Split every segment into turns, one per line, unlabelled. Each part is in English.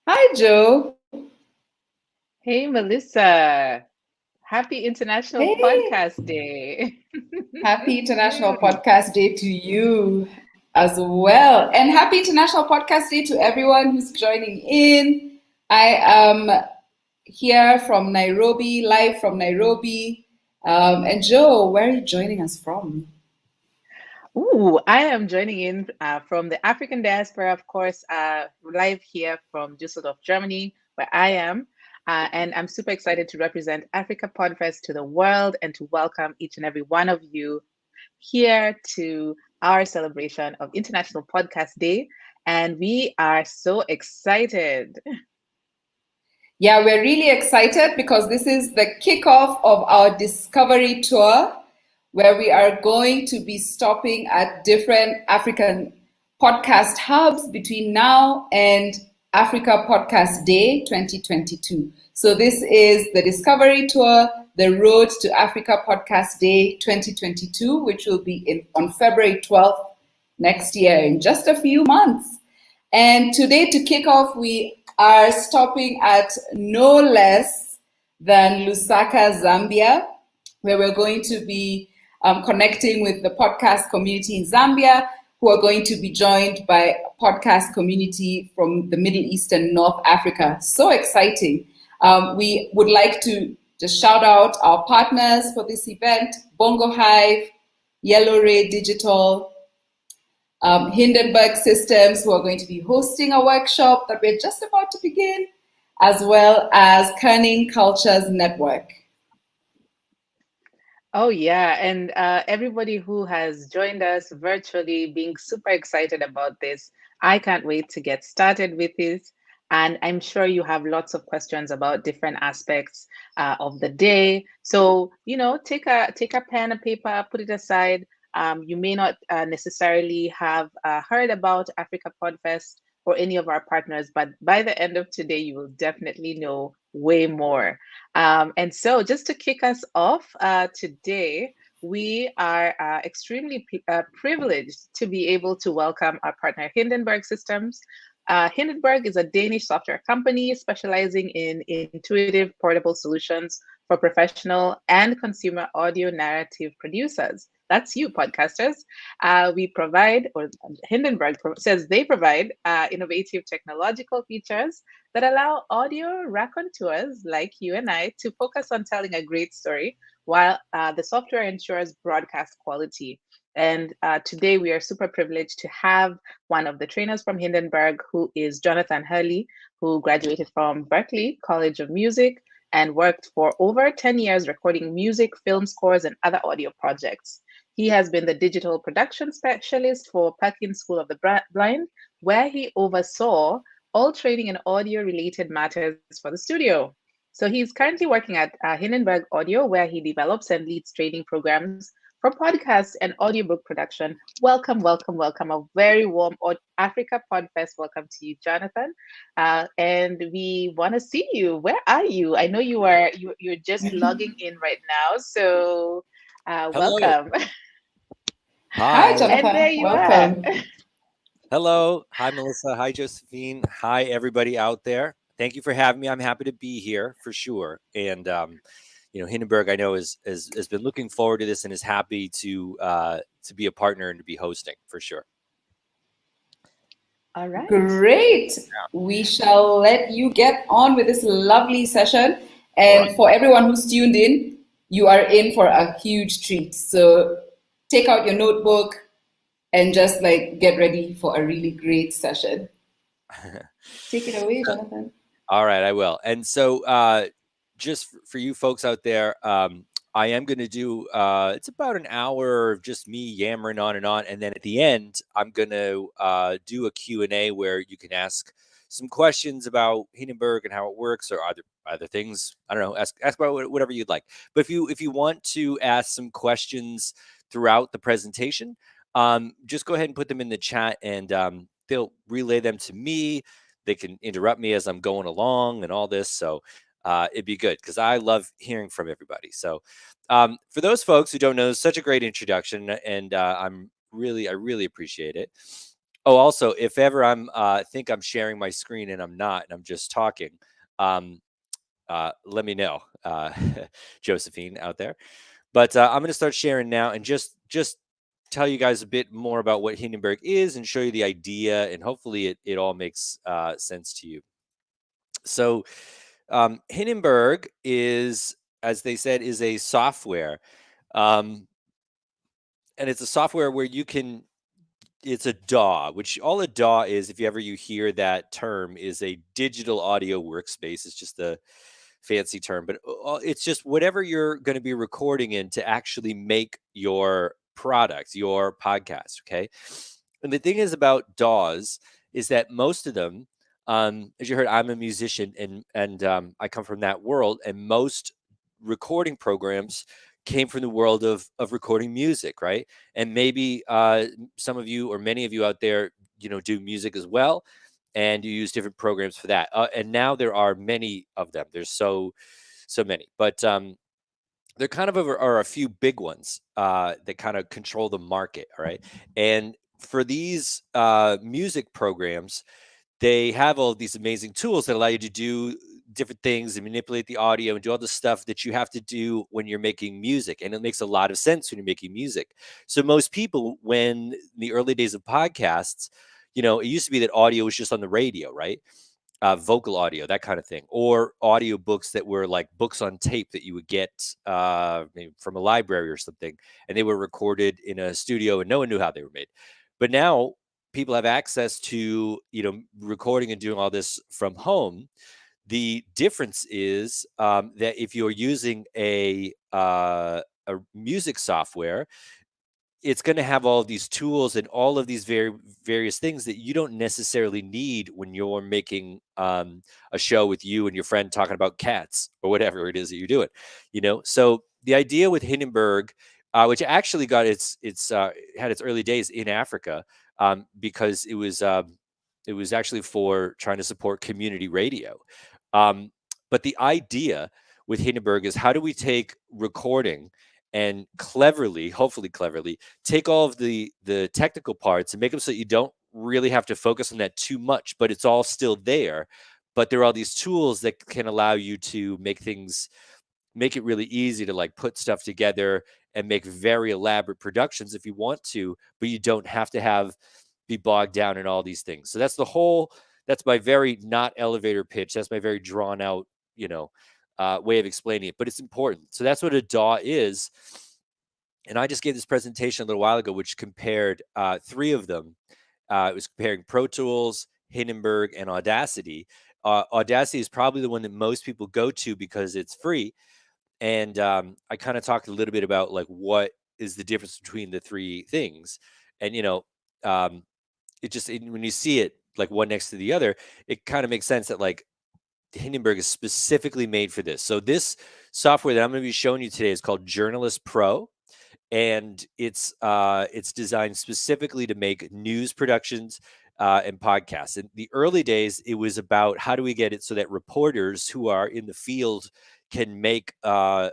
Hi, Joe.
Hey, Melissa. Happy International
Hey,
Podcast Day.
happy International Podcast Day to you as well. And happy International Podcast Day to everyone who's joining in. I am here from Nairobi, live from Nairobi. And Joe, where are you joining us from?
Ooh, I am joining in from the African diaspora, of course, live here from Düsseldorf, Germany, where I am. And I'm super excited to represent Africa Podfest to the world and to welcome each and every one of you here to our celebration of International Podcast Day. And we are so excited.
Yeah, we're really excited because this is the kickoff of our Discovery Tour, where we are going to be stopping at different African podcast hubs between now and Africa Podcast Day 2022. So, this is the Discovery Tour, the Road to Africa Podcast Day 2022, which will be on February 12th next year in just a few months. And today, to kick off, we are stopping at no less than Lusaka, Zambia, where we're going to be connecting with the podcast community in Zambia, who are going to be joined by a podcast community from the Middle East and North Africa. So exciting. We would like to just shout out our partners for this event, Bongo Hive, Yellow Ray Digital, Hindenburg Systems, who are going to be hosting a workshop that we're just about to begin, as well as Kerning Cultures Network.
Oh, yeah. And everybody who has joined us virtually, being super excited about this. I can't wait to get started with this. And I'm sure you have lots of questions about different aspects of the day. So, take a pen and paper, put it aside. You may not necessarily have heard about Africa Podfest or any of our partners, but by the end of today, you will definitely know way more. And so, just to kick us off today, we are extremely privileged to be able to welcome our partner Hindenburg Systems. Hindenburg is a Danish software company specializing in intuitive portable solutions for professional and consumer audio narrative producers. That's you, podcasters. We provide, or Hindenburg says they provide, innovative technological features that allow audio raconteurs like you and I to focus on telling a great story while the software ensures broadcast quality. And today we are super privileged to have one of the trainers from Hindenburg, who is Jonathan Hurley, who graduated from Berklee College of Music and worked for over 10 years recording music, film scores, and other audio projects. He has been the digital production specialist for Perkins School of the Blind, where he oversaw all training and audio related matters for the studio. So he's currently working at Hindenburg Audio, where he develops and leads training programs for podcast and audiobook production. Welcome, welcome, welcome. A very warm Africa Podfest welcome to you, Jonathan. And we want to see you. Where are you? I know you're just logging in right now. So
Hello.
welcome.
Hi,
Hi.
And there
Jonathan.
you are.
Welcome.
Hello. Hi, Melissa. Hi, Josephine. Hi, everybody out there. Thank you for having me. I'm happy to be here for sure. And Hindenburg, I know has been looking forward to this and is happy to be a partner and to be hosting for sure.
All right.
Great. We shall let you get on with this lovely session.
All right.
And for everyone who's tuned in, you are in for a huge treat. So take out your notebook and just like get ready for a really great session. Take it away, Jonathan.
All right, I will. And so, just for you folks out there, I am going to do. It's about an hour of just me yammering on, and then at the end, I'm going to do a Q&A where you can ask some questions about Hindenburg and how it works, or other things. I don't know. Ask about whatever you'd like. But if you want to ask some questions throughout the presentation, just go ahead and put them in the chat, and they'll relay them to me. They can interrupt me as I'm going along and all this. So it'd be good because I love hearing from everybody. So for those folks who don't know, such a great introduction, and I really appreciate it. Oh, also, if ever I'm think I'm sharing my screen and I'm not, and I'm just talking, um, let me know, Josephine out there. But I'm going to start sharing now, and just tell you guys a bit more about what Hindenburg is, and show you the idea, and hopefully it all makes sense to you. So Hindenburg is, as they said, is a software, um, and it's a software where you can. It's a DAW, which all a DAW is, if you ever you hear that term, is a digital audio workspace. It's just a fancy term, but it's just whatever you're going to be recording in to actually make your product, your podcast. Okay. And the thing is about DAWs is that most of them, as you heard, I'm a musician, and I come from that world, and most recording programs came from the world of recording music, right? And maybe some of you or many of you out there, do music as well, and you use different programs for that. And now there are many of them. There's so many, but there kind of are a few big ones that kind of control the market. All right, and for these music programs, they have all of these amazing tools that allow you to do different things and manipulate the audio and do all the stuff that you have to do when you're making music. And it makes a lot of sense when you're making music. So most people, when in the early days of podcasts, it used to be that audio was just on the radio, right? Vocal audio, that kind of thing, or audio books that were like books on tape that you would get maybe from a library or something, and they were recorded in a studio and no one knew how they were made. But now people have access to recording and doing all this from home. The difference is that if you're using a music software, it's going to have all of these tools and all of these various things that you don't necessarily need when you're making a show with you and your friend talking about cats or whatever it is that you're doing. So the idea with Hindenburg, which actually got its had its early days in Africa, because it was actually for trying to support community radio. Um, but the idea with Hindenburg is, how do we take recording and cleverly, hopefully cleverly, take all of the technical parts and make them so that you don't really have to focus on that too much, but it's all still there. But there are all these tools that can allow you to make it really easy to like put stuff together and make very elaborate productions if you want to, but you don't have to be bogged down in all these things. So that's my very not elevator pitch. That's my very drawn out, way of explaining it, but it's important. So that's what a DAW is. And I just gave this presentation a little while ago, which compared three of them. It was comparing Pro Tools, Hindenburg, and Audacity. Audacity is probably the one that most people go to because it's free. And I kind of talked a little bit about like what is the difference between the three things. And when you see it like one next to the other, it kind of makes sense that like Hindenburg is specifically made for this. So this software that I'm going to be showing you today is called Journalist Pro, and it's designed specifically to make news productions and podcasts. In the early days, it was about how do we get it so that reporters who are in the field can make a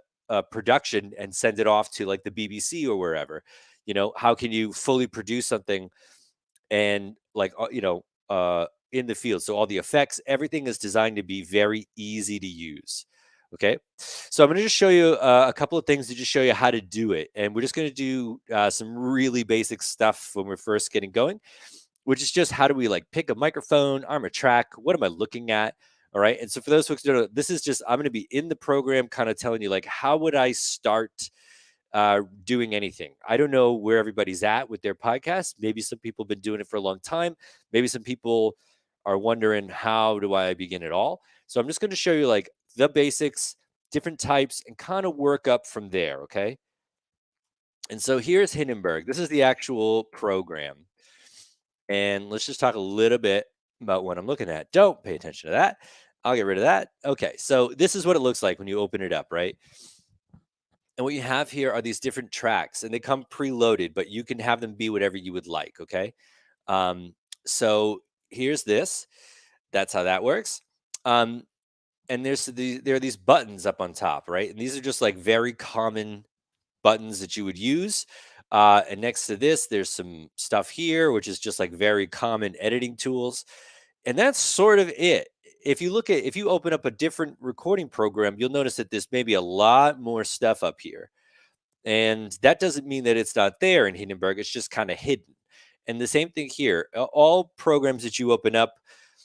production and send it off to like the BBC or wherever. How can you fully produce something and like in the field, so all the effects, everything is designed to be very easy to use. Okay, so I'm going to just show you a couple of things to just show you how to do it, and we're just going to do some really basic stuff when we're first getting going, which is just how do we like pick a microphone, arm a track, what am I looking at? All right, and so for those folks who don't know, this is just, I'm going to be in the program kind of telling you like, how would I start doing anything. I don't know where everybody's at with their podcast. Maybe some people have been doing it for a long time. Maybe some people are wondering, how do I begin at all? So I'm just going to show you like the basics, different types, and kind of work up from there. Okay. And so here's Hindenburg. This is the actual program. And let's just talk a little bit about what I'm looking at. Don't pay attention to that. I'll get rid of that. Okay. So this is what it looks like when you open it up, right? And what you have here are these different tracks, and they come preloaded, but you can have them be whatever you would like. Okay. So here's this. That's how that works. And there are these buttons up on top, right? And these are just like very common buttons that you would use. And next to this, there's some stuff here, which is just like very common editing tools. And that's sort of it. If you open up a different recording program, you'll notice that there's maybe a lot more stuff up here. And that doesn't mean that it's not there in Hindenburg. It's just kind of hidden. And the same thing here. All programs that you open up,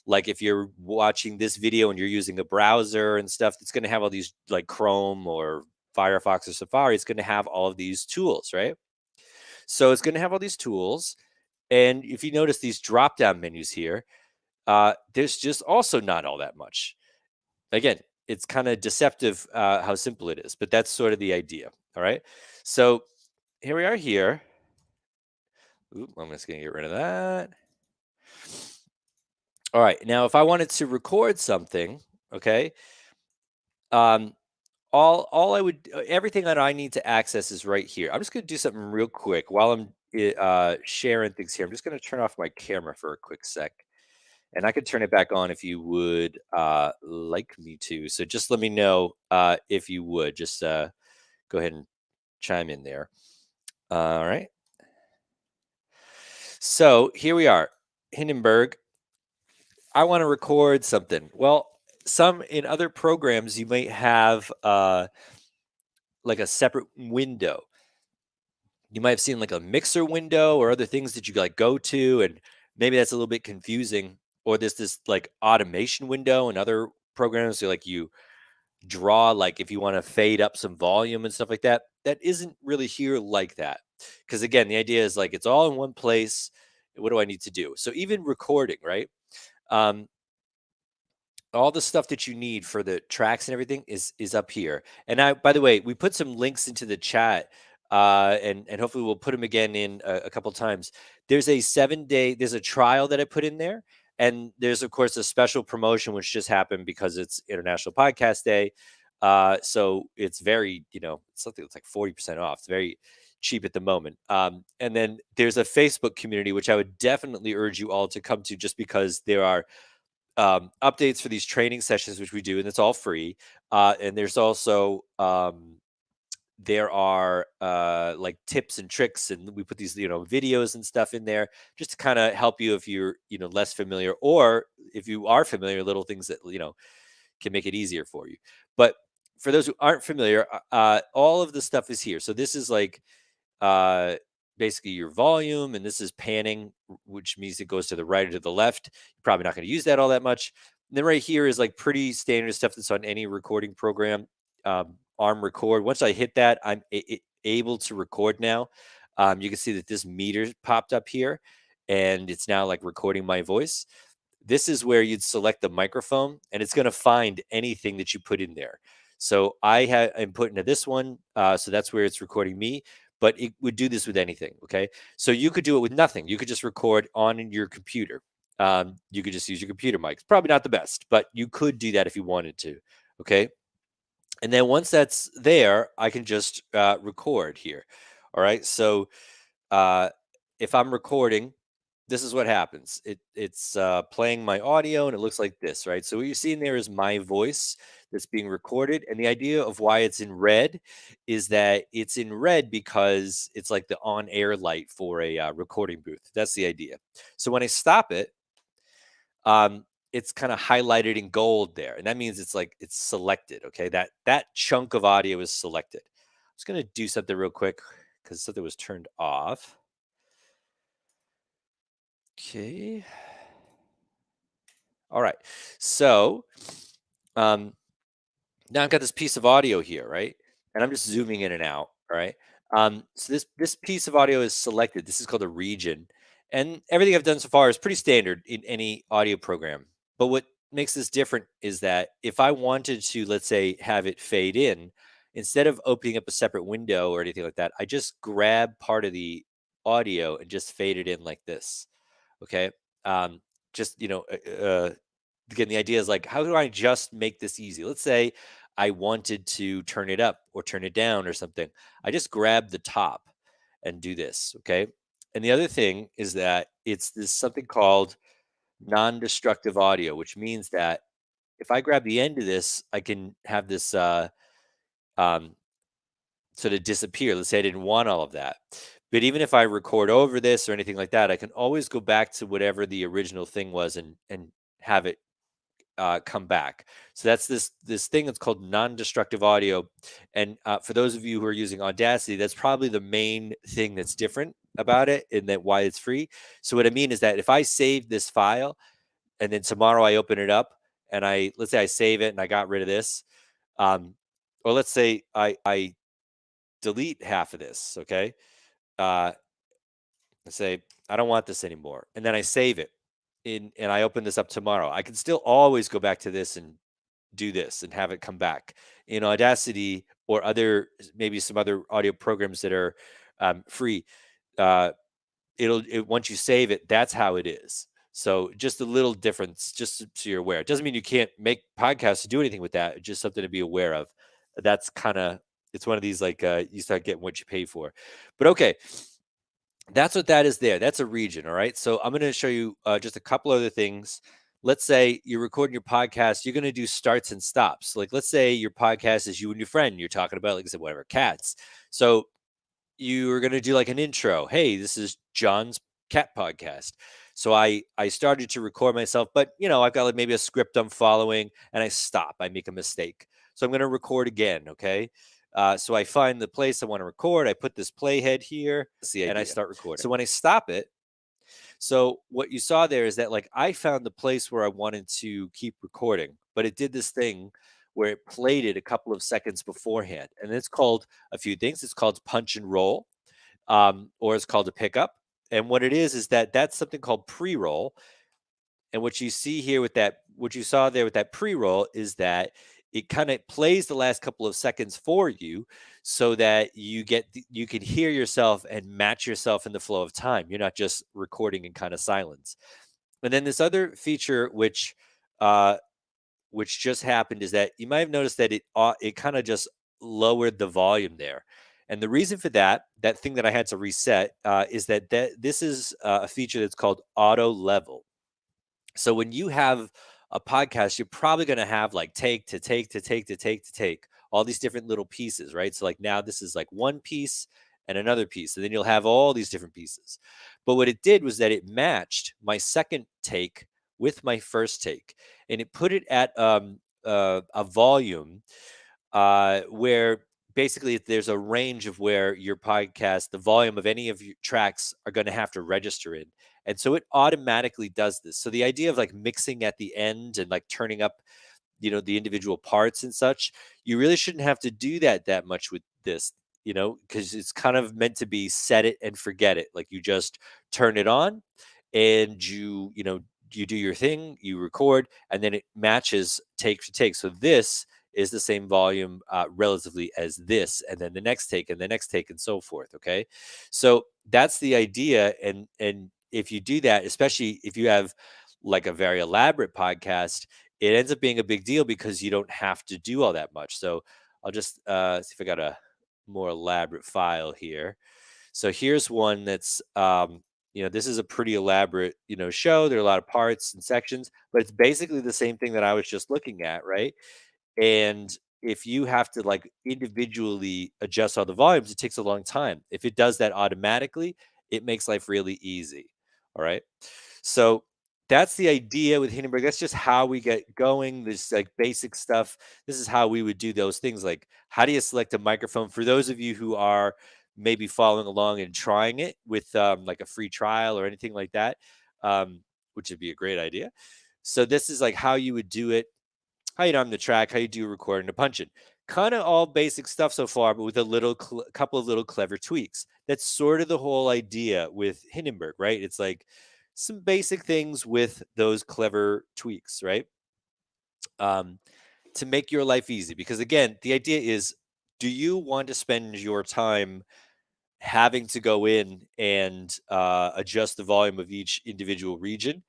like if you're watching this video and you're using a browser and stuff, it's going to have all these, like Chrome or Firefox or Safari. It's going to have all of these tools, right? So it's going to have all these tools. And if you notice these drop down menus here, there's just also not all that much. Again, it's kind of deceptive how simple it is, but that's sort of the idea. All right. So here we are here. Oop, I'm just going to get rid of that. All right. Now, if I wanted to record something, okay, all I would, everything that I need to access is right here. I'm just going to do something real quick while I'm sharing things here. I'm just going to turn off my camera for a quick sec. And I could turn it back on if you would like me to. So just let me know if you would. Just go ahead and chime in there. All right. So here we are, Hindenburg. I want to record something. Well, some in other programs, you might have like a separate window. You might have seen like a mixer window or other things that you like go to, and maybe that's a little bit confusing. Or there's this like automation window and other programs. So like you draw, like if you want to fade up some volume and stuff like that. That isn't really here like that. Because again, the idea is like it's all in one place. What do I need to do? So even recording, right? All the stuff that you need for the tracks and everything is up here. And by the way, we put some links into the chat, and hopefully we'll put them again in a couple times. There's a 7-day, there's a trial that I put in there, and there's of course a special promotion which just happened because it's International Podcast Day. So it's very, something that's like 40% off. It's very cheap at the moment. And then there's a Facebook community which I would definitely urge you all to come to, just because there are updates for these training sessions, which we do, and it's all free. And there's also there are like tips and tricks, and we put these videos and stuff in there just to kind of help you if you're less familiar, or if you are familiar, little things that can make it easier for you. But for those who aren't familiar, all of the stuff is here. So this is like basically your volume, and this is panning, which means it goes to the right or to the left. You're probably not going to use that all that much. And then right here is like pretty standard stuff that's on any recording program. Arm record. Once I hit that, I'm able to record now. You can see that this meter popped up here, and it's now like recording my voice. This is where you'd select the microphone, and it's going to find anything that you put in there. So I'm put into this one, so that's where it's recording me. But it would do this with anything, okay? So you could do it with nothing. You could just record on your computer. You could just use your computer mic. It's probably not the best, but you could do that if you wanted to, okay? And then once that's there, I can just record here, all right? So if I'm recording, this is what happens. It's playing my audio, and it looks like this, right? So what you're seeing there is my voice that's being recorded. And the idea of why it's in red is that it's in red because it's like the on-air light for a recording booth. That's the idea. So when I stop it, it's kind of highlighted in gold there. And that means it's selected, okay? That chunk of audio is selected. I'm just going to do something real quick because something was turned off. Okay. All right. So now I've got this piece of audio here, right? And I'm just zooming in and out, all right? So this piece of audio is selected. This is called a region. And everything I've done so far is pretty standard in any audio program. But what makes this different is that if I wanted to, let's say, have it fade in, instead of opening up a separate window or anything like that, I just grab part of the audio and just fade it in like this. Okay. Just, again, the idea is like, how do I just make this easy? Let's say I wanted to turn it up or turn it down or something. I just grab the top and do this. Okay. And the other thing is that it's this something called non-destructive audio, which means that if I grab the end of this, I can have this, um, sort of disappear. Let's say I didn't want all of that. But even if I record over this or anything like that, I can always go back to whatever the original thing was and have it come back. So that's this thing that's called non-destructive audio. And for those of you who are using Audacity, that's probably the main thing that's different about it, and that why it's free. So what I mean is that if I save this file and then tomorrow I open it up and let's say I save it and I got rid of this, or let's say I delete half of this, okay? I say I don't want this anymore, and then I save it and I open this up tomorrow. I can still always go back to this and do this and have it come back in Audacity or maybe some other audio programs that are free. Once you save it, that's how it is. So just a little difference, just so you're aware. It doesn't mean you can't make podcasts to do anything with that. It's just something to be aware of. That's it's one of these like you start getting what you pay for. But okay, that's what that is there. That's a region. All right. So I'm going to show you just a couple other things. Let's say you're recording your podcast. You're going to do starts and stops. Like, let's say your podcast is you and your friend. You're talking about, like I said, whatever, cats. So you're going to do like an intro. Hey, this is John's cat podcast. So I started to record myself, but I've got like maybe a script I'm following and I stop. I make a mistake. So I'm going to record again. Okay. So I find the place I want to record. I put this playhead here and I start recording. So when I stop it, so what you saw there is that like I found the place where I wanted to keep recording, but it did this thing where it played it a couple of seconds beforehand. And it's called a few things. It's called punch and roll, or it's called a pickup. And what it is that that's something called pre-roll. And what you see here what you saw there with that pre-roll is that it kind of plays the last couple of seconds for you so that you can hear yourself and match yourself in the flow of time. You're not just recording in kind of silence. And then this other feature, which just happened, is that you might have noticed that it kind of just lowered the volume there. And the reason for that thing that I had to reset, is that this is a feature that's called auto level. So when you have a podcast, you're probably going to have like take to take to take to take to take all these different little pieces, right? So like now this is like one piece and another piece, and then you'll have all these different pieces. But what it did was that it matched my second take with my first take, and it put it at a volume where basically there's a range of where your podcast, the volume of any of your tracks are going to have to register in. And so it automatically does this. So the idea of like mixing at the end and like turning up, the individual parts and such, you really shouldn't have to do that much with this, because it's kind of meant to be set it and forget it. Like you just turn it on and you do your thing, you record, and then it matches take for take. So this is the same volume relatively as this, and then the next take and the next take and so forth. Okay. So that's the idea. And if you do that, especially if you have like a very elaborate podcast, it ends up being a big deal because you don't have to do all that much. So I'll just see if I got a more elaborate file here. So here's one that's, this is a pretty elaborate, show. There are a lot of parts and sections, but it's basically the same thing that I was just looking at, right? And if you have to like individually adjust all the volumes, it takes a long time. If it does that automatically, it makes life really easy. All right. So that's the idea with Hindenburg. That's just how we get going. This like basic stuff. This is how we would do those things. Like, how do you select a microphone? For those of you who are maybe following along and trying it with like a free trial or anything like that, which would be a great idea. So this is like how you would do it, how you arm the track, how you do recording, the punching. Kind of all basic stuff so far, but with a couple of little clever tweaks. That's sort of the whole idea with Hindenburg, right? It's like some basic things with those clever tweaks, right? To make your life easy. Because again, the idea is, do you want to spend your time having to go in and adjust the volume of each individual region,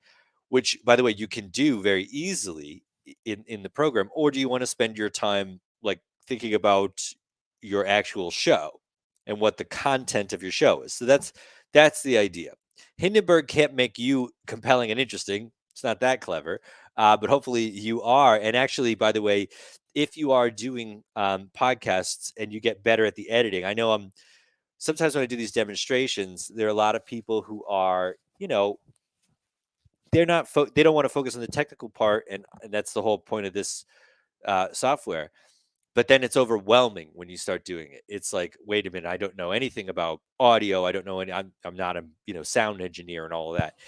which, by the way, you can do very easily in the program? Or do you want to spend your time like thinking about your actual show and what the content of your show is? So that's the idea. Hindenburg can't make you compelling and interesting. It's not that clever, but hopefully you are. And actually, by the way, if you are doing podcasts and you get better at the editing, I know sometimes when I do these demonstrations, there are a lot of people who are, they're not, they don't want to focus on the technical part. And that's the whole point of this software. But then it's overwhelming when you start doing it. It's like, wait a minute, I don't know anything about audio. I don't know any, I'm not a, sound engineer and all of that.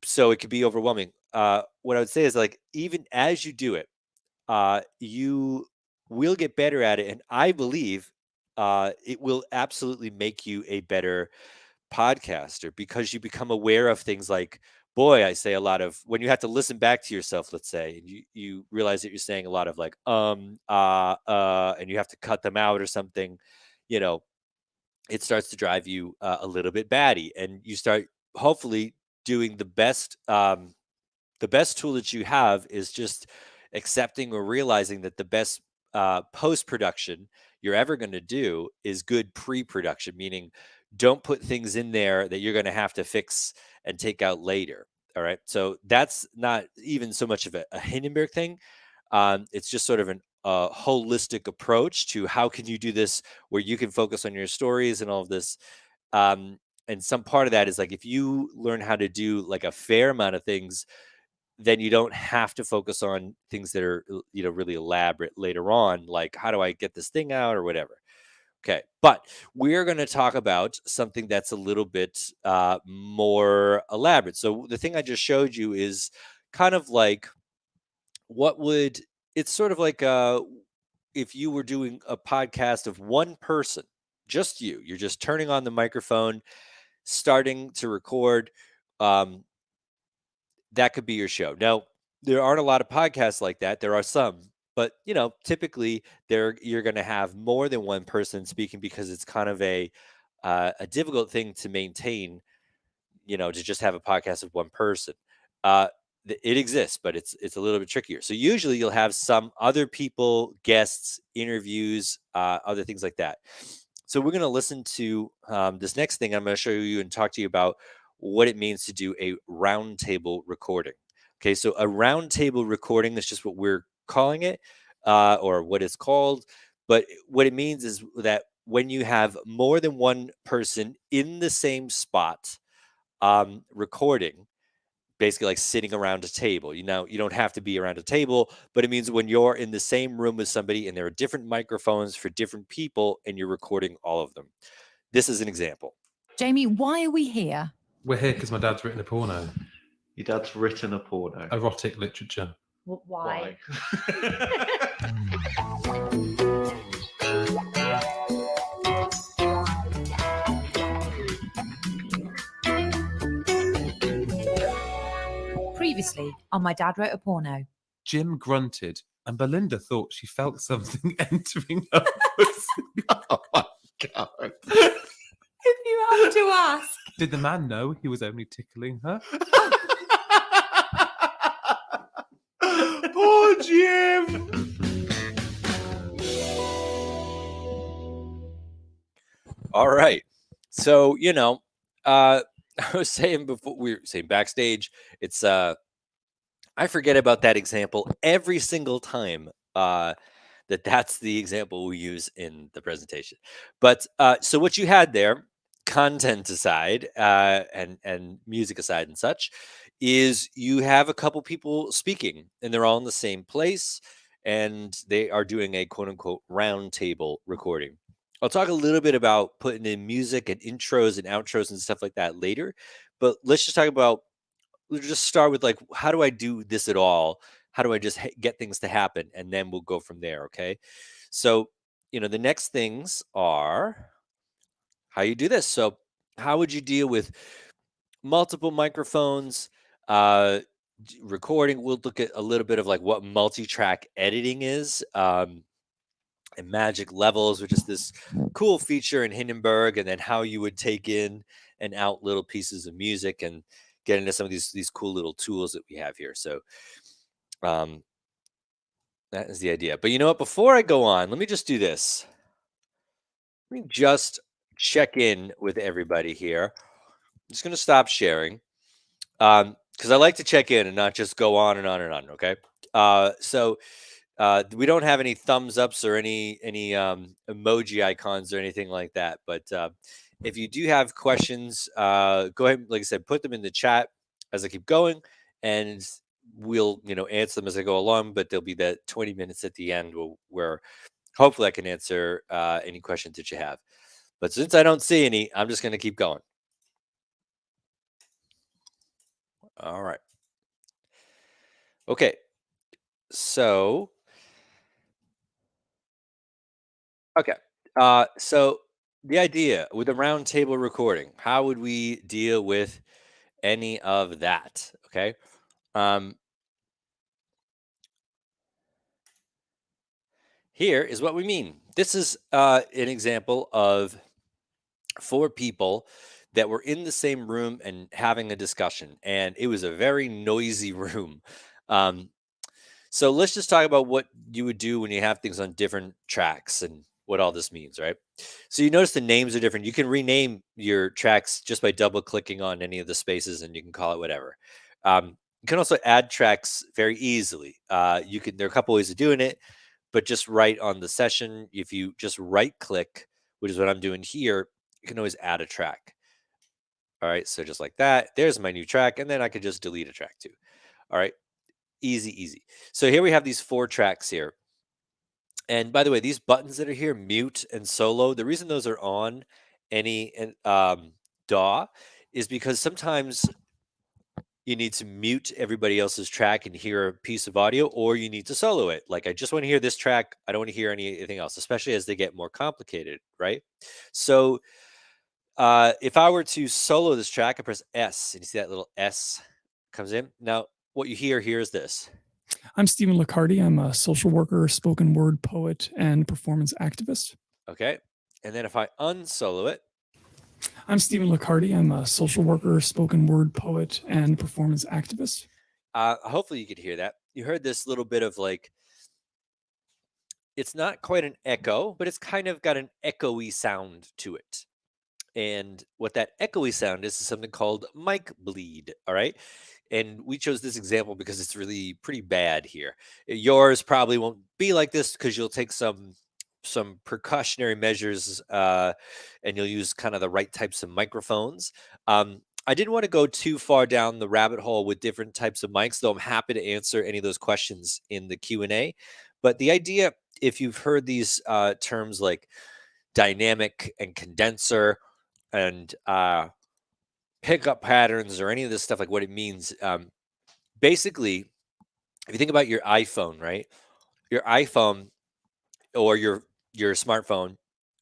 So it could be overwhelming. What I would say is, like, even as you do it, you will get better at it. And I believe it will absolutely make you a better podcaster, because you become aware of things like, boy, I say a lot of, when you have to listen back to yourself, let's say, and you realize that you're saying a lot of like, and you have to cut them out or something, it starts to drive you a little bit batty, and you start hopefully doing the best tool that you have is just accepting or realizing that the best post-production you're ever going to do is good pre-production, meaning don't put things in there that you're going to have to fix and take out later. All right. So that's not even so much of a Hindenburg thing. It's just sort of a holistic approach to how can you do this where you can focus on your stories and all of this. And some part of that is like, if you learn how to do like a fair amount of things, then you don't have to focus on things that are, really elaborate later on, like how do I get this thing out or whatever. Okay, but we're going to talk about something that's a little bit more elaborate. So the thing I just showed you is kind of like it's sort of like if you were doing a podcast of one person, just you're just turning on the microphone, starting to record. That could be your show. Now, there aren't a lot of podcasts like that. There are some, but typically you're going to have more than one person speaking, because it's kind of a difficult thing to maintain. To just have a podcast of one person. It exists, but it's a little bit trickier. So usually you'll have some other people, guests, interviews, other things like that. So we're going to listen to this next thing. I'm going to show you and talk to you about what it means to do a roundtable recording. Okay, so a roundtable recording is just what we're calling it, or what it's called. But what it means is that when you have more than one person in the same spot recording, basically like sitting around a table. You don't have to be around a table, but it means when you're in the same room with somebody and there are different microphones for different people and you're recording all of them. This is an example.
Jamie, why are we here?
We're here because my dad's written a porno.
Your dad's written a porno?
Erotic literature.
Why? Previously on My Dad Wrote a Porno.
Jim grunted and Belinda thought she felt something entering her pussy.
Oh my God.
If you have to ask.
Did the man know he was only tickling her?
Poor Jim.
All right. So, I was saying before, we were saying backstage, it's I forget about that example every single time that's the example we use in the presentation. But so what you had there, content aside and music aside and such, is you have a couple people speaking and they're all in the same place and they are doing a quote unquote round table recording. I'll talk a little bit about putting in music and intros and outros and stuff like that later, but let's just start with like, how do I do this at all? How do I just get things to happen? And then we'll go from there. Okay. So, the next things are how you do this. So how would you deal with multiple microphones, recording? We'll look at a little bit of like what multi-track editing is, and magic levels, which is this cool feature in Hindenburg, and then how you would take in and out little pieces of music and get into some of these cool little tools that we have here. So that is the idea. But you know what? Before I go on, let me just do this. Let me just check in with everybody here. I'm just going to stop sharing because I like to check in and not just go on and on and on. Okay. So We don't have any thumbs ups or any emoji icons or anything like that. But if you do have questions, go ahead. Like I said, put them in the chat as I keep going, and we'll answer them as I go along. But there'll be that 20 minutes at the end where hopefully I can answer any questions that you have. But since I don't see any, I'm just going to keep going. All right. Okay. So, okay. So the idea with a roundtable recording, how would we deal with any of that? Okay. Here is what we mean. This is an example of 4 people that were in the same room and having a discussion, and it was a very noisy room. So let's just talk about what you would do when you have things on different tracks and what all this means, right? So you notice the names are different. You can rename your tracks just by double clicking on any of the spaces, and you can call it whatever. You can also add tracks very easily. There are a couple ways of doing it, but just right on the session, if you just right click, which is what I'm doing here, you can always add a track. All right, so just like that, there's my new track, and then I could just delete a track too. All right, easy. So here we have these 4 tracks here. And by the way, these buttons that are here, mute and solo, the reason those are on any DAW is because sometimes you need to mute everybody else's track and hear a piece of audio, or you need to solo it. Like, I just want to hear this track. I don't want to hear anything else, especially as they get more complicated, right? So if I were to solo this track, I press S, and you see that little S comes in. Now, what you hear here is this.
I'm Stephen Liccardi. I'm a social worker, spoken word poet, and performance activist.
Okay. And then if I unsolo it.
I'm Stephen Liccardi. I'm a social worker, spoken word poet, and performance activist.
Hopefully you could hear that. You heard this little bit of like, it's not quite an echo, but it's kind of got an echoey sound to it. And what that echoey sound is something called mic bleed. All right. And we chose this example because it's really pretty bad here. Yours probably won't be like this because you'll take some precautionary measures and you'll use kind of the right types of microphones. I didn't want to go too far down the rabbit hole with different types of mics, though I'm happy to answer any of those questions in the Q&A. But the idea, if you've heard these terms like dynamic and condenser and pickup patterns or any of this stuff, like what it means, basically, if you think about your iPhone, right? Your iPhone or your smartphone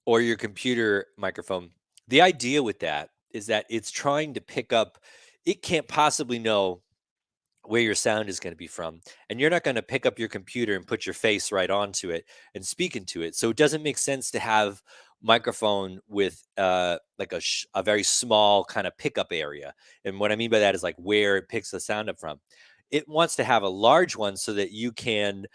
or your computer microphone, the idea with that is that it's trying to pick up, it can't possibly know where your sound is going to be from, and you're not going to pick up your computer and put your face right onto it and speak into it. So it doesn't make sense to have microphone with like a very small kind of pickup area. And what I mean by that is like where it picks the sound up from. It wants to have a large one so that you can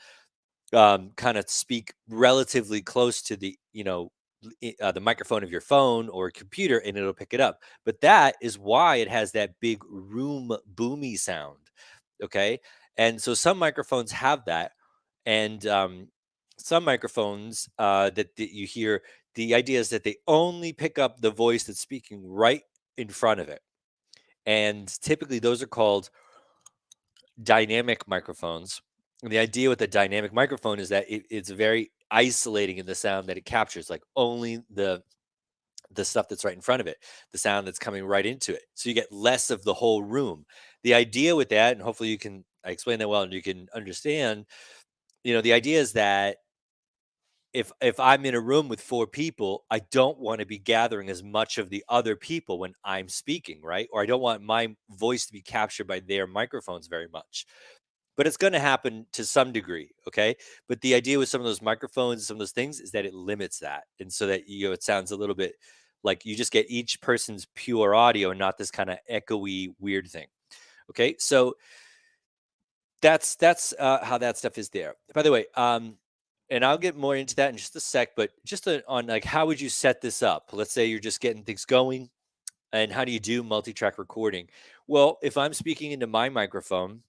kind of speak relatively close to the the microphone of your phone or computer, and it'll pick it up. But that is why it has that big room boomy sound. Okay. And so some microphones have that. And some microphones that you hear, the idea is that they only pick up the voice that's speaking right in front of it. And typically those are called dynamic microphones. And the idea with the dynamic microphone is that it's very isolating in the sound that it captures, like only the stuff that's right in front of it, the sound that's coming right into it. So you get less of the whole room. The idea with that, and hopefully I explain that well and you can understand, the idea is that if I'm in a room with 4 people, I don't want to be gathering as much of the other people when I'm speaking, right? Or I don't want my voice to be captured by their microphones very much. But it's going to happen to some degree, okay? But the idea with some of those microphones and some of those things is that it limits that. And so that, it sounds a little bit like you just get each person's pure audio and not this kind of echoey weird thing. Okay, so that's how that stuff is there. By the way, and I'll get more into that in just a sec, but just on like, how would you set this up? Let's say you're just getting things going, and how do you do multi-track recording? Well, if I'm speaking into my microphone,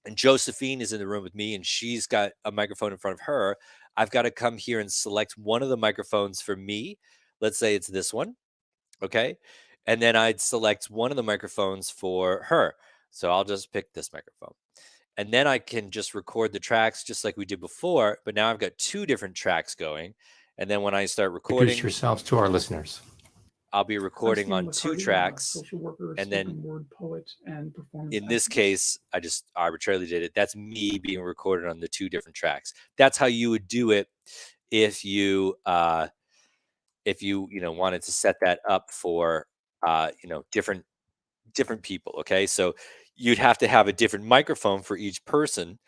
and Josephine is in the room with me and she's got a microphone in front of her, I've got to come here and select one of the microphones for me. Let's say it's this one. Okay. And then I'd select one of the microphones for her. So I'll just pick this microphone. And then I can just record the tracks just like we did before. But now I've got two different tracks going. And then when I start recording,
introduce yourselves to our listeners.
I'll be recording on
Stephen
two
McCarty,
tracks.
social worker,
And then
spoken word poet, and performance
in this
activist.
case, I just arbitrarily did it. That's me being recorded on the two different tracks. That's how you would do it if you wanted to set that up for different people. Okay, so you'd have to have a different microphone for each person.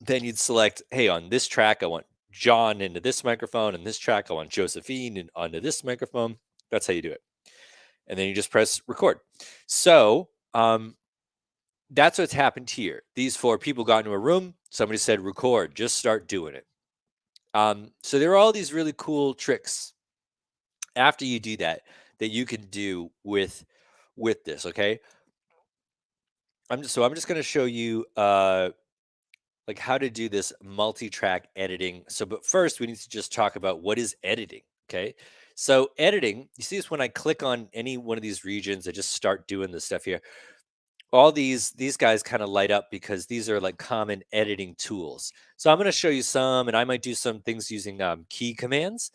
Then you'd select, hey, on this track I want John into this microphone, and this track I want Josephine and onto this microphone. That's how you do it. And then you just press record. So that's what's happened here. These four people got into a room. Somebody said, record, just start doing it. So there are all these really cool tricks after you do that you can do with this. Okay. I'm just going to show you like how to do this multi-track editing. So, but first we need to just talk about what is editing. Okay. So editing, you see this when I click on any one of these regions, I just start doing this stuff here. All these guys kind of light up because these are like common editing tools. So I'm going to show you some, and I might do some things using key commands.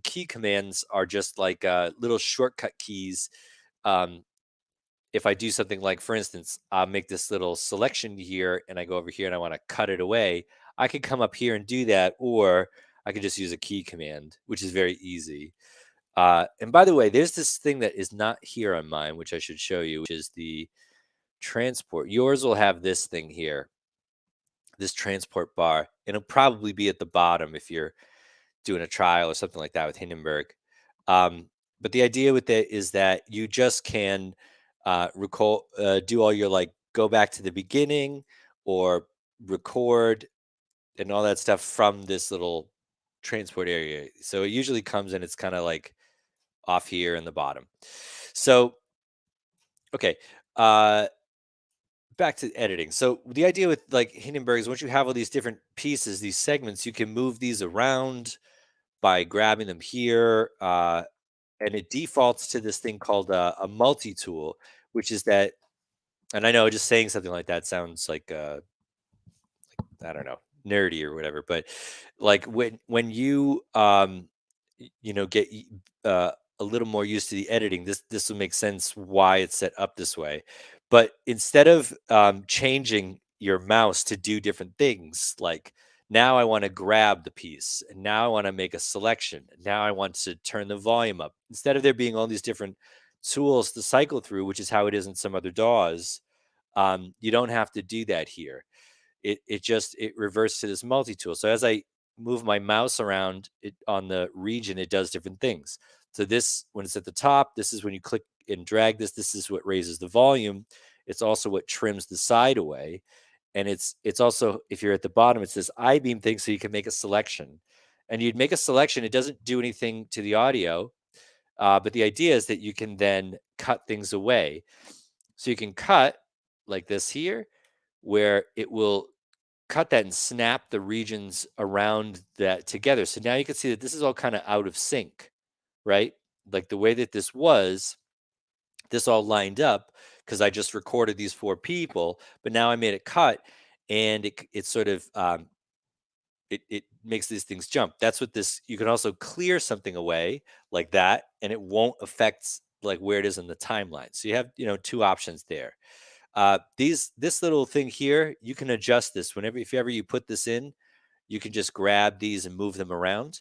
Key commands are just like little shortcut keys. If I do something like, for instance, I'll make this little selection here and I go over here and I want to cut it away, I can come up here and do that, or I can just use a key command, which is very easy. And by the way, there's this thing that is not here on mine, which I should show you, which is the transport. Yours will have this thing here, this transport bar, and it'll probably be at the bottom if you're doing a trial or something like that with Hindenburg. But the idea with it is that you just can do all your like go back to the beginning or record and all that stuff from this little transport area. So it usually comes and it's kind of like off here in the bottom. So, okay. Back to editing. So the idea with like Hindenburg is once you have all these different pieces, these segments, you can move these around by grabbing them here. And it defaults to this thing called a multi-tool, which is that, and I know just saying something like that sounds like, I don't know, nerdy or whatever, but like when you, get a little more used to the editing, this will make sense why it's set up this way. But instead of changing your mouse to do different things, like now I want to grab the piece, and now I want to make a selection, and now I want to turn the volume up. Instead of there being all these different tools to cycle through, which is how it is in some other DAWs, you don't have to do that here. It reverts to this multi-tool. So as I move my mouse around it on the region, it does different things. So this, when it's at the top, this is when you click and drag this is what raises the volume. It's also what trims the side away. And it's also, if you're at the bottom, it's this I-beam thing, so you can make a selection. And you'd make a selection, it doesn't do anything to the audio, but the idea is that you can then cut things away. So you can cut like this here, where it will cut that and snap the regions around that together. So now you can see that this is all kind of out of sync, right? Like the way that this all lined up because I just recorded these four people, but now I made it cut, and it sort of it makes these things jump. That's what this. You can also clear something away like that, and it won't affect like where it is in the timeline. So you have two options there. This little thing here, you can adjust this if ever you put this in, you can just grab these and move them around.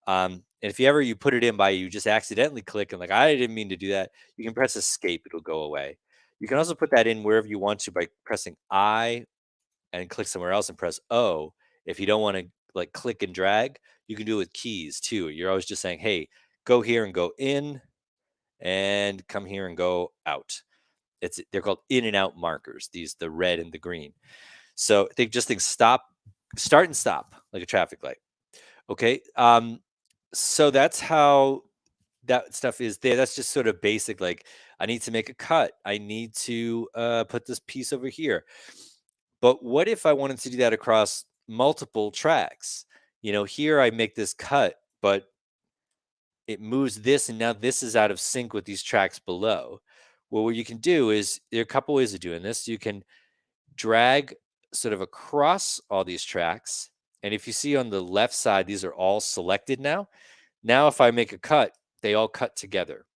And if you put it in by you just accidentally click and like, I didn't mean to do that, you can press escape, it'll go away. You can also put that in wherever you want to by pressing I and click somewhere else and press O. If you don't want to like click and drag, you can do it with keys too. You're always just saying, hey, go here and go in and come here and go out. They're called in and out markers, the red and the green. So think start and stop like a traffic light. Okay. So that's how that stuff is there. That's just sort of basic, like I need to make a cut. I need to put this piece over here. But what if I wanted to do that across multiple tracks? Here I make this cut, but it moves this, and now this is out of sync with these tracks below. Well, what you can do is, there are a couple ways of doing this. You can drag sort of across all these tracks. And if you see on the left side, these are all selected now. Now, if I make a cut, they all cut together.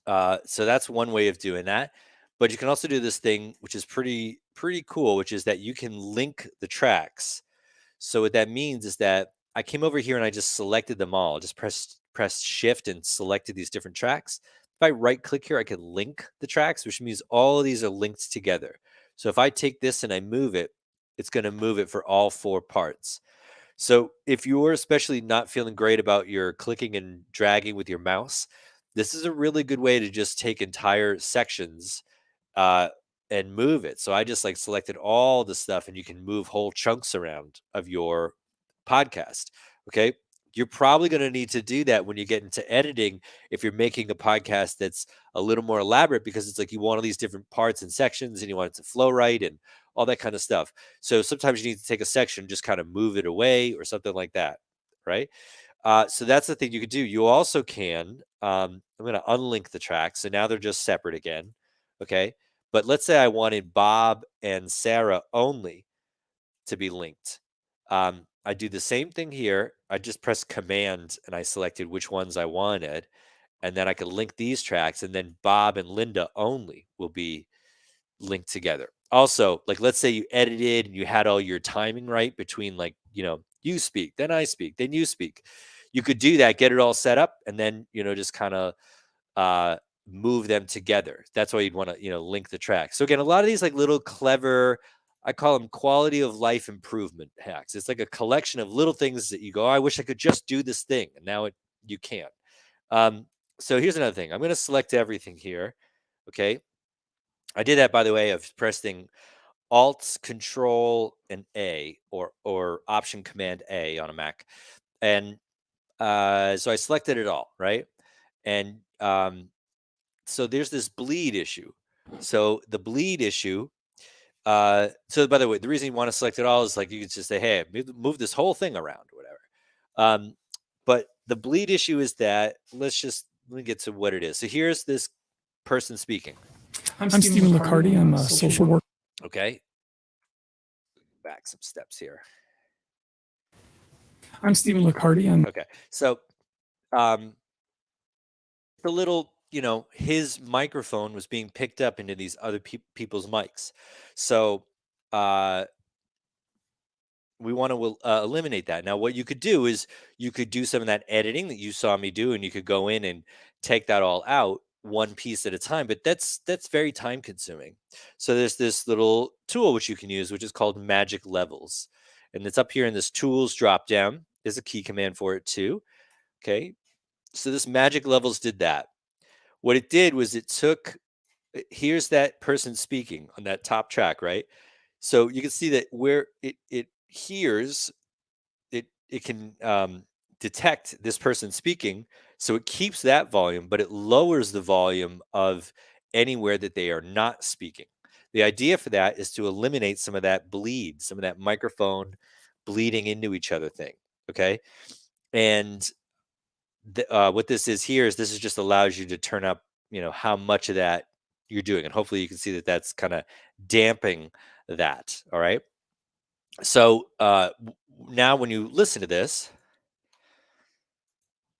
So that's one way of doing that. But you can also do this thing, which is pretty cool, which is that you can link the tracks. So what that means is that I came over here and I just selected them all. Just pressed shift and selected these different tracks. If I right click here, I can link the tracks, which means all of these are linked together. So if I take this and I move it, it's going to move it for all 4 parts. So if you're especially not feeling great about your clicking and dragging with your mouse, this is a really good way to just take entire sections and move it. So I just selected all the stuff, and you can move whole chunks around of your podcast. Okay. You're probably going to need to do that when you get into editing if you're making a podcast that's a little more elaborate, because it's like you want all these different parts and sections and you want it to flow right and all that kind of stuff. So sometimes you need to take a section, just kind of move it away or something like that. Right. So that's the thing you could do. You also can, I'm going to unlink the tracks. So now they're just separate again. Okay. But let's say I wanted Bob and Sarah only to be linked. I do the same thing here. I just press Command and I selected which ones I wanted. And then I can link these tracks, and then Bob and Linda only will be linked together. Also, let's say you edited and you had all your timing right between you speak, then I speak, then you speak. You could do that, get it all set up, and then, just kind of move them together. That's why you'd want to, link the tracks. So again, a lot of these little clever, I call them quality of life improvement hacks. It's like a collection of little things that you go, oh, I wish I could just do this thing. And now you can't. So here's another thing. I'm going to select everything here. Okay. I did that, by the way, of pressing Alt, Control, and A, or Option Command A on a Mac. And so I selected it all, right? And so there's this bleed issue. So the bleed issue, so by the way, the reason you want to select it all is you could just say, hey, move this whole thing around or whatever. But the bleed issue is that, let me get to what it is. So here's this person speaking.
I'm Stephen Licardi. I'm a social worker.
Okay. Back some steps here.
I'm Stephen Licardi.
Okay. So the little, his microphone was being picked up into these other people's mics. So we want to eliminate that. Now, what you could do is you could do some of that editing that you saw me do, and you could go in and take that all out one piece at a time, but that's very time consuming. So there's this little tool which you can use, which is called Magic Levels. And it's up here in this tools drop down. There's a key command for it too. Okay. So this Magic Levels did that. What it did was it took, here's that person speaking on that top track, right? So you can see that where it hears, it can detect this person speaking. So it keeps that volume, but it lowers the volume of anywhere that they are not speaking. The idea for that is to eliminate some of that bleed, some of that microphone bleeding into each other thing. Okay. And what this is here is this just allows you to turn up, how much of that you're doing. And hopefully you can see that that's kind of damping that. All right. So now when you listen to this,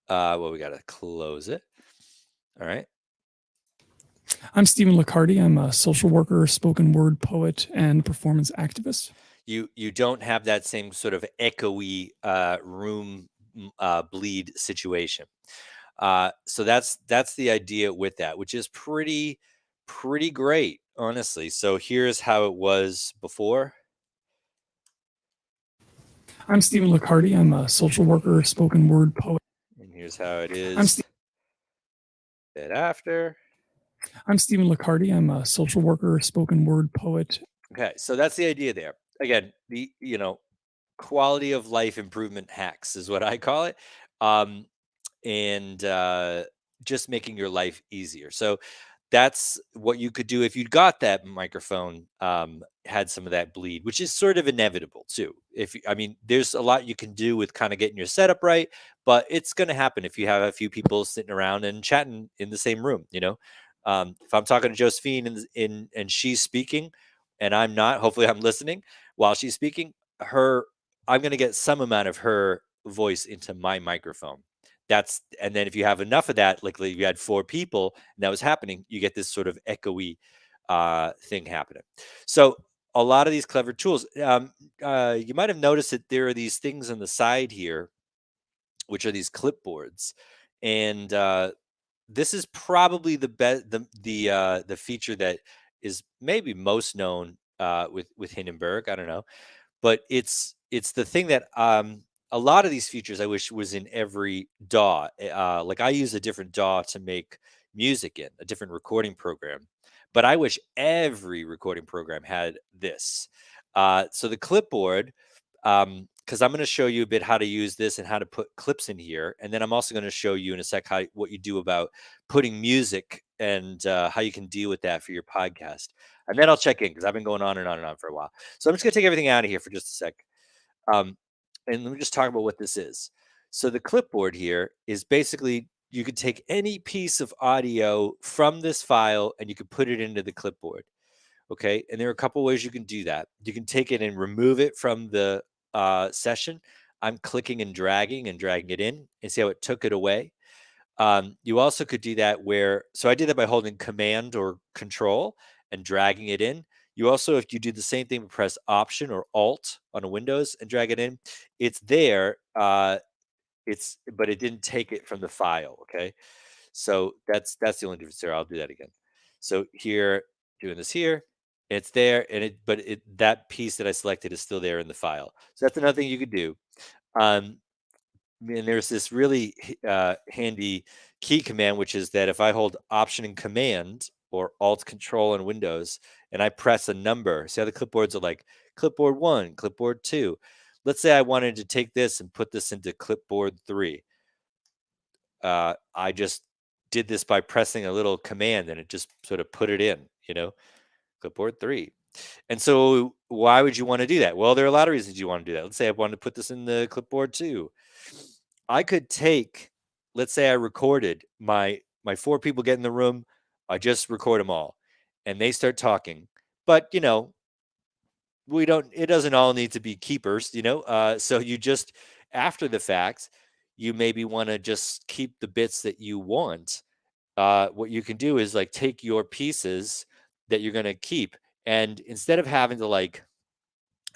we got to close it. All right.
I'm Stephen Licardi. I'm a social worker, spoken word poet, and performance activist.
You don't have that same sort of echoey room bleed situation. So that's the idea with that, which is pretty great, honestly. So here's how it was before.
I'm Stephen Licardi. I'm a social worker, spoken word poet.
And here's how it is after.
I'm Stephen Licardi. I'm a social worker, spoken word poet.
Okay, so that's the idea there. Again, the quality of life improvement hacks is what I call it. And just making your life easier. So that's what you could do if you got that microphone had some of that bleed, which is sort of inevitable too. I mean, there's a lot you can do with kind of getting your setup right, but it's going to happen if you have a few people sitting around and chatting in the same room. If I'm talking to Josephine and she's speaking, and I'm not, hopefully I'm listening while she's speaking. I'm going to get some amount of her voice into my microphone. And then if you have enough of that, like you had 4 people and that was happening, you get this sort of echoey thing happening. So a lot of these clever tools, you might have noticed that there are these things on the side here, which are these clipboards. And this is probably the feature that is maybe most known with Hindenburg. I don't know, but it's the thing that a lot of these features I wish was in every DAW. Like I use a different DAW to make music in a different recording program, but I wish every recording program had this. So the clipboard, because I'm going to show you a bit how to use this and how to put clips in here, and then I'm also going to show you in a sec what you do about putting music and how you can deal with that for your podcast. And then I'll check in because I've been going on and on and on for a while. So I'm just going to take everything out of here for just a sec. And let me just talk about what this is. So the clipboard here is basically you could take any piece of audio from this file and you could put it into the clipboard. Okay. And there are a couple ways you can do that. You can take it and remove it from the session. I'm clicking and dragging it in and see how it took it away. You also could do that so I did that by holding Command or Control and dragging it in. You also, if you do the same thing, press Option or Alt on a Windows and drag it in, it's there. But it didn't take it from the file. Okay, so that's the only difference there. I'll do that again. So here, doing this here, it's there, and that piece that I selected is still there in the file. So that's another thing you could do. And there's this really handy key command, which is that if I hold Option and Command or Alt Control on Windows and I press a number, see how the clipboards are like clipboard 1, clipboard 2. Let's say I wanted to take this and put this into clipboard 3. I just did this by pressing a little command and it just sort of put it in, clipboard 3. And so why would you want to do that? Well, there are a lot of reasons you want to do that. Let's say I wanted to put this in the clipboard 2. I could let's say I recorded my 4 people get in the room. I just record them all and they start talking, but it doesn't all need to be keepers, so you just, after the fact, you maybe want to just keep the bits that you want. What you can do is like take your pieces that you're going to keep, and instead of having to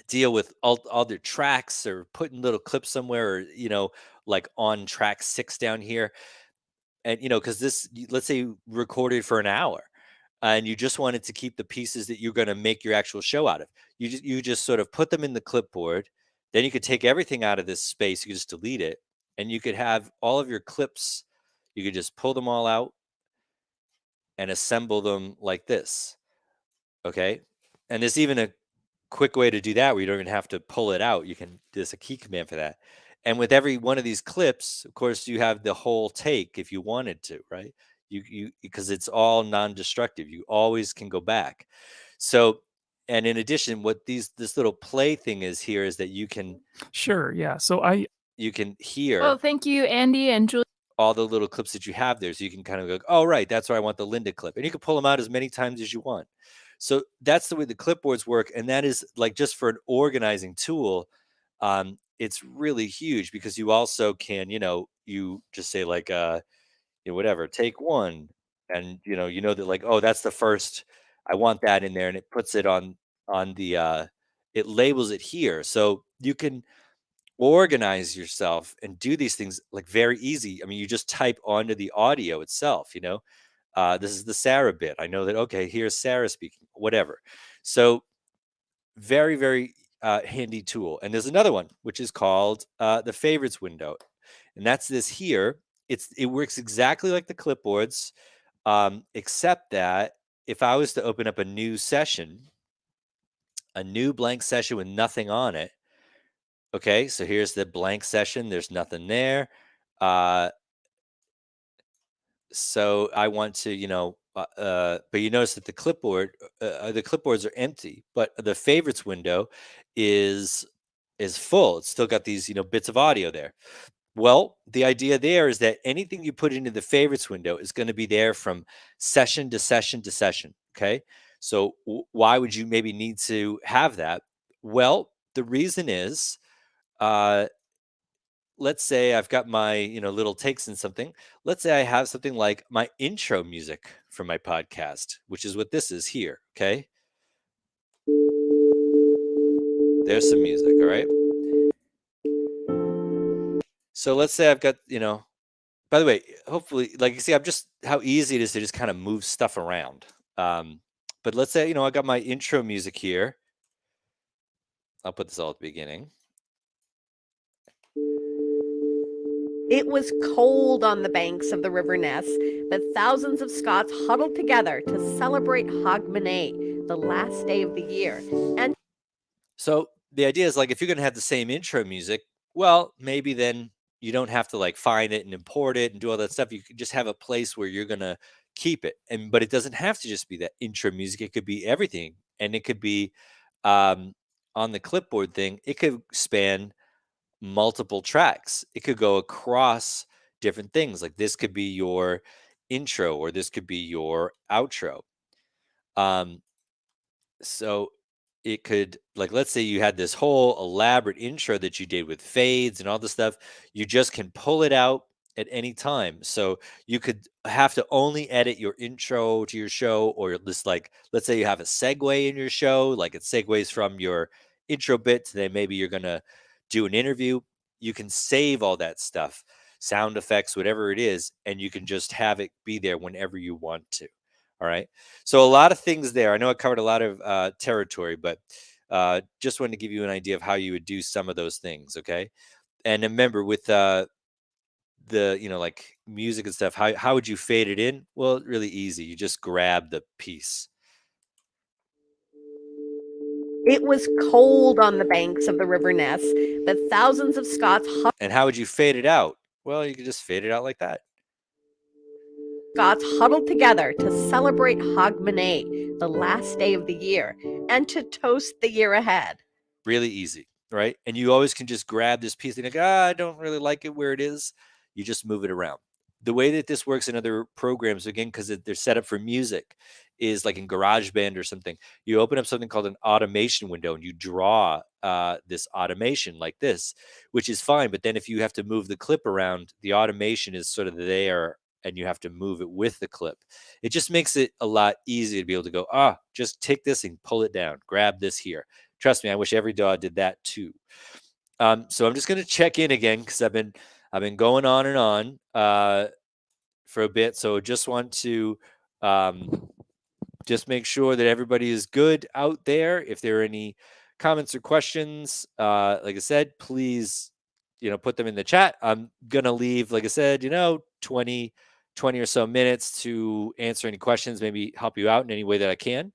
deal with all their tracks or putting little clips somewhere, or like on track 6 down here, and because this, let's say you recorded for an hour and you just wanted to keep the pieces that you're going to make your actual show out of, you just sort of put them in the clipboard. Then you could take everything out of this space, you could just delete it, and you could have all of your clips, you could just pull them all out and assemble them like this. Okay, and there's even a quick way to do that where you don't even have to pull it out. There's a key command for that. And with every one of these clips, of course, you have the whole take if you wanted to, right? Because it's all non-destructive. You always can go back. So, and in addition, what this little play thing is here is that you can
Sure. Yeah. So
you can hear
Well, thank you, Andy and Julie.
all the little clips that you have there. So you can kind of go, oh, right, that's where I want the Linda clip. And you can pull them out as many times as you want. So that's the way the clipboards work. And that is just for an organizing tool. It's really huge because you also can, you just say whatever, take 1. And, that oh, that's the first, I want that in there. And it puts it on the, it labels it here. So you can organize yourself and do these things very easy. I mean, you just type onto the audio itself, this is the Sarah bit. I know that, okay, here's Sarah speaking, whatever. So very, very handy tool. And there's another one, which is called the favorites window. And that's this here. It works exactly like the clipboards, except that if I was to open up a new blank session with nothing on it, okay, so here's the blank session. There's nothing there. So I want to, but you notice that the clipboards are empty, but the favorites window is full. It's still got these, bits of audio there. Well, the idea there is that anything you put into the favorites window is going to be there from session to session to session. Okay. So why would you maybe need to have that? Well, the reason is, let's say I've got my, little takes in something. Let's say I have something like my intro music for my podcast, which is what this is here. Okay. There's some music. All right. So let's say I've got, by the way, hopefully, like you see, I'm just how easy it is to just kind of move stuff around. But let's say, I got my intro music here. I'll put this all at the beginning.
It was cold on the banks of the River Ness, but thousands of Scots huddled together to celebrate Hogmanay, the last day of the year. And
so the idea is, like, if you're going to have the same intro music, well, maybe then you don't have to like find it and import it and do all that stuff. You can just have a place where you're going to keep it. But it doesn't have to just be that intro music. It could be everything. And it could be on the clipboard thing, it could span multiple tracks. It could go across different things. Like this could be your intro or this could be your outro. So it could, like, let's say you had this whole elaborate intro that you did with fades and all this stuff. You just can pull it out at any time. So you could have to only edit your intro to your show, or just like, let's say you have a segue in your show, like it segues from your intro bit to then maybe you're going to do an interview. You can save all that stuff, sound effects, whatever it is, and you can just have it be there whenever you want to. All right. So a lot of things there. I know I covered a lot of territory, but just wanted to give you an idea of how you would do some of those things. Okay. And remember with the, like music and stuff, how would you fade it in? Well, really easy. You just grab the piece.
it was cold on the banks of the River Ness, but thousands of Scots
And how would you fade it out? Well, you could just fade it out like that.
huddled together to celebrate Hogmanay, the last day of the year, and to toast the year ahead.
Really easy, right? And you always can just grab this piece and like, I don't really like it where it is. You just move it around. The way that this works in other programs, again, because they're set up for music, is like in GarageBand or something. You open up something called an automation window and you draw this automation like this, which is fine. But then if you have to move the clip around, the automation is sort of there and you have to move it with the clip. It just makes it a lot easier to be able to go, just take this and pull it down, grab this here. Trust me, I wish every dog did that too. So I'm just going to check in again because I've been going on and on for a bit. So just want to just make sure that everybody is good out there. If there are any comments or questions, like I said, please, put them in the chat. I'm going to leave, like I said, 20 or so minutes to answer any questions, maybe help you out in any way that I can.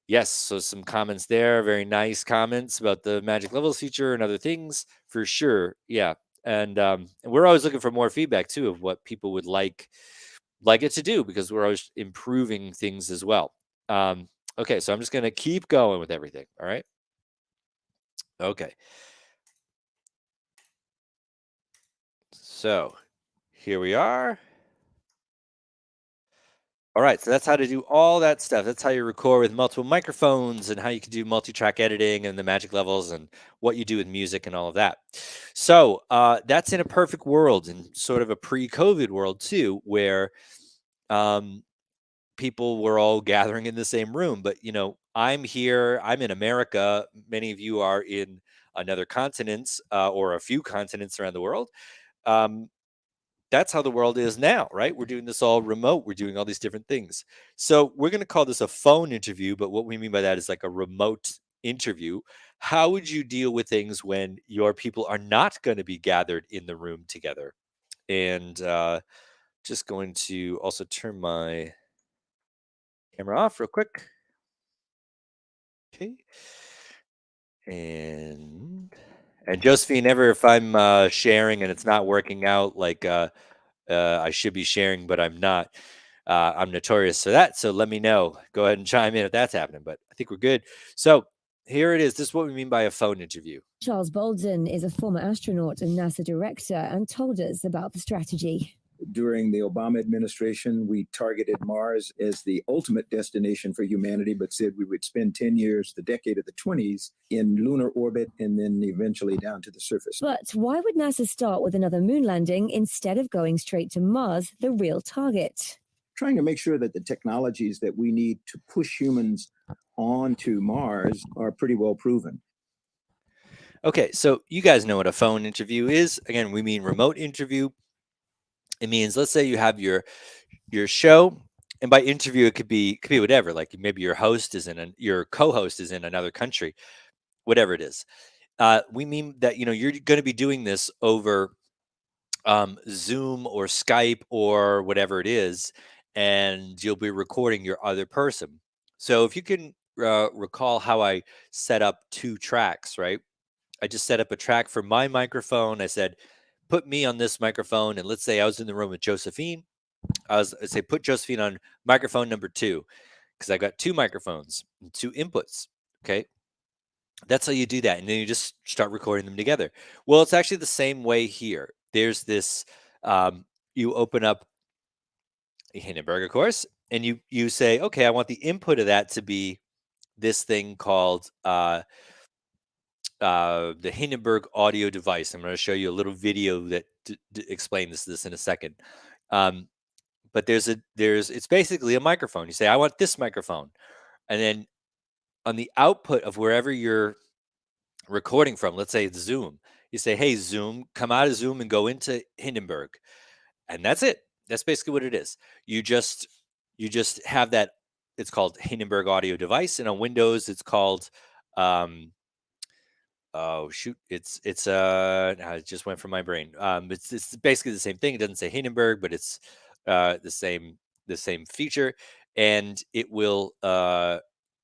Yes, so some comments there, very nice comments about the magic levels feature and other things for sure. Yeah, and we're always looking for more feedback too of what people would like it to do because we're always improving things as well. Okay, so I'm just gonna keep going with everything. All right. Okay. So here we are. All right, so that's how to do all that stuff. That's how you record with multiple microphones and how you can do multi-track editing and the magic levels and what you do with music and all of that. So that's in a perfect world and sort of a pre-COVID world too, where people were all gathering in the same room. But, I'm here, I'm in America. Many of you are in another continent or a few continents around the world. That's how the world is now, right? We're doing this all remote. We're doing all these different things. So we're going to call this a phone interview, but what we mean by that is like a remote interview. How would you deal with things when your people are not going to be gathered in the room together? And just going to also turn my camera off real quick. Okay. And Josephine, ever if I'm sharing and it's not working out, like I should be sharing, but I'm not. I'm notorious for that. So let me know. Go ahead and chime in if that's happening. But I think we're good. So here it is. This is what we mean by a phone interview.
Charles Bolden is a former astronaut and NASA director and told us about the strategy.
During the Obama administration, we targeted Mars as the ultimate destination for humanity, but said we would spend 10 years, the decade of the 20s, in lunar orbit and then eventually down to the surface.
But why would NASA start with another moon landing instead of going straight to Mars, the real target?
Trying to make sure that the technologies that we need to push humans onto Mars are pretty well proven.
Okay, so you guys know what a phone interview is. Again, we mean remote interview. It means, let's say you have your show, and by interview it could be whatever. Like maybe your co-host is in another country, whatever it is. We mean that you're going to be doing this over Zoom or Skype or whatever it is, and you'll be recording your other person. So if you can recall how I set up 2 tracks, right? I just set up a track for my microphone. I said, put me on this microphone. And let's say I was in the room with Josephine. I'd say, put Josephine on microphone number 2, because I got 2 microphones and 2 inputs. Okay. That's how you do that. And then you just start recording them together. Well, it's actually the same way here. There's this, you open up Hindenburg, of course, and you say, okay, I want the input of that to be this thing called the Hindenburg audio device. I'm going to show you a little video that explains this in a second. But it's basically a microphone. You say, I want this microphone. And then on the output of wherever you're recording from, let's say it's Zoom, you say, hey, Zoom, come out of Zoom and go into Hindenburg. And that's it. That's basically what it is. You just have that. It's called Hindenburg audio device. And on Windows, it's called, oh shoot! It just went from my brain. It's basically the same thing. It doesn't say Hindenburg, but it's the same feature, and it will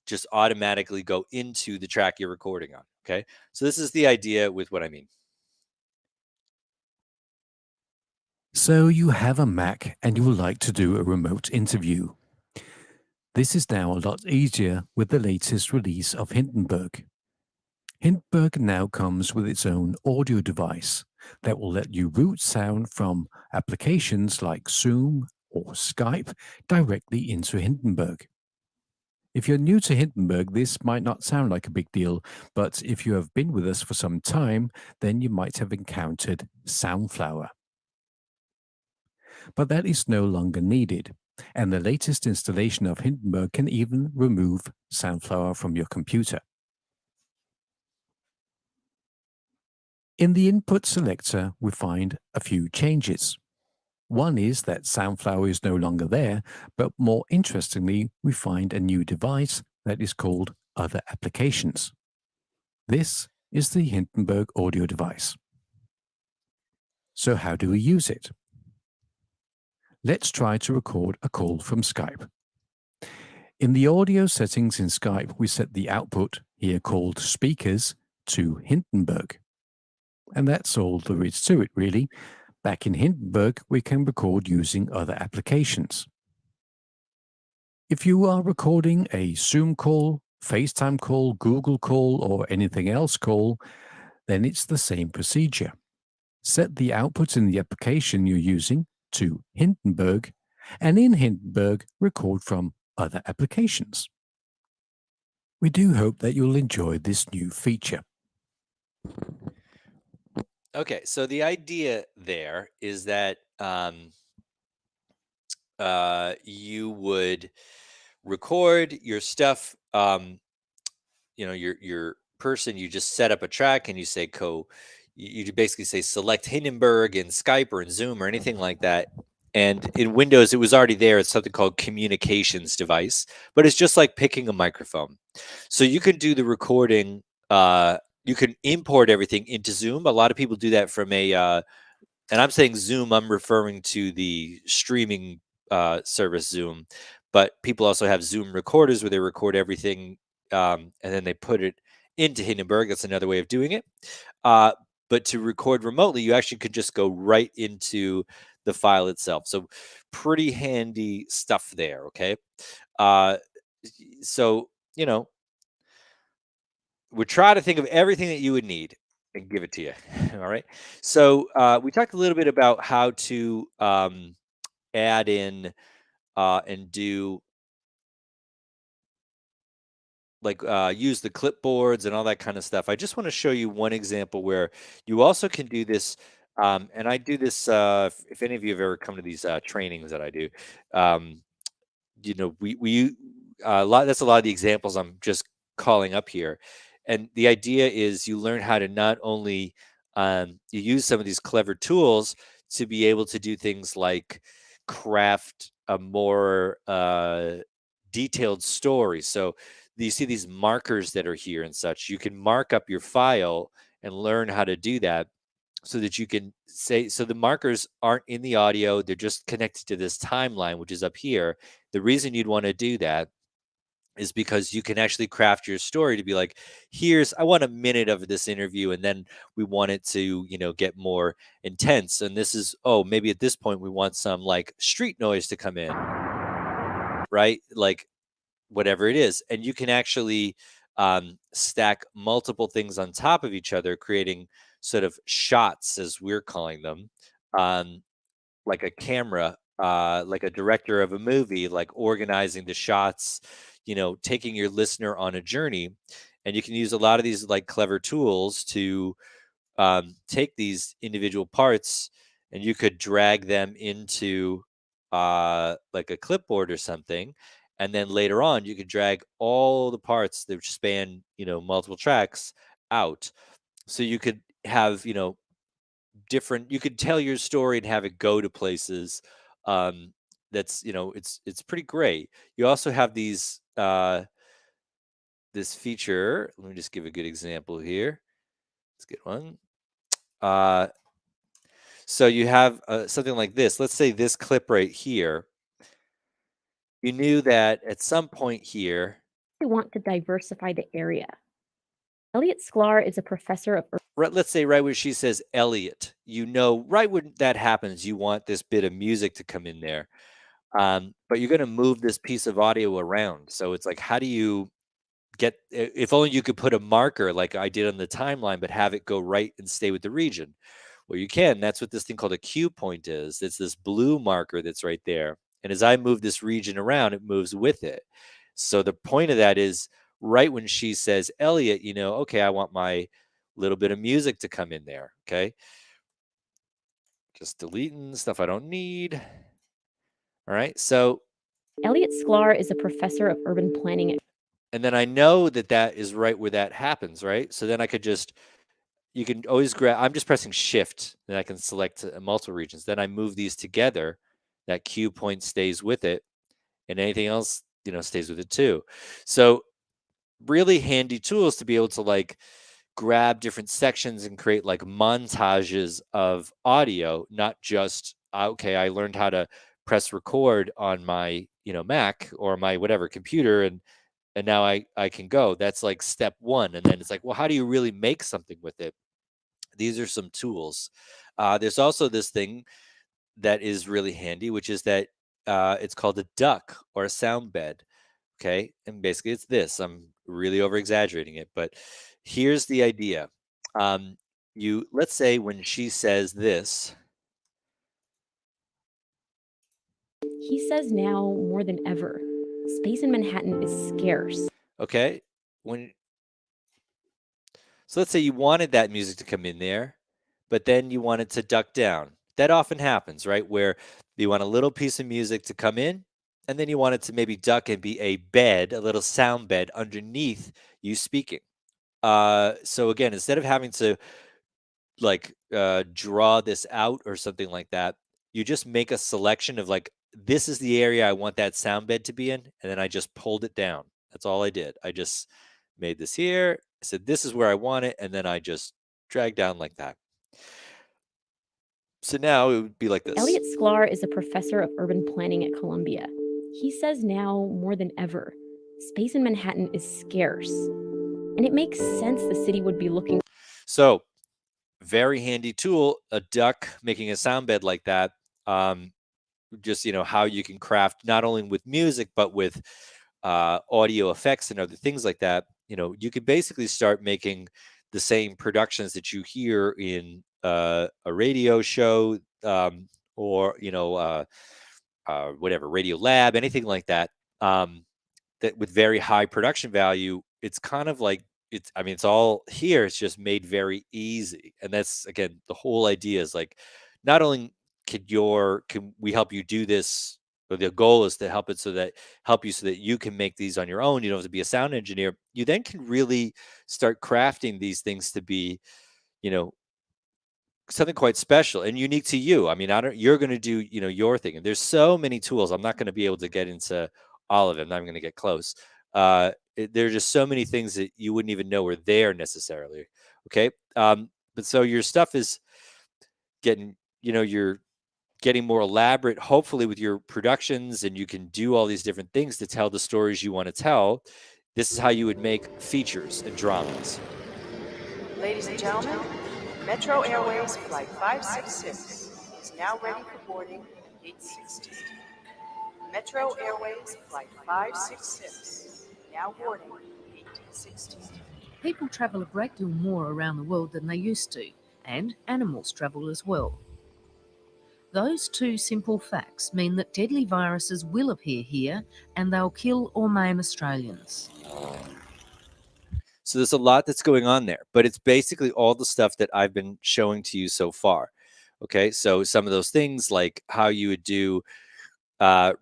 just automatically go into the track you're recording on. Okay, so this is the idea with what I mean.
So you have a Mac and you would like to do a remote interview. This is now a lot easier with the latest release of Hindenburg. Hindenburg now comes with its own audio device that will let you route sound from applications like Zoom or Skype directly into Hindenburg. If you're new to Hindenburg, this might not sound like a big deal, but if you have been with us for some time, then you might have encountered Soundflower. But that is no longer needed, and the latest installation of Hindenburg can even remove Soundflower from your computer. In the input selector, we find a few changes. One is that Soundflower is no longer there, but more interestingly, we find a new device that is called Other Applications. This is the Hindenburg audio device. So how do we use it? Let's try to record a call from Skype. In the audio settings in Skype, we set the output, here called speakers, to Hindenburg. And that's all there is to it, really. Back in Hindenburg, we can record using other applications. If you are recording a Zoom call, FaceTime call, Google call, or anything else call, then it's the same procedure. Set the output in the application you're using to Hindenburg, and in Hindenburg, record from other applications. We do hope that you'll enjoy this new feature.
Okay, so the idea there is that you would record your stuff. Your person. You just set up a track and you say you basically say select Hindenburg in Skype or in Zoom or anything like that. And in Windows, it was already there. It's something called communications device, but it's just like picking a microphone. So you can do the recording. You can import everything into Zoom. A lot of people do that from and I'm saying Zoom, I'm referring to the streaming service Zoom, but people also have Zoom recorders where they record everything and then they put it into Hindenburg. That's another way of doing it. But to record remotely, you actually could just go right into the file itself. So pretty handy stuff there. Okay. So, we try to think of everything that you would need and give it to you. All right. So we talked a little bit about how to add in and do use the clipboards and all that kind of stuff. I just want to show you one example where you also can do this. And I do this, if any of you have ever come to these trainings that I do, we that's a lot of the examples I'm just calling up here. And the idea is you learn how to not only you use some of these clever tools to be able to do things like craft a more detailed story. So you see these markers that are here and such. You can mark up your file and learn how to do that so that you can say, so the markers aren't in the audio, they're just connected to this timeline, which is up here. The reason you'd want to do that is because you can actually craft your story to be like, I want a minute of this interview, and then we want it to, get more intense. And this is, maybe at this point we want some like street noise to come in, right? Like whatever it is. And you can actually stack multiple things on top of each other, creating sort of shots, as we're calling them, like a camera, like a director of a movie, like organizing the shots, taking your listener on a journey. And you can use a lot of these like clever tools to take these individual parts, and you could drag them into like a clipboard or something. And then later on, you could drag all the parts that span, multiple tracks out. So you could have, different, you could tell your story and have it go to places. That's, it's pretty great. You also have these, this feature. Let me just give a good example here. Let's get one. So you have something like this. Let's say this clip right here. You knew that at some point here,
they want to diversify the area. Elliot Sklar is a professor of...
Let's say right when she says Elliot, right when that happens, you want this bit of music to come in there. But you're going to move this piece of audio around. So it's like, how do you get, if only you could put a marker like I did on the timeline, but have it go right and stay with the region. Well, you can. That's what this thing called a cue point is. It's this blue marker that's right there. And as I move this region around, it moves with it. So the point of that is right when she says Elliot, okay, I want my little bit of music to come in there. Okay. Just deleting stuff I don't need. All right. So
Elliot Sklar is a professor of urban planning.
And then I know that is right where that happens, right? So then I could you can always grab, I'm just pressing shift, and I can select multiple regions. Then I move these together. That cue point stays with it, and anything else, stays with it too. So really handy tools to be able to like grab different sections and create like montages of audio, not just, okay, I learned how to press record on my, Mac or my whatever computer, and now I can go. That's like step one. And then it's like, well, how do you really make something with it? These are some tools. There's also this thing that is really handy, which is that it's called a duck or a sound bed. Okay. And basically it's this. I'm really over exaggerating it, but here's the idea. Let's say when she says this.
He says now more than ever, space in Manhattan is scarce.
Okay. So let's say you wanted that music to come in there, but then you wanted to duck down. That often happens, right? Where you want a little piece of music to come in, and then you want it to maybe duck and be a bed, a little sound bed underneath you speaking. So again, instead of having to like draw this out or something like that, you just make a selection of like, this is the area I want that sound bed to be in, and then I just pulled it down. That's all I did. I just made this here. I said, this is where I want it, and then I just drag down like that. So now it would be like this.
Elliot Sklar is a professor of urban planning at Columbia. He says now more than ever, space in Manhattan is scarce. And it makes sense the city would be looking.
So very handy tool, a duck making a sound bed like that. just how you can craft not only with music but with audio effects and other things like that. You could basically start making the same productions that you hear in a radio show, or whatever, Radio Lab, anything like that. That with very high production value, it's kind of like it's all here. It's just made very easy, and that's again the whole idea is like, not only can we help you do this, but the goal is to help you so that you can make these on your own. You don't have to be a sound engineer. You then can really start crafting these things to be, something quite special and unique to you. I mean, you're going to do, your thing. And there's so many tools. I'm not going to be able to get into all of them. I'm going to get close. There are just so many things that you wouldn't even know were there necessarily. Okay. But so your stuff is getting, you're getting more elaborate, hopefully, with your productions, and you can do all these different things to tell the stories you want to tell. This is how you would make features and dramas.
Ladies and gentlemen, Metro Airways Flight 566 is now ready for boarding at Gate 16. Metro Airways Flight 566 now boarding at Gate 16.
People travel a great deal more around the world than they used to, and animals travel as well. Those two simple facts mean that deadly viruses will appear here, and they'll kill or maim Australians.
So there's a lot that's going on there, but it's basically all the stuff that I've been showing to you so far. Okay, so some of those things like how you would do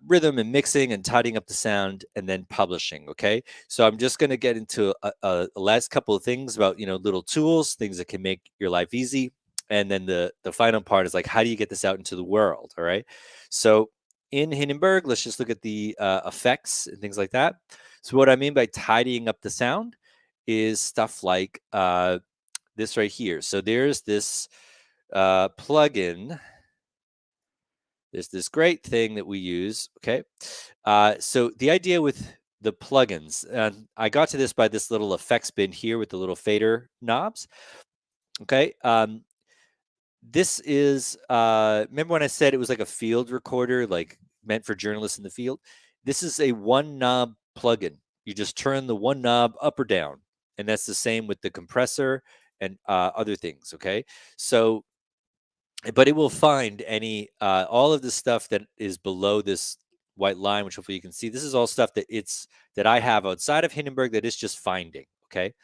rhythm and mixing and tidying up the sound and then publishing. Okay, so I'm just going to get into a last couple of things about, little tools, things that can make your life easy. And then the final part is like, how do you get this out into the world? All right. So in Hindenburg, let's just look at the effects and things like that. So what I mean by tidying up the sound is stuff like this right here. So there's this plugin. There's this great thing that we use. Okay. So the idea with the plugins, I got to this by this little effects bin here with the little fader knobs. Okay. This is, remember when I said it was like a field recorder, like meant for journalists in the field? This is a one knob plugin. You just turn the one knob up or down. And that's the same with the compressor and other things. Okay. So, but it will find all of the stuff that is below this white line, which hopefully you can see. This is all stuff that I have outside of Hindenburg that it's just finding. Okay.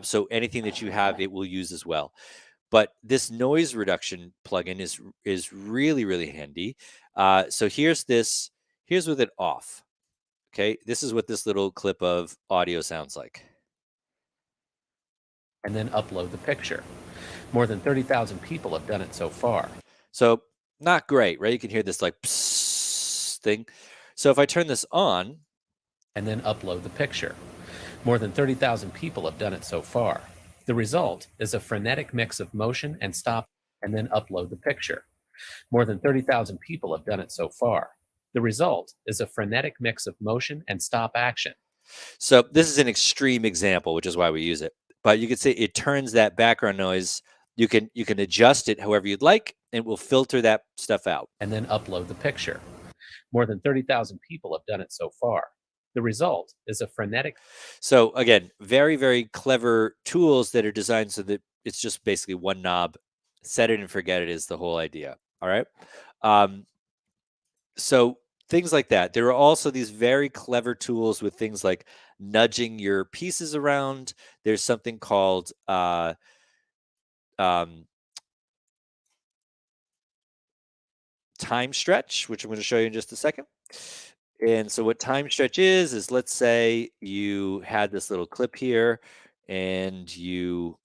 So anything that you have, it will use as well. But this noise reduction plugin is really, really handy. So here's with it off. Okay, this is what this little clip of audio sounds like.
And then upload the picture. More than 30,000 people have done it so far.
So not great, right? You can hear this like psst thing. So if I turn this on.
And then upload the picture. More than 30,000 people have done it so far. The result is a frenetic mix of motion and stop, and then upload the picture. More than 30,000 people have done it so far. The result is a frenetic mix of motion and stop action.
So this is an extreme example, which is why we use it. But you could say it turns that background noise. You can adjust it however you'd like, and it will filter that stuff out.
And then upload the picture. More than 30,000 people have done it so far. The result is a frenetic.
So again, very, very clever tools that are designed so that it's just basically one knob. Set it and forget it is the whole idea. All right. So things like that. There are also these very clever tools with things like nudging your pieces around. There's something called time stretch, which I'm going to show you in just a second. And so what time stretch is let's say you had this little clip here and you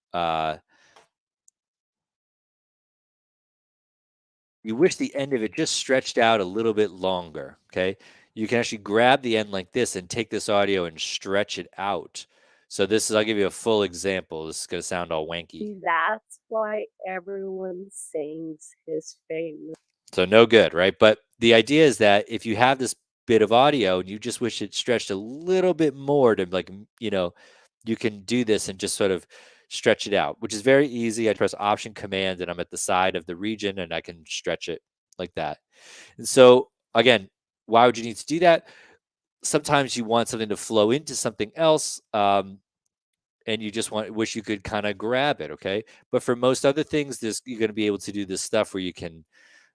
wish the end of it just stretched out a little bit longer. Okay. You can actually grab the end like this and take this audio and stretch it out. So I'll give you a full example. This is going to sound all wanky.
That's why everyone sings his famous.
So no good, right? But the idea is that if you have this bit of audio and you just wish it stretched a little bit more to you can do this and just sort of stretch it out, which is very easy. I press Option Command and I'm at the side of the region and I can stretch it like that. And so again, why would you need to do that? Sometimes you want something to flow into something else, and you just wish you could kind of grab it, okay? But for most other things, you're going to be able to do this stuff where you can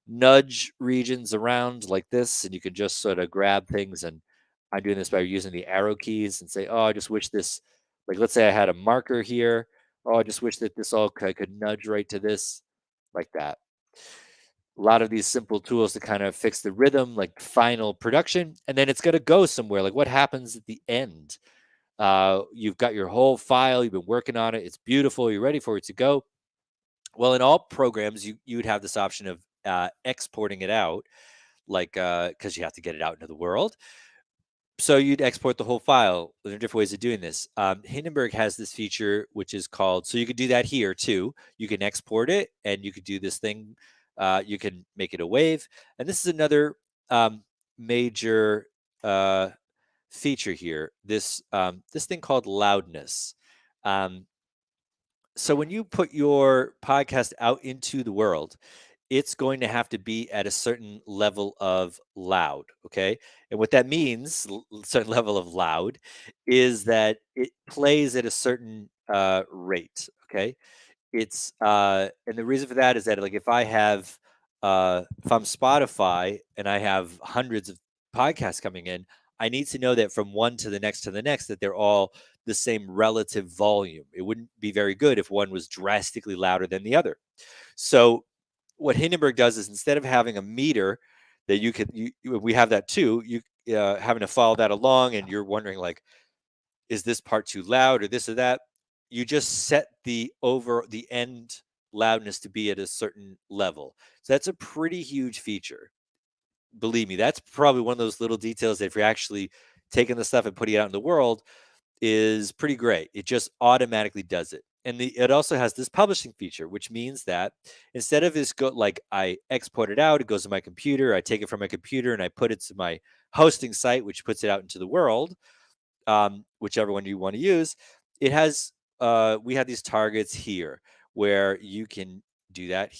nudge regions around like this, and you can just sort of grab things. And I'm doing this by using the arrow keys and say, oh, I just wish this, like let's say I had a marker here. Oh, I just wish that this all I could nudge right to this, like that. A lot of these simple tools to kind of fix the rhythm, like final production, and then it's going to go somewhere. Like what happens at the end? You've got your whole file, you've been working on it, it's beautiful, you're ready for it to go. Well, in all programs, you would have this option of exporting it out, like because you have to get it out into the world. So you'd export the whole file. There are different ways of doing this. Hindenburg has this feature, which is called, so you could do that here too. You can export it and you could do this thing. You can make it a wave. And this is another major feature here, this thing called loudness. So when you put your podcast out into the world, it's going to have to be at a certain level of loud, okay? And what that means, certain level of loud, is that it plays at a certain rate, okay? It's and the reason for that is that, like, if I'm Spotify and I have hundreds of podcasts coming in, I need to know that from one to the next that they're all the same relative volume. It wouldn't be very good if one was drastically louder than the other. So what Hindenburg does is, instead of having a meter that we have that too, you having to follow that along, and you're wondering, like, is this part too loud or this or that? You just set the end loudness to be at a certain level. So that's a pretty huge feature. Believe me, that's probably one of those little details that if you're actually taking the stuff and putting it out in the world is pretty great. It just automatically does it. And it also has this publishing feature, which means that instead of I export it out, it goes to my computer, I take it from my computer and I put it to my hosting site, which puts it out into the world, whichever one you want to use. It has, we have these targets here where you can do that.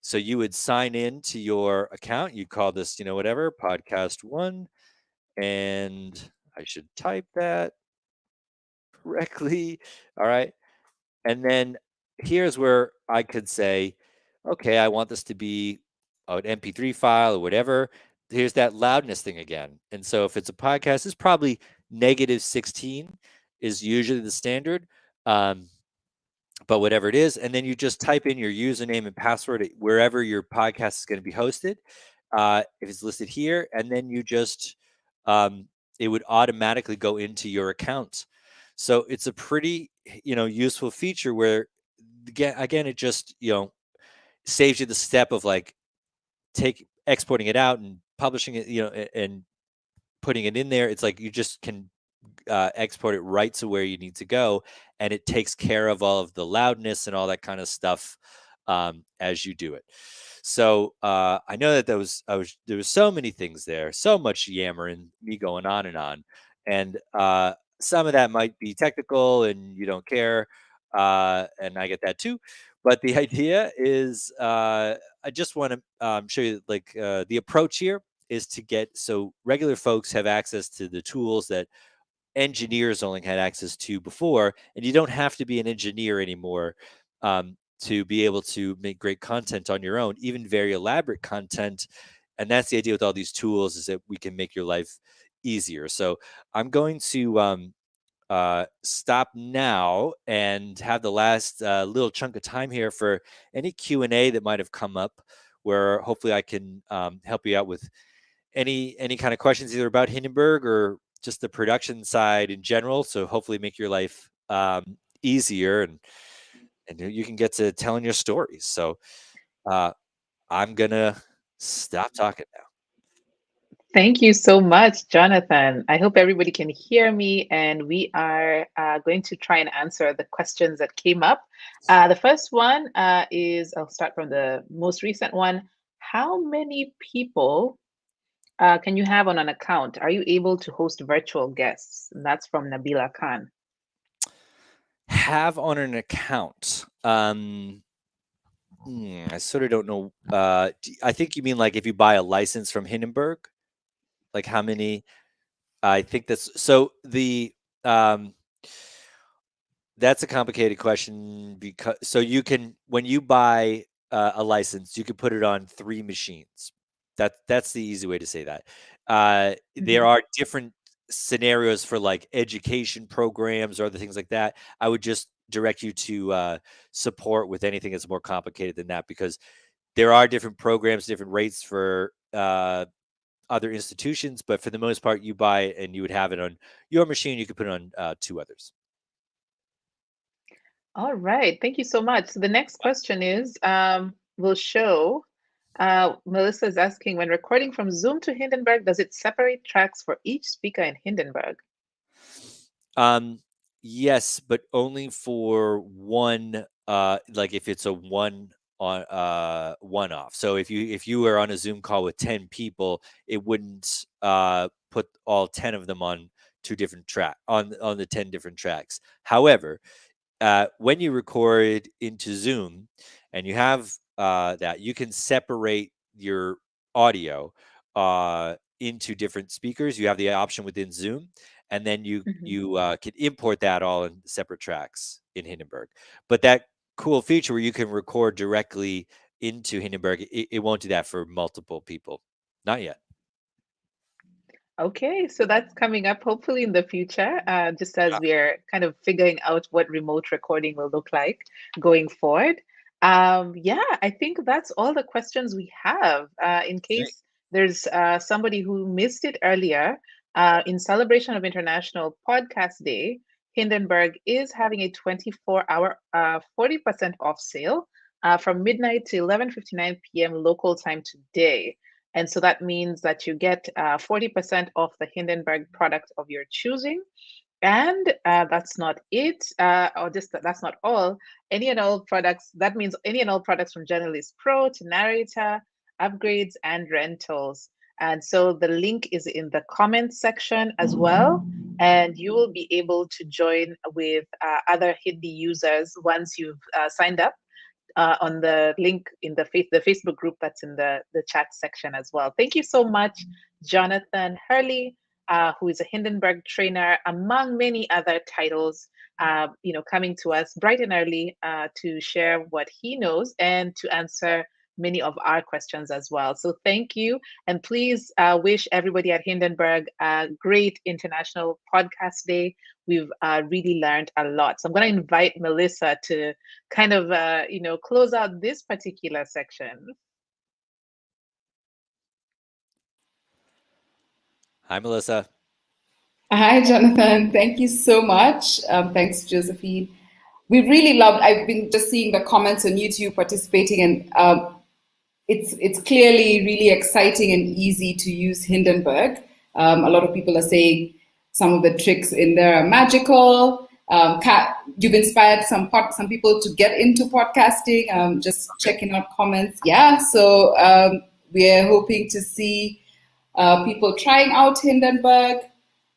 So you would sign in to your account. You call this, whatever, podcast 1, and I should type that correctly. All right. And then here's where I could say, okay, I want this to be an MP3 file or whatever. Here's that loudness thing again. And so if it's a podcast, it's probably -16 is usually the standard. But whatever it is, and then you just type in your username and password wherever your podcast is going to be hosted. If it's listed here, and then you just, it would automatically go into your account. So it's a pretty, useful feature where, again, it just, saves you the step of like exporting it out and publishing it, and putting it in there. It's like you just can export it right to where you need to go, and it takes care of all of the loudness and all that kind of stuff as you do it. So I know that there was so many things there, so much yammering, me going on, and some of that might be technical and you don't care, and I get that too. But the idea is, I just want to show you, like, the approach here is to get so regular folks have access to the tools that engineers only had access to before, and you don't have to be an engineer anymore to be able to make great content on your own, even very elaborate content. And that's the idea with all these tools, is that we can make your life easier. So I'm going to stop now and have the last little chunk of time here for any Q&A that might have come up, where hopefully I can help you out with any kind of questions, either about Hindenburg or just the production side in general. So hopefully make your life easier, and you can get to telling your stories. So I'm gonna stop talking now.
Thank you so much, Jonathan. I hope everybody can hear me, and we are going to try and answer the questions that came up. The first one is, I'll start from the most recent one. How many people can you have on an account? Are you able to host virtual guests? And that's from Nabila Khan.
Have on an account. I sort of don't know. I think you mean like if you buy a license from Hindenburg, like how many? I think that's so that's a complicated question because so you can when you buy a license, you can put it on 3 machines. That's the easy way to say that. There are different scenarios for like education programs or other things like that. I would just direct you to support with anything that's more complicated than that because there are different programs, different rates for other institutions, but for the most part, you buy it and you would have it on your machine. You could put it on 2 others.
All right, thank you so much. So the next question is, will show, Melissa is asking, when recording from Zoom to Hindenburg, does it separate tracks for each speaker in Hindenburg?
Yes, but only for one, like if it's a one off. So if you were on a Zoom call with 10 people, it wouldn't put all 10 of them on 2 different on the 10 different tracks. However, when you record into Zoom and you have that, you can separate your audio into different speakers. You have the option within Zoom, and then you can import that all in separate tracks in Hindenburg. But that cool feature where you can record directly into Hindenburg, it won't do that for multiple people. Not yet.
Okay, so that's coming up hopefully in the future, just as we're kind of figuring out what remote recording will look like going forward. Yeah, I think that's all the questions we have. In case there's somebody who missed it earlier, in celebration of International Podcast Day, Hindenburg is having a 24-hour 40% off sale from midnight to 11:59 p.m. local time today. And so that means that you get 40% off the Hindenburg product of your choosing. And that's not it, or just that's not all. Any and all products, that means any and all products from Journalist Pro to Narrator, upgrades, and rentals. And so the link is in the comments section as well. And you will be able to join with other Hindi users once you've signed up. On the link in the Facebook group that's in the chat section as well. Thank you so much, Jonathan Hurley, who is a Hindenburg trainer, among many other titles, coming to us bright and early to share what he knows and to answer many of our questions as well. So thank you. And please wish everybody at Hindenburg a great International Podcast Day. We've really learned a lot. So I'm going to invite Melissa to kind of, close out this particular section.
Hi, Melissa.
Hi, Jonathan. Thank you so much. Thanks, Josephine. We really loved, I've been just seeing the comments on YouTube participating, and it's clearly really exciting and easy to use Hindenburg. A lot of people are saying some of the tricks in there are magical. You've inspired some people to get into podcasting. Just checking out comments. Yeah, so we're hoping to see people trying out Hindenburg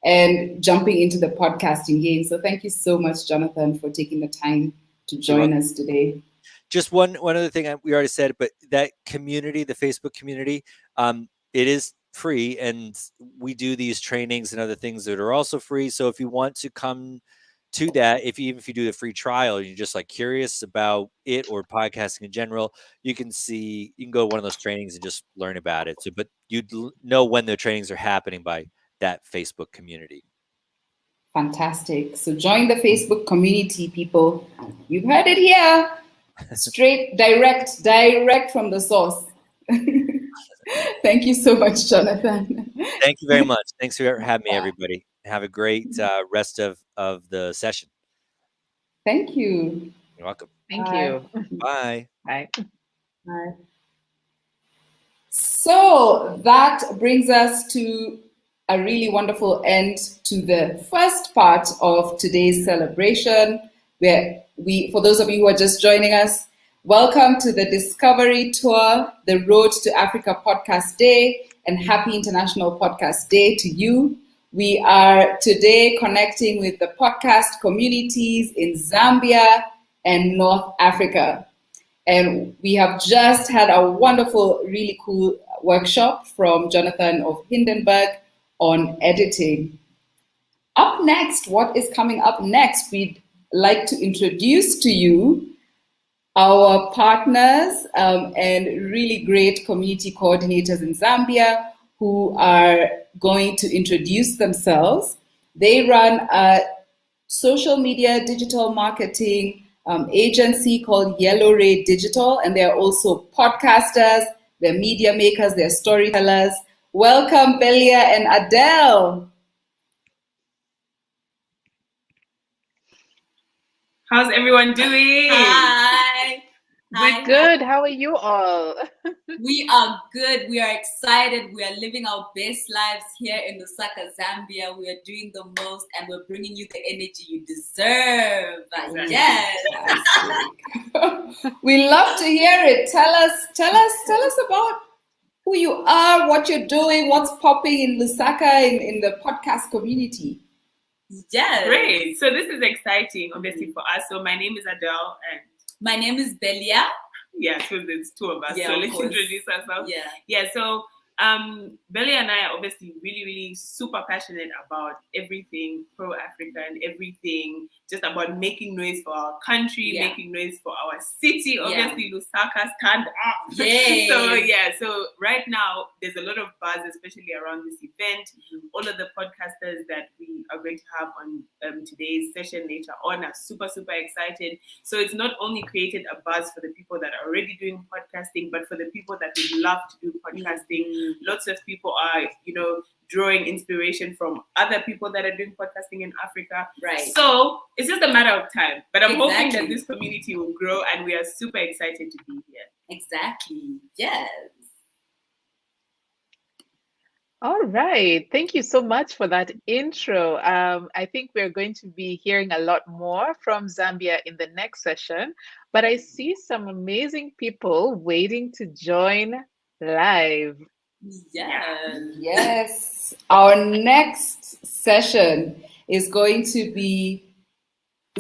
and jumping into the podcasting game. So thank you so much, Jonathan, for taking the time to join us today.
Just one other thing we already said, but that community, the Facebook community, it is free, and we do these trainings and other things that are also free. So if you want to come to that, even if you do the free trial, you're just like curious about it or podcasting in general, you can go to one of those trainings and just learn about it. So, but you'd know when the trainings are happening by that Facebook community.
Fantastic. So join the Facebook community, people. You've heard it here. Straight, direct from the source. Thank you so much, Jonathan.
Thank you very much. Thanks for having me, everybody. Have a great rest of the session.
Thank you.
You're welcome.
Thank you.
Bye.
Bye.
Bye. So that brings us to a really wonderful end to the first part of today's celebration, where for those of you who are just joining us, welcome to the Discovery Tour, the Road to Africa Podcast Day, and happy International Podcast Day to you. We are today connecting with the podcast communities in Zambia and North Africa. And we have just had a wonderful, really cool workshop from Jonathan of Hindenburg on editing. Up next, what is coming up next? We'd like to introduce to you our partners and really great community coordinators in Zambia who are going to introduce themselves. They run a social media digital marketing agency called Yellow Ray Digital, and they're also podcasters, they're media makers, they're storytellers. Welcome, Belia and Adele.
How's everyone doing?
Hi.
We're good. How are you all?
We are good. We are excited. We are living our best lives here in Lusaka, Zambia. We are doing the most and we're bringing you the energy you deserve. Yes.
We love to hear it. Tell us about who you are, what you're doing, what's popping in Lusaka in the podcast community.
Yes.
Great. So this is exciting, obviously, for us. So my name is Adele and
my name is Belia.
Yeah, so there's two of us.
Yeah,
so
of
let's
course.
introduce ourselves.
Yeah.
So Belia and I are obviously really, really super passionate about everything pro-African, everything just about making noise for our country, making noise for our city. Obviously, Lusaka, stand up.
Yes.
So right now there's a lot of buzz, especially around this event. All of the podcasters that we are going to have on today's session later on are super, super excited. So it's not only created a buzz for the people that are already doing podcasting, but for the people that would love to do podcasting. Lots of people are, drawing inspiration from other people that are doing podcasting in Africa.
Right.
So it's just a matter of time. But I'm hoping
Exactly.
that this community will grow and we are super excited to be here.
Exactly. Yes.
All right. Thank you so much for that intro. I think we're going to be hearing a lot more from Zambia in the next session, but I see some amazing people waiting to join live.
Yes. Our next session is going to be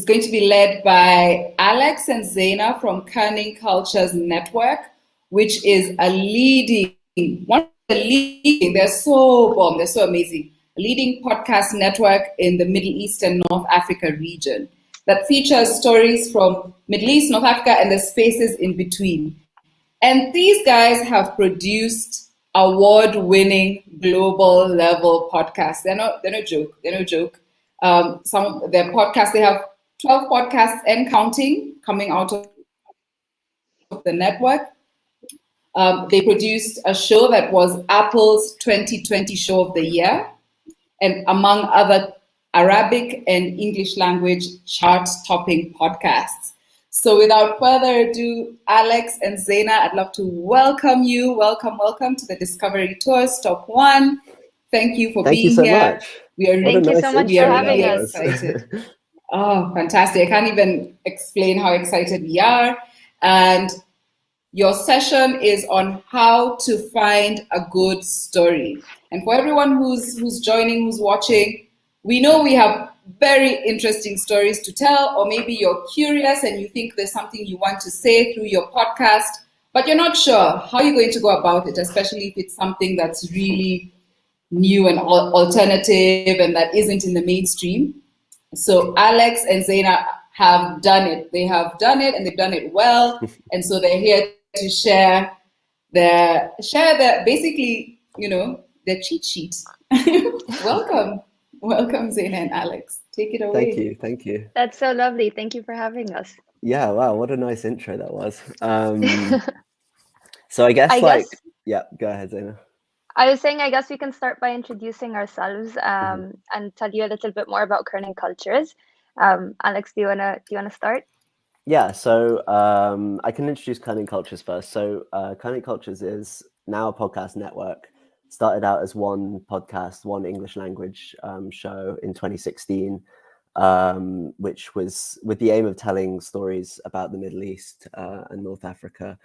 led by Alex and Zaina from Kerning Cultures Network, which is they're so bomb, they're so amazing, a leading podcast network in the Middle East and North Africa region that features stories from Middle East, North Africa, and the spaces in between. And these guys have produced award-winning global level podcasts. They're no joke. Some of their podcasts, they have 12 podcasts and counting coming out of the network. They produced a show that was Apple's 2020 Show of the Year, and among other Arabic and English language chart-topping podcasts. So without further ado, Alex and Zaina, I'd love to welcome you. Welcome to the Discovery Tour Stop 1. Thank you for being
so
here.
Much.
Thank you so much
for
having us. Excited. Oh, fantastic. I can't even explain how excited we are. And your session is on how to find a good story. And for everyone who's joining, who's watching, we know we have very interesting stories to tell, or maybe you're curious and you think there's something you want to say through your podcast, but you're not sure how you're going to go about it, especially if it's something that's really new and alternative and that isn't in the mainstream. So Alex and Zaina have done it. They have done it and they've done it well. And so they're here to share their basically, their cheat sheet. Welcome, Zaina and Alex. Take it away.
Thank you.
That's so lovely. Thank you for having us.
Yeah, wow, what a nice intro that was. So I guess yeah, go ahead, Zaina.
I was saying, I guess we can start by introducing ourselves and tell you a little bit more about Kerning Cultures. Alex, do you wanna start?
Yeah, so I can introduce Kerning Cultures first. So Kerning Cultures is now a podcast network. Started out as one podcast, one English language show in 2016, which was with the aim of telling stories about the Middle East and North Africa,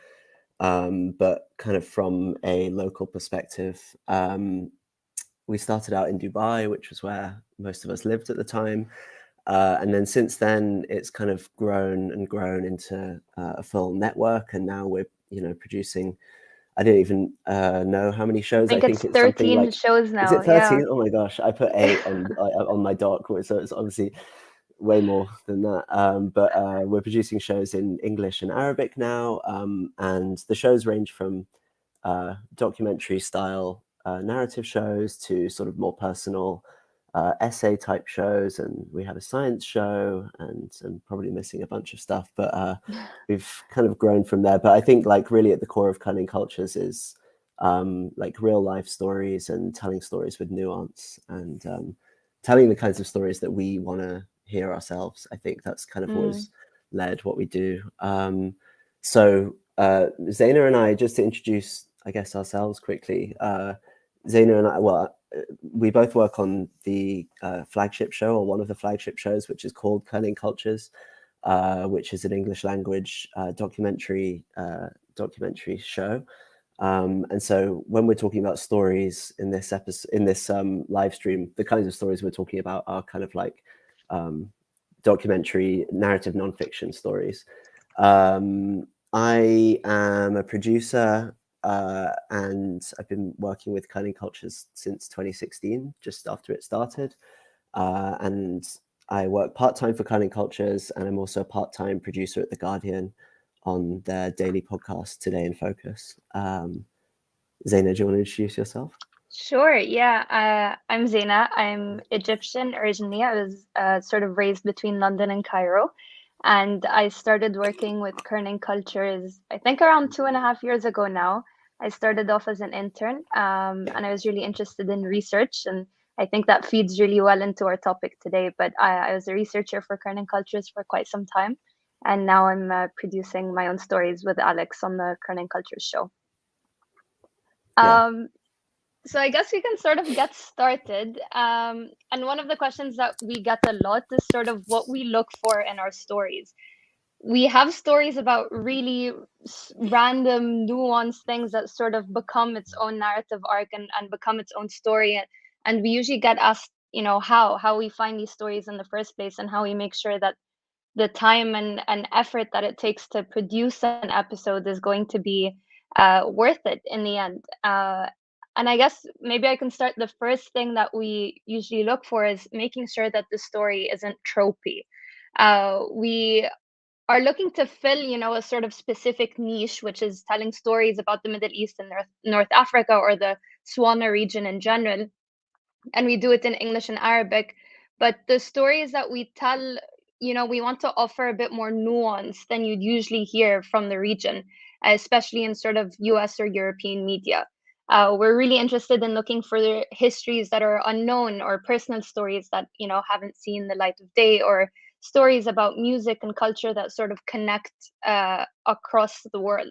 but kind of from a local perspective. We started out in Dubai, which was where most of us lived at the time. And then since then, it's kind of grown and grown into a full network. And now we're, producing, I don't even know how many shows.
I think it's 13 shows now.
Is it 13?
Yeah.
Oh my gosh, I put 8 on my doc, so it's obviously way more than that. But we're producing shows in English and Arabic now. And the shows range from documentary style narrative shows to sort of more personal essay type shows, and we have a science show, and I'm probably missing a bunch of stuff, but we've kind of grown from there. But I think like really at the core of Kerning Cultures is like real life stories and telling stories with nuance, and telling the kinds of stories that we want to hear ourselves. I think that's kind of always led what we do. So Zaina and I, just to introduce, I guess, ourselves quickly, Zaina and I, well, we both work on the flagship show, or one of the flagship shows, which is called Kerning Cultures, which is an English language documentary show. And so when we're talking about stories in this episode, in this live stream, the kinds of stories we're talking about are kind of like documentary narrative nonfiction stories. I am a producer, and I've been working with Kerning Cultures since 2016, just after it started. And I work part-time for Kerning Cultures, and I'm also a part-time producer at The Guardian on their daily podcast, Today in Focus. Zaina, do you want to introduce yourself?
Sure, yeah. I'm Zaina. I'm Egyptian originally. I was sort of raised between London and Cairo. And I started working with Kerning Cultures, I think around 2.5 years ago now. I started off as an intern, and I was really interested in research. And I think that feeds really well into our topic today. But I was a researcher for Kerning Cultures for quite some time. And now I'm producing my own stories with Alex on the Kerning Cultures show.
Yeah.
So I guess we can sort of get started. And one of the questions that we get a lot is sort of what we look for in our stories. We have stories about really random, nuanced things that sort of become its own narrative arc and become its own story. And we usually get asked, how we find these stories in the first place, and how we make sure that the time and effort that it takes to produce an episode is going to be worth it in the end. And I guess maybe I can start. The first thing that we usually look for is making sure that the story isn't tropey. We are looking to fill, a sort of specific niche, which is telling stories about the Middle East and North Africa, or the Swana region in general. And we do it in English and Arabic. But the stories that we tell, we want to offer a bit more nuance than you'd usually hear from the region, especially in sort of US or European media. We're really interested in looking for histories that are unknown, or personal stories that, haven't seen the light of day, or stories about music and culture that sort of connect across the world.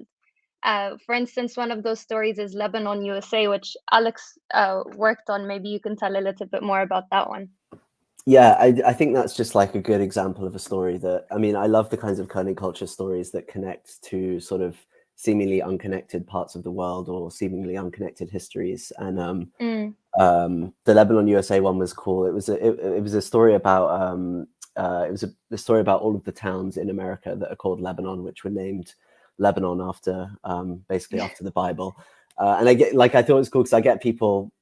For instance, one of those stories is Lebanon, USA, which Alex worked on. Maybe you can tell a little bit more about that one.
Yeah, I think that's just like a good example of a story that, I mean, I love the kinds of Kerning Culture stories that connect to sort of seemingly unconnected parts of the world, or seemingly unconnected histories. And the Lebanon USA one was cool. It was a story about the story about all of the towns in America that are called Lebanon, which were named Lebanon after basically after the Bible. And I thought it was cool because I get people,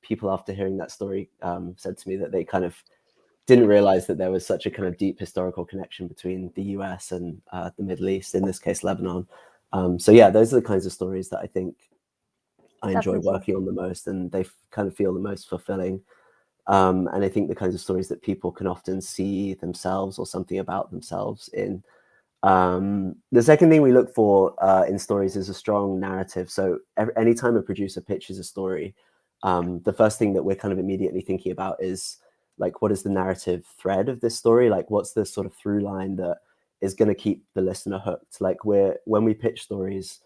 people after hearing that story said to me that they kind of didn't realize that there was such a kind of deep historical connection between the US and the Middle East, in this case, Lebanon. So yeah, those are the kinds of stories that I think I enjoy working on the most, and they kind of feel the most fulfilling. And I think the kinds of stories that people can often see themselves or something about themselves in. The second thing we look for in stories is a strong narrative. So anytime a producer pitches a story, the first thing that we're kind of immediately thinking about is, like, what is the narrative thread of this story? Like, what's the sort of through line that is going to keep the listener hooked? Like, when we pitch stories,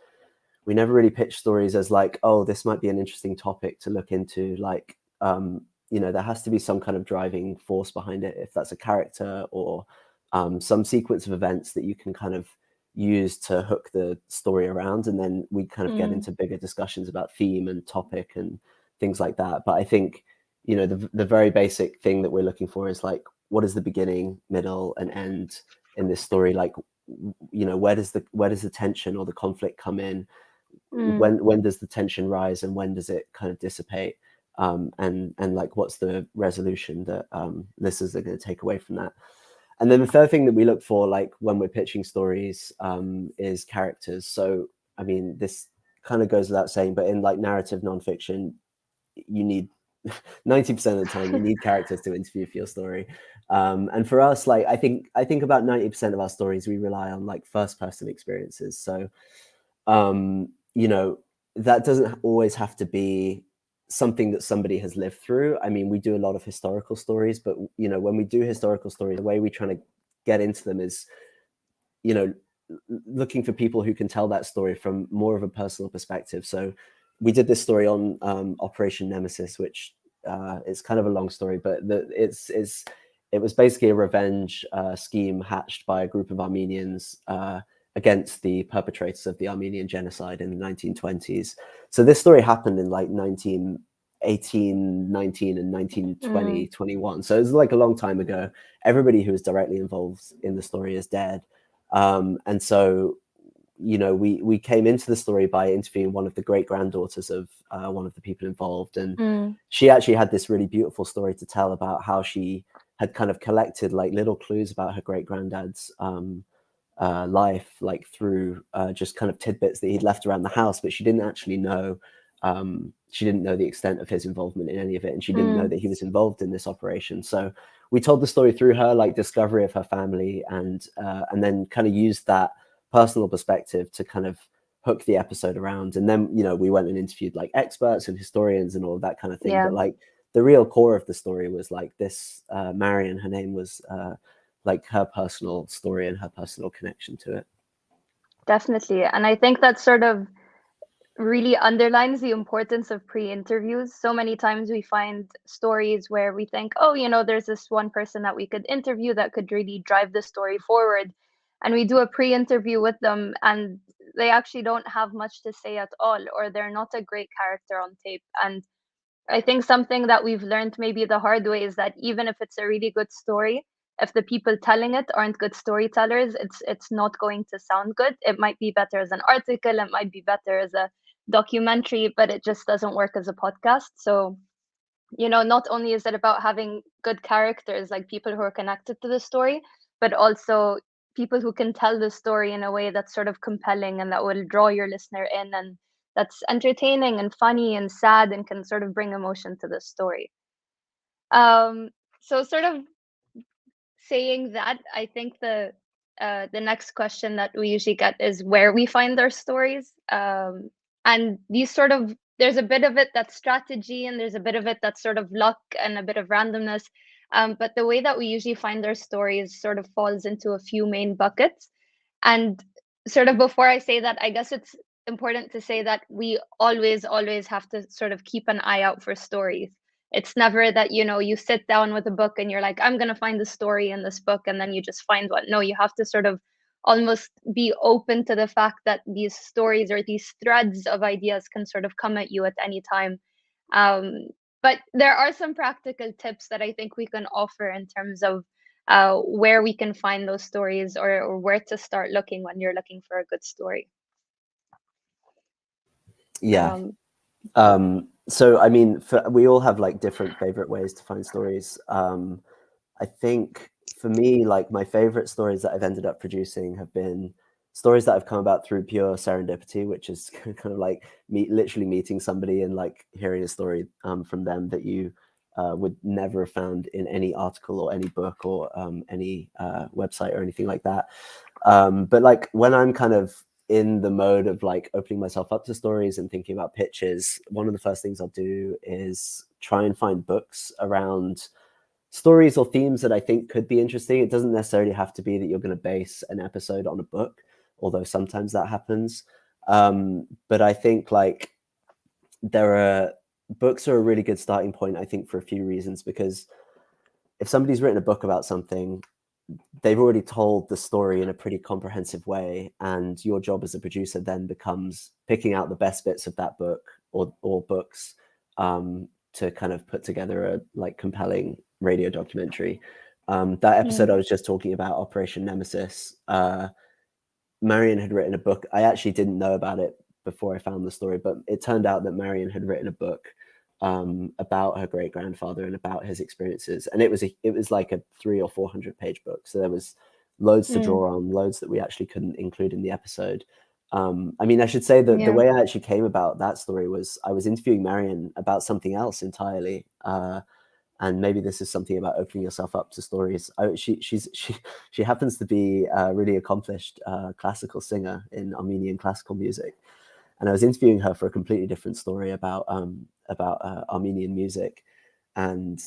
we never really pitch stories as like, oh, this might be an interesting topic to look into. Like, there has to be some kind of driving force behind it, if that's a character or some sequence of events that you can kind of use to hook the story around. And then we kind of get into bigger discussions about theme and topic and things like that. But I think, the very basic thing that we're looking for is like, what is the beginning, middle, and end in this story? Like, you know, where does the tension or the conflict come in? When does the tension rise, and when does it kind of dissipate? And like, what's the resolution that listeners are going to take away from that? And then the third thing that we look for, like when we're pitching stories, is characters. So, I mean, this kind of goes without saying, but in like narrative nonfiction, you need 90% of the time you need characters to interview for your story. And for us, like I think about 90% of our stories we rely on like first person experiences. So, you know, that doesn't always have to be something that somebody has lived through. I mean, we do a lot of historical stories, but you know, when we do historical stories, the way we try to get into them is, you know, looking for people who can tell that story from more of a personal perspective. So we did this story on Operation Nemesis, which is kind of a long story, but it was basically a revenge scheme hatched by a group of Armenians against the perpetrators of the Armenian genocide in the 1920s. So this story happened in like 1918, 19, and 1920, 21. So it's like a long time ago. Everybody who was directly involved in the story is dead. And so, you know, we came into the story by interviewing one of the great granddaughters of one of the people involved. And she actually had this really beautiful story to tell about how she had kind of collected like little clues about her great granddad's life, like through just kind of tidbits that he'd left around the house, but she didn't actually know. She didn't know the extent of his involvement in any of it, and she didn't know that he was involved in this operation. So we told the story through her, like discovery of her family, and then kind of used that personal perspective to kind of hook the episode around. And then, you know, we went and interviewed like experts and historians and all of that kind of thing. But like the real core of the story was like this Marion, her name was like her personal story and her personal connection to it.
Definitely. And I think that sort of really underlines the importance of pre-interviews. So many times we find stories where we think, oh, you know, there's this one person that we could interview that could really drive the story forward. And we do a pre-interview with them and they actually don't have much to say at all, or they're not a great character on tape. And I think something that we've learned maybe the hard way is that even if it's a really good story, if the people telling it aren't good storytellers, it's not going to sound good. It might be better as an article, it might be better as a documentary, but it just doesn't work as a podcast. So, you know, not only is it about having good characters, like people who are connected to the story, but also people who can tell the story in a way that's sort of compelling and that will draw your listener in, and that's entertaining and funny and sad and can sort of bring emotion to the story. So sort of saying that, I think the next question that we usually get is where we find our stories. And these sort of, there's a bit of it that's strategy and there's a bit of it that's sort of luck and a bit of randomness. But the way that we usually find our stories sort of falls into a few main buckets. And sort of before I say that, I guess it's important to say that we always have to sort of keep an eye out for stories. It's never that, you know, you sit down with a book and you're like, I'm going to find the story in this book, and then you just find one. No, you have to sort of almost be open to the fact that these stories or these threads of ideas can sort of come at you at any time. But there are some practical tips that I think we can offer in terms of where we can find those stories, or where to start looking when you're looking for a good story.
Yeah. So, I mean, we all have like different favorite ways to find stories. I think for me, like my favorite stories that I've ended up producing have been stories that have come about through pure serendipity, which is kind of like literally meeting somebody and like hearing a story from them that you would never have found in any article or any book or any website or anything like that. But like when I'm kind of in the mode of like opening myself up to stories and thinking about pitches, one of the first things I'll do is try and find books around stories or themes that I think could be interesting. It doesn't necessarily have to be that you're going to base an episode on a book, although sometimes that happens. But I think like books are a really good starting point, I think, for a few reasons, because if somebody's written a book about something, they've already told the story in a pretty comprehensive way, and your job as a producer then becomes picking out the best bits of that book or books to kind of put together a like compelling radio documentary. That episode I was just talking about, Operation Nemesis, Marion had written a book. I actually didn't know about it before I found the story, but it turned out that Marion had written a book about her great grandfather and about his experiences, and it was like a 300 or 400 page book. So there was loads to draw on, loads that we actually couldn't include in the episode. I mean, I should say that the way I actually came about that story was I was interviewing Marion about something else entirely. And maybe this is something about opening yourself up to stories. She happens to be a really accomplished classical singer in Armenian classical music, and I was interviewing her for a completely different story about Armenian music, and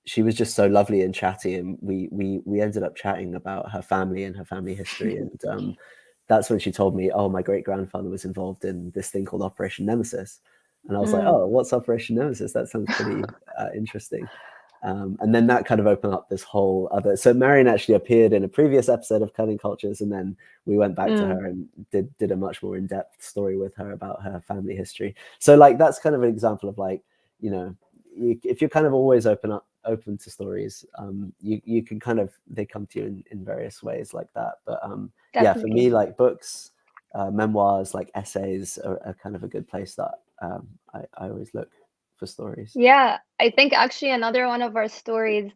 she was just so lovely and chatty, and we ended up chatting about her family and her family history, and that's when she told me, oh, my great grandfather was involved in this thing called Operation Nemesis. And I was like, oh, what's Operation Nemesis? That sounds pretty interesting. And then that kind of opened up this whole other. So Marion actually appeared in a previous episode of Kerning Cultures, and then we went back to her and did a much more in-depth story with her about her family history. So like that's kind of an example of like, you know, if you're kind of always open to stories, you can kind of, they come to you in various ways like that. But yeah, for me, like books, memoirs, like essays are kind of a good place that I always look for stories.
Yeah, I think actually another one of our stories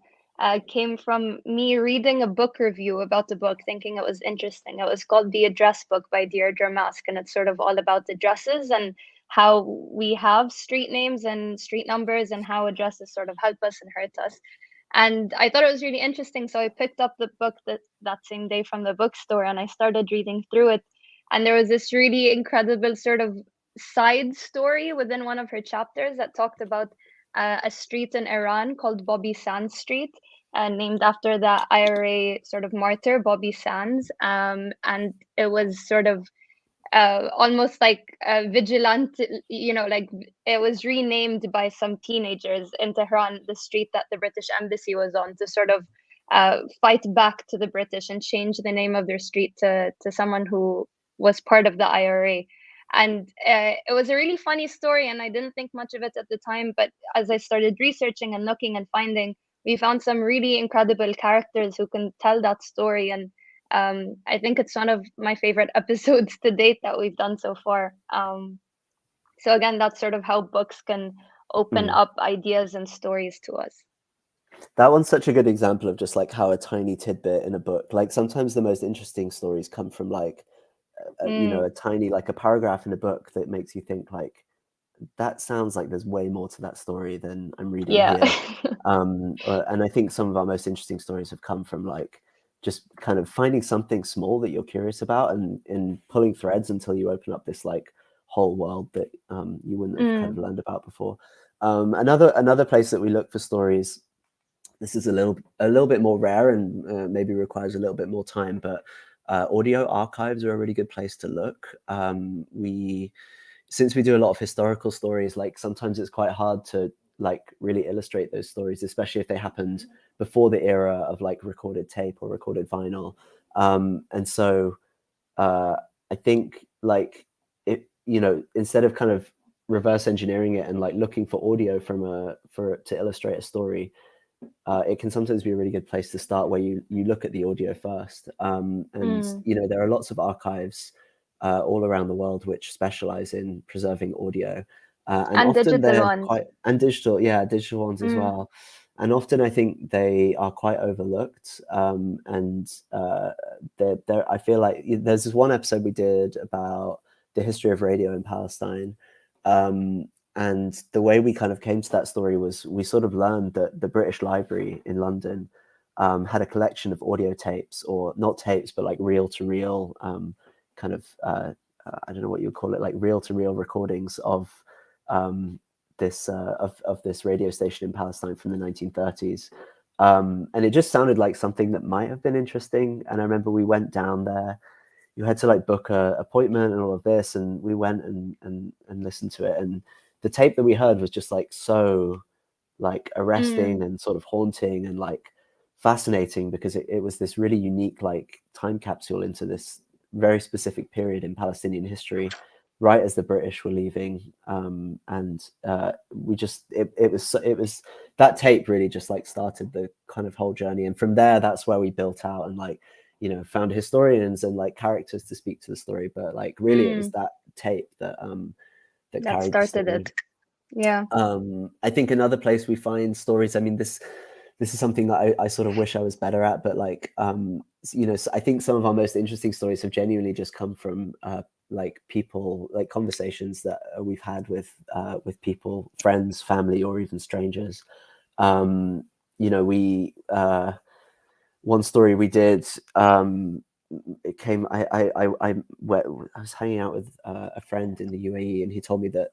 came from me reading a book review about the book, thinking it was interesting. It was called The Address Book by Deirdre Mask, and it's sort of all about addresses and how we have street names and street numbers and how addresses sort of help us and hurt us. And I thought it was really interesting, so I picked up the book that same day from the bookstore, and I started reading through it. And there was this really incredible sort of side story within one of her chapters that talked about a street in Iran called Bobby Sands Street, named after the IRA sort of martyr, Bobby Sands. And it was sort of almost like a vigilante, you know, like it was renamed by some teenagers in Tehran, the street that the British embassy was on, to sort of fight back to the British and change the name of their street to someone who was part of the IRA. And it was a really funny story, and I didn't think much of it at the time, but as I started researching and looking and finding, we found some really incredible characters who can tell that story. And I think it's one of my favorite episodes to date that we've done so far. So again, that's sort of how books can open up ideas and stories to us.
That one's such a good example of just like how a tiny tidbit in a book, like sometimes the most interesting stories come from like, you know, a tiny, like a paragraph in a book that makes you think like, that sounds like there's way more to that story than I'm reading here. And I think some of our most interesting stories have come from like, just kind of finding something small that you're curious about and pulling threads until you open up this like whole world that you wouldn't have kind of learned about before. Another place that we look for stories, this is a little bit more rare and maybe requires a little bit more time, but audio archives are a really good place to look. Since we do a lot of historical stories, like sometimes it's quite hard to like really illustrate those stories, especially if they happened before the era of like recorded tape or recorded vinyl. And so I think like it, you know, instead of kind of reverse engineering it and like looking for audio to illustrate a story, it can sometimes be a really good place to start where you look at the audio first. You know, there are lots of archives all around the world which specialize in preserving audio. And often they're digital ones as well. And often I think they are quite overlooked. I feel like there's this one episode we did about the history of radio in Palestine. And the way we kind of came to that story was we sort of learned that the British Library in London had a collection of audio tapes, or not tapes, but like reel-to-reel kind of, I don't know what you would call it, like reel-to-reel recordings of this radio station in Palestine from the 1930s. And it just sounded like something that might have been interesting. And I remember we went down there. You had to like book a appointment and all of this, and we went and listened to it. And the tape that we heard was just like so like arresting and sort of haunting and like fascinating, because it was this really unique like time capsule into this very specific period in Palestinian history. right as the British were leaving, and we just it was that tape really just like started the kind of whole journey, and from there that's where we built out and like, you know, found historians and like characters to speak to the story, but like really it was that tape that that carried the
started
story.
it. Yeah.
I think another place we find stories, I mean, this is something that I sort of wish I was better at, but like, you know, I think some of our most interesting stories have genuinely just come from like people, like conversations that we've had with people, friends, family, or even strangers. You know, we one story we did, it came. I was hanging out with a friend in the UAE, and he told me that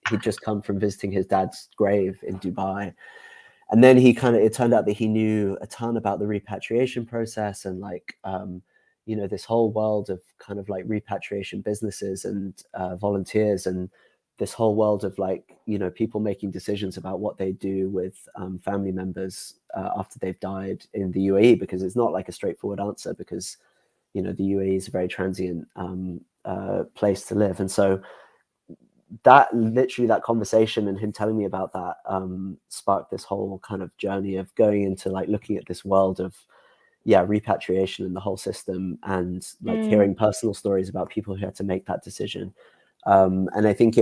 he'd just come from visiting his dad's grave in Dubai. And then it turned out that he knew a ton about the repatriation process and like, you know, this whole world of kind of like repatriation businesses and volunteers, and this whole world of like, you know, people making decisions about what they do with family members after they've died in the UAE, because it's not like a straightforward answer, because, you know, the UAE is a very transient place to live. And so that conversation and him telling me about that sparked this whole kind of journey of going into like looking at this world of repatriation and the whole system, and like hearing personal stories about people who had to make that decision. And I think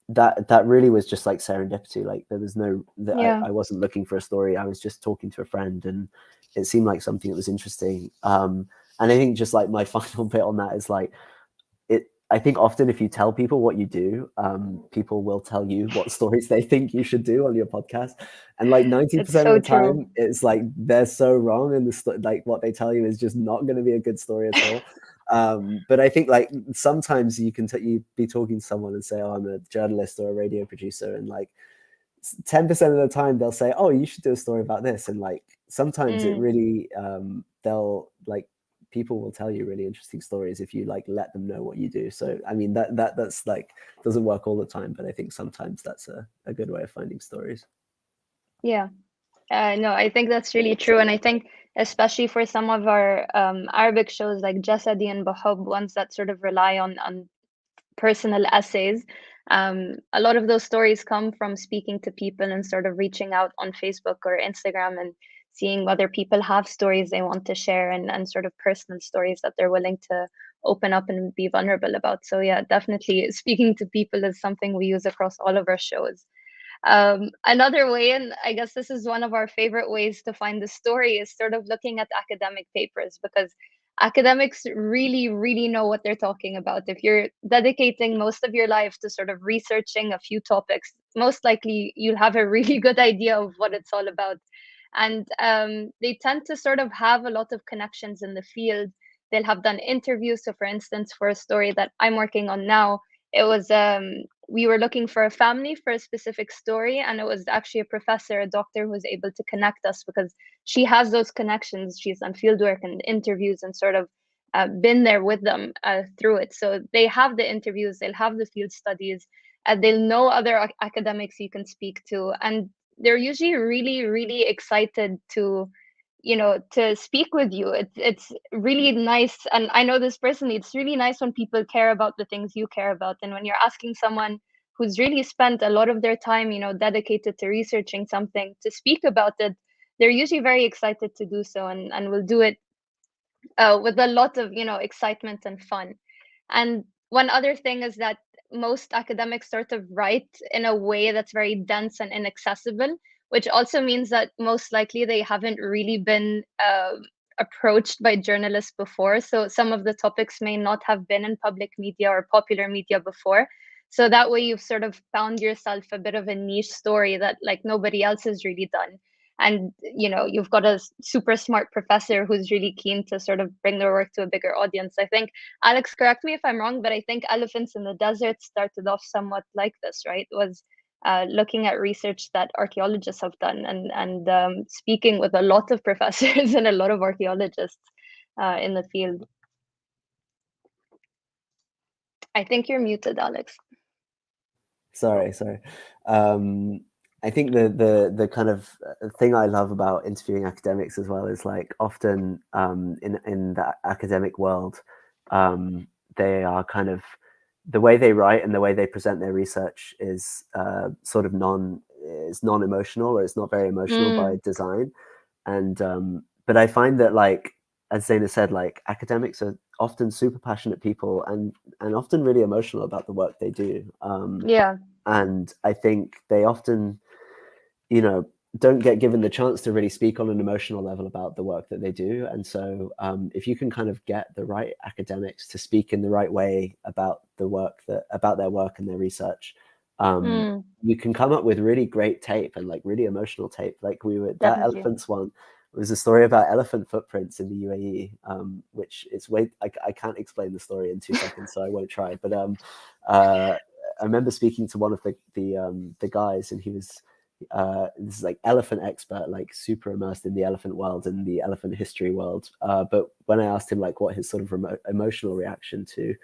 that really was just like serendipity. Like there was I wasn't looking for a story. I was just talking to a friend, and it seemed like something that was interesting. And I think just like my final bit on that is like, I think often if you tell people what you do, people will tell you what stories they think you should do on your podcast. And like 90% of the time, it's like they're so wrong, and like what they tell you is just not going to be a good story at all. But I think like sometimes you can you be talking to someone and say, "Oh, I'm a journalist or a radio producer," and like 10% of the time they'll say, "Oh, you should do a story about this." And like sometimes it really they'll like, people will tell you really interesting stories if you like let them know what you do. So I mean that's like doesn't work all the time, but I think sometimes that's a good way of finding stories.
Yeah, no, I think that's really true, and I think especially for some of our Arabic shows like Jasadi and Bahub, ones that sort of rely on personal essays, a lot of those stories come from speaking to people and sort of reaching out on Facebook or Instagram and seeing whether people have stories they want to share, and sort of personal stories that they're willing to open up and be vulnerable about. So yeah, definitely speaking to people is something we use across all of our shows. Another way, and I guess this is one of our favorite ways to find the story, is sort of looking at academic papers, because academics really, really know what they're talking about. If you're dedicating most of your life to sort of researching a few topics, most likely you'll have a really good idea of what it's all about. And they tend to sort of have a lot of connections in the field. They'll have done interviews. So for instance, for a story that I'm working on now, it was we were looking for a family for a specific story, and it was actually a professor, a doctor, who was able to connect us because she has those connections. She's done fieldwork and interviews and sort of been there with them through it. So they have the interviews, they'll have the field studies, they'll know other academics you can speak to, and they're usually really, really excited to, you know, to speak with you. It's really nice, and I know this personally, it's really nice when people care about the things you care about, and when you're asking someone who's really spent a lot of their time, you know, dedicated to researching something, to speak about it, they're usually very excited to do so, and will do it with a lot of, you know, excitement and fun. And one other thing is that most academics sort of write in a way that's very dense and inaccessible, which also means that most likely they haven't really been approached by journalists before. So some of the topics may not have been in public media or popular media before. So that way you've sort of found yourself a bit of a niche story that like nobody else has really done. And, you know, you've got a super smart professor who's really keen to sort of bring their work to a bigger audience. I think, Alex, correct me if I'm wrong, but I think Elephants in the Desert started off somewhat like this, right? It was looking at research that archaeologists have done, and speaking with a lot of professors and a lot of archaeologists in the field. I think you're muted, Alex.
Sorry. I think the kind of thing I love about interviewing academics as well is like often in the academic world, they are kind of, the way they write and the way they present their research is sort of non-emotional, or it's not very emotional by design. And but I find that, like, as Zaina said, like, academics are often super passionate people and often really emotional about the work they do.
Yeah.
And I think they often, don't get given the chance to really speak on an emotional level about the work that they do. And so if you can kind of get the right academics to speak in the right way about their work and their research, you can come up with really great tape and, like, really emotional tape. Like, that
Definitely.
elephants one was a story about elephant footprints in the UAE, which is I can't explain the story in 2 seconds, so I won't try. But I remember speaking to one of the guys, and he was this is like elephant expert, like super immersed in the elephant world and the elephant history world. But when I asked him, like, what his sort of emotional reaction to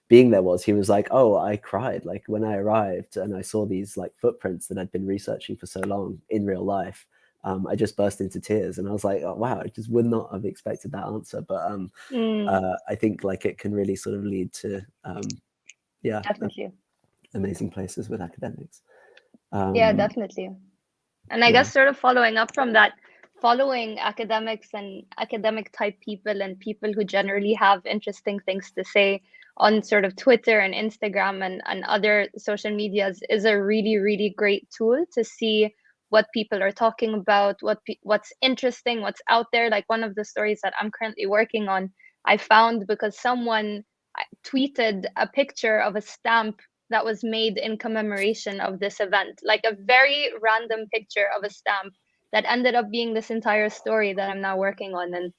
being there was, he was like, "Oh, I cried. Like, when I arrived and I saw these, like, footprints that I'd been researching for so long in real life, I just burst into tears." And I was like, "Oh, wow, I just would not have expected that answer." But I think, like, it can really sort of lead to
Definitely.
amazing places with academics.
Yeah, definitely. And I guess sort of following up from that, following academics and academic type people and people who generally have interesting things to say on sort of Twitter and Instagram and other social medias is a really, really great tool to see what people are talking about, what's interesting, what's out there. Like, one of the stories that I'm currently working on, I found because someone tweeted a picture of a stamp that was made in commemoration of this event, like a very random picture of a stamp that ended up being this entire story that I'm now working on. And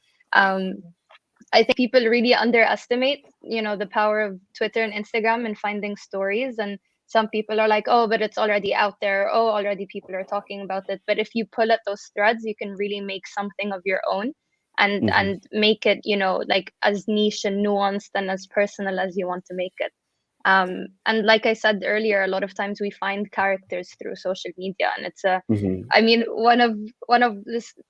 I think people really underestimate, the power of Twitter and Instagram in finding stories. And some people are like, "Oh, but it's already out there. Oh, already people are talking about it." But if you pull at those threads, you can really make something of your own and make it, like, as niche and nuanced and as personal as you want to make it. And like I said earlier, a lot of times we find characters through social media, and it's I mean, one of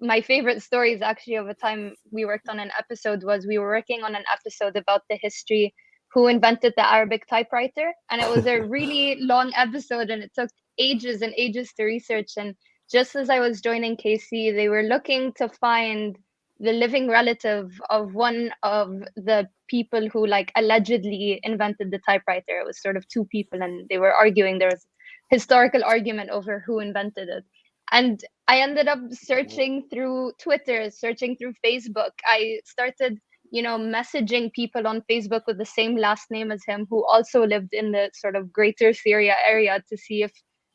my favorite stories actually of a time we worked on an episode was we were working on an episode about the history who invented the Arabic typewriter, and it was a really long episode, and it took ages and ages to research. And just as I was joining KC, they were looking to find the living relative of one of the people who, like, allegedly invented the typewriter. It was sort of 2 people, and they were arguing. There was historical argument over who invented it. And I ended up searching through Twitter, searching through Facebook. I started, messaging people on Facebook with the same last name as him who also lived in the sort of greater Syria area to see if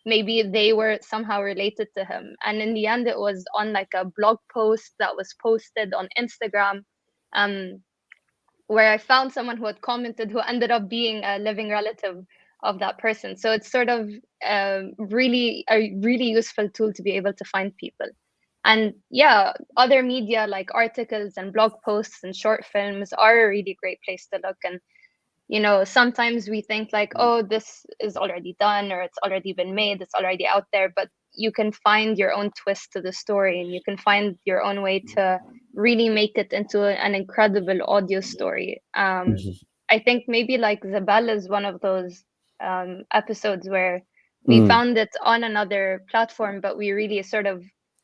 maybe they were somehow related to him. And in the end, it was on, like, a blog post that was posted on Instagram, where I found someone who had commented who ended up being a living relative of that person. So it's sort of really a really useful tool to be able to find people. And yeah, other media like articles and blog posts and short films are a really great place to look. And sometimes we think, like, oh, this is already done, or it's already been made, it's already out there, but you can find your own twist to the story, and you can find your own way to really make it into an incredible audio story. I think maybe, like, Zabel is one of those episodes where we found it on another platform, but we really sort of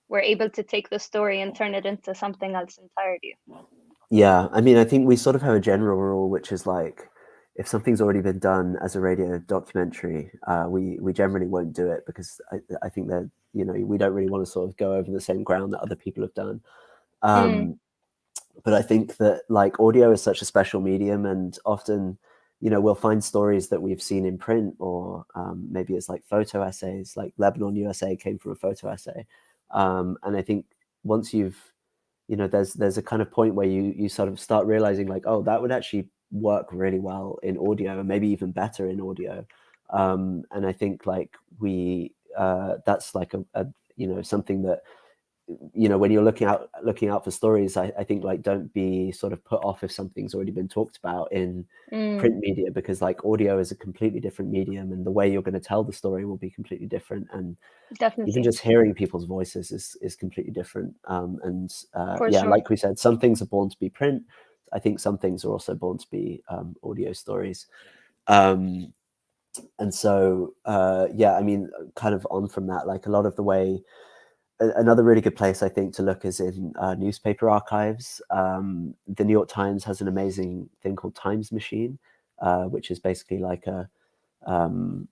were able to take the story and turn it into something else entirely.
Yeah, I mean, I think we sort of have a general rule, which is, like, if something's already been done as a radio documentary, we generally won't do it, because I think that, we don't really want to sort of go over the same ground that other people have done. But I think that, like, audio is such a special medium, and often, we'll find stories that we've seen in print, or maybe it's like photo essays, like Lebanon, USA came from a photo essay. And I think once you've, there's a kind of point where you sort of start realizing, like, oh, that would actually work really well in audio, and maybe even better in audio. And I think, like, that's like a something that, when you're looking out for stories, I think, like, don't be sort of put off if something's already been talked about in print media, because, like, audio is a completely different medium, and the way you're going to tell the story will be completely different. And
Definitely.
even just hearing people's voices is completely different. Yeah,
sure.
like we said, some things are born to be print, I think some things are also born to be audio stories. And so, yeah, I mean, kind of on from that, like a lot of the way, another really good place I think to look is in newspaper archives. The New York Times has an amazing thing called Times Machine, which is basically like an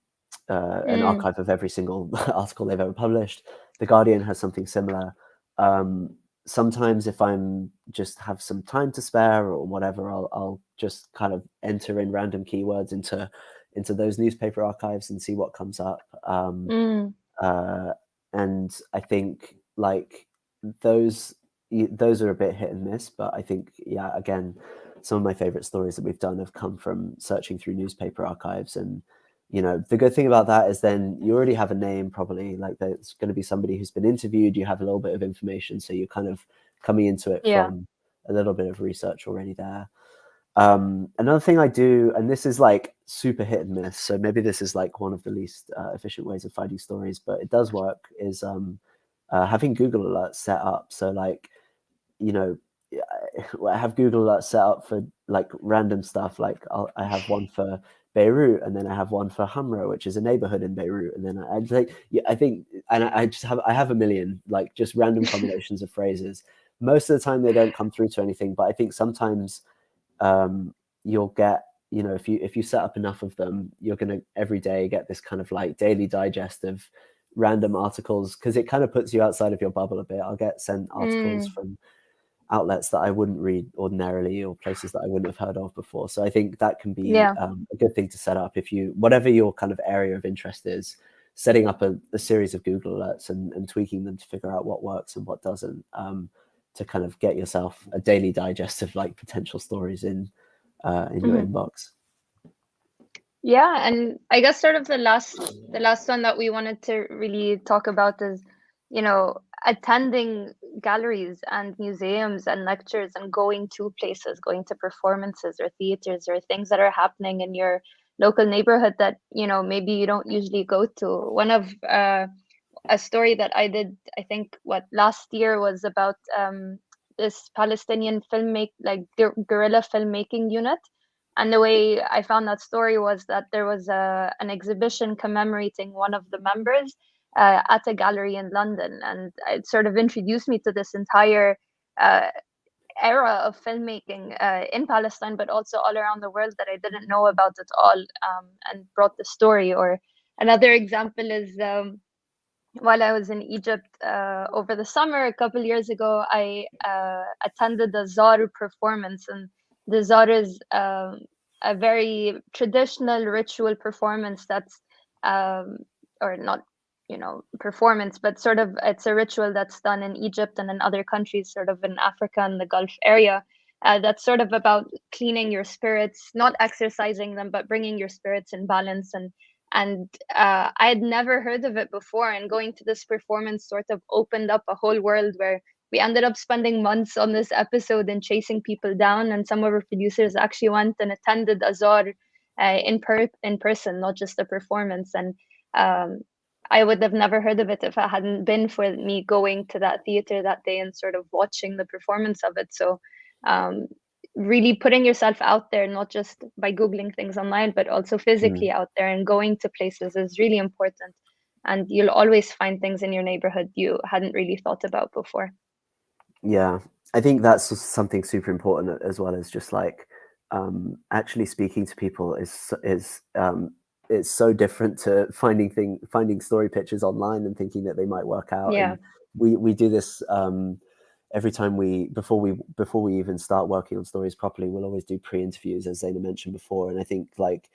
archive of every single article they've ever published. The Guardian has something similar. Sometimes if I'm just have some time to spare or whatever, I'll just kind of enter in random keywords into those newspaper archives and see what comes up. And I think like those are a bit hit and miss, but I think, yeah, again, some of my favorite stories that we've done have come from searching through newspaper archives. And you know, the good thing about that is then you already have a name, probably, like there's going to be somebody who's been interviewed, you have a little bit of information, so you're kind of coming into it from a little bit of research already there. Another thing I do, and this is like super hit and miss, so maybe this is like one of the least efficient ways of finding stories, but it does work, is having Google Alerts set up. So like, you know, I have Google Alerts set up for like random stuff. Like I have one for Beirut, and then I have one for Hamra, which is a neighborhood in Beirut, and then I think, yeah, I think, and I have a million like just random combinations of phrases. Most of the time they don't come through to anything, but I think sometimes you'll get, you know, if you set up enough of them, you're gonna every day get this kind of like daily digest of random articles, because it kind of puts you outside of your bubble a bit. I'll get sent articles from outlets that I wouldn't read ordinarily, or places that I wouldn't have heard of before. So I think that can be a good thing to set up if you, whatever your kind of area of interest is, setting up a series of Google Alerts and tweaking them to figure out what works and what doesn't, to kind of get yourself a daily digest of like potential stories in your inbox.
Yeah, and I guess sort of the last one that we wanted to really talk about is, you know, attending galleries and museums and lectures and going to places, going to performances or theaters or things that are happening in your local neighborhood that, you know, maybe you don't usually go to. One of a story that I did, I think last year, was about this Palestinian guerrilla filmmaking unit. And the way I found that story was that there was an exhibition commemorating one of the members at a gallery in London. And it sort of introduced me to this entire era of filmmaking in Palestine, but also all around the world that I didn't know about at all, and brought the story. Or another example is while I was in Egypt over the summer a couple years ago, I attended the Zar performance. And the Zar is a very traditional ritual performance that's, or not, you know, performance, but sort of it's a ritual that's done in Egypt and in other countries, sort of in Africa and the Gulf area. That's sort of about cleaning your spirits, not exercising them, but bringing your spirits in balance. And I had never heard of it before, and going to this performance sort of opened up a whole world where we ended up spending months on this episode and chasing people down. And some of our producers actually went and attended Azar in person, not just a performance. And I would have never heard of it if it hadn't been for me going to that theater that day and sort of watching the performance of it. So really putting yourself out there, not just by Googling things online, but also physically out there and going to places, is really important. And you'll always find things in your neighborhood you hadn't really thought about before.
Yeah, I think that's something super important, as well as just like actually speaking to people is it's so different to finding story pitches online and thinking that they might work out.
Yeah.
And we do this every time before we even start working on stories properly, we'll always do pre-interviews, as Zaina mentioned before. And I think like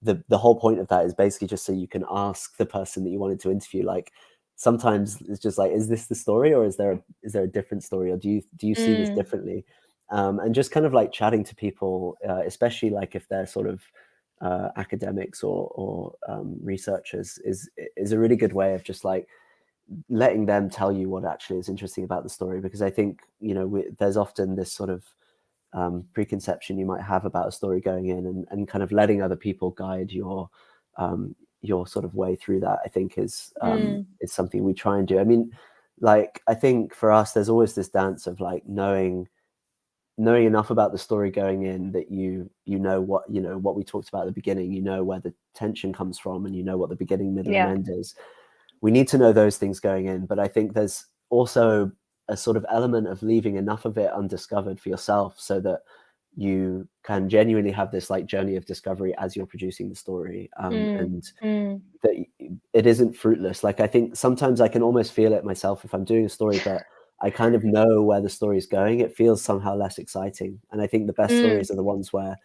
the whole point of that is basically just so you can ask the person that you wanted to interview, like, sometimes it's just like, is this the story, or is there a different story, or do you see this differently? And just kind of like chatting to people, especially like if they're sort of academics or researchers, is a really good way of just like letting them tell you what actually is interesting about the story. Because I think, you know, there's often this sort of preconception you might have about a story going in, and kind of letting other people guide your sort of way through that, I think is something we try and do. I mean, like, I think for us, there's always this dance of like knowing knowing enough about the story going in that you know what we talked about at the beginning, you know where the tension comes from, and you know what the beginning, middle, and end is. We need to know those things going in, but I think there's also a sort of element of leaving enough of it undiscovered for yourself so that you can genuinely have this like journey of discovery as you're producing the story, and that it isn't fruitless. Like, I think sometimes I can almost feel it myself if I'm doing a story, but I kind of know where the story is going. It feels somehow less exciting. And I think the best stories are the ones where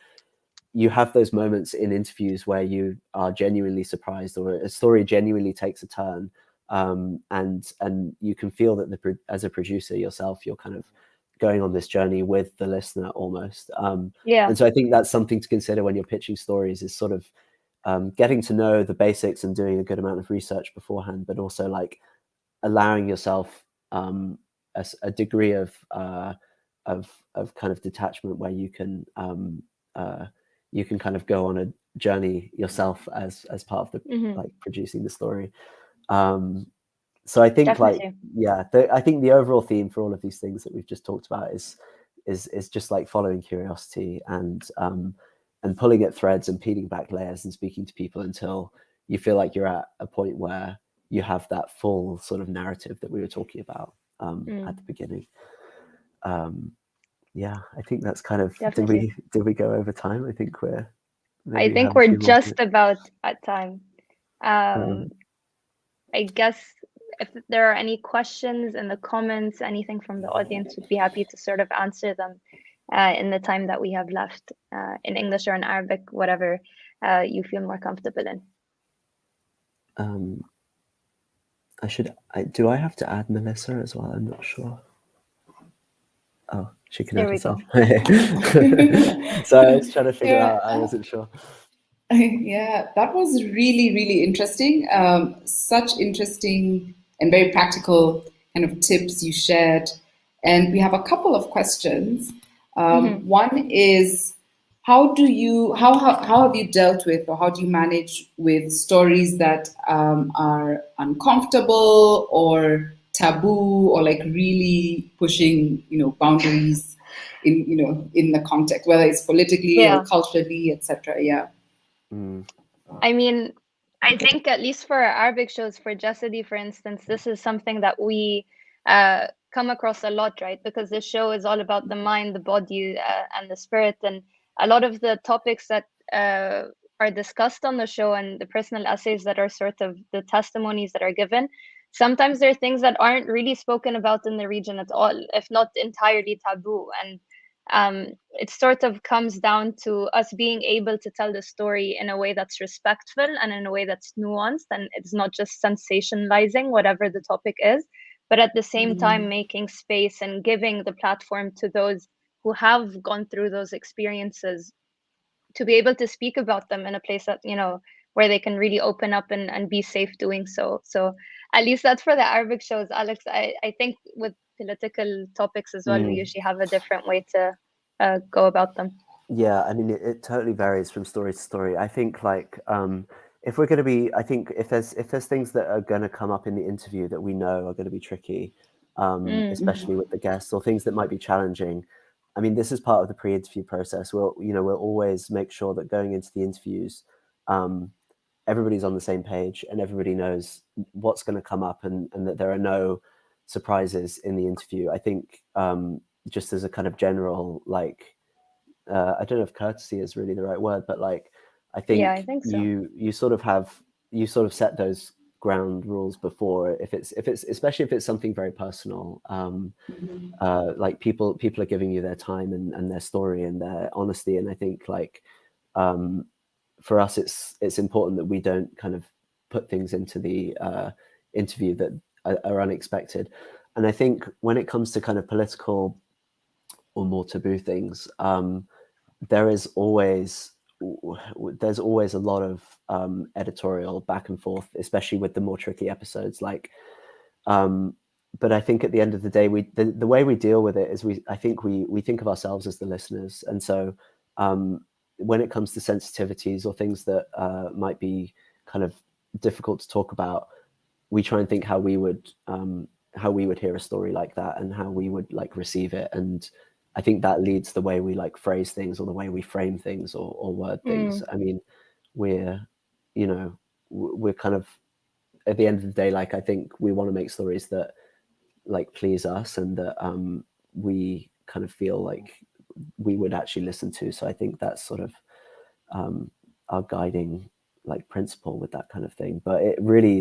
you have those moments in interviews where you are genuinely surprised, or a story genuinely takes a turn, and you can feel that as a producer yourself, you're kind of going on this journey with the listener almost. And so I think that's something to consider when you're pitching stories, is sort of getting to know the basics and doing a good amount of research beforehand, but also like allowing yourself a degree of kind of detachment where you can kind of go on a journey yourself as part of the like producing the story. So I think
Definitely.
I think the overall theme for all of these things that we've just talked about is just like following curiosity and pulling at threads and peeling back layers and speaking to people until you feel like you're at a point where you have that full sort of narrative that we were talking about at the beginning. I think that's kind of,
Definitely.
did we go over time? I think
I think we're just about at time. I guess if there are any questions in the comments, anything from the audience, would be happy to sort of answer them in the time that we have left, in English or in Arabic, whatever you feel more comfortable in.
Do I have to add Melissa as well? I'm not sure. Oh, she can
There
add
we
herself.
go.
So I was trying to figure out, I wasn't sure.
Yeah, that was really, really interesting. Such interesting and very practical kind of tips you shared. And we have a couple of questions. One is, how have you dealt with, or how do you manage with stories that are uncomfortable or taboo, or like really pushing, boundaries in the context, whether it's politically or culturally, etc. Yeah.
I mean, I think at least for our Arabic shows, for Jasadi, for instance, this is something that we come across a lot, right? Because the show is all about the mind, the body, and the spirit. And a lot of the topics that are discussed on the show and the personal essays that are sort of the testimonies that are given, sometimes there are things that aren't really spoken about in the region at all, if not entirely taboo. And it sort of comes down to us being able to tell the story in a way that's respectful and in a way that's nuanced, and it's not just sensationalizing whatever the topic is, but at the same time making space and giving the platform to those who have gone through those experiences to be able to speak about them in a place that, where they can really open up and be safe doing so. So at least that's for the Arabic shows. Alex, I think with political topics as well, we usually have a different way to go about them.
Yeah, I mean, it totally varies from story to story. I think like if we're going to be, I think if there's things that are going to come up in the interview that we know are going to be tricky, especially with the guests, or things that might be challenging, I mean, this is part of the pre-interview process. We'll always make sure that going into the interviews, everybody's on the same page and everybody knows what's going to come up, and that there are no surprises in the interview. I think just as a kind of general, like, I don't know if courtesy is really the right word, but like, I think
so.
you sort of set those ground rules before, if it's especially if it's something very personal, like people are giving you their time and their story and their honesty, and I think like for us it's important that we don't kind of put things into the interview that are unexpected. And I think when it comes to kind of political or more taboo things, there's always a lot of editorial back and forth, especially with the more tricky episodes. Like, but I think at the end of the day, the way we deal with it is we think of ourselves as the listeners, and so when it comes to sensitivities or things that might be kind of difficult to talk about, we try and think how we would hear a story like that and how we would like receive it, and I think that leads the way we like phrase things or the way we frame things or word things. I mean, we're kind of, at the end of the day, like, I think we want to make stories that like please us and that we kind of feel like we would actually listen to. So I think that's sort of our guiding like principle with that kind of thing. But it really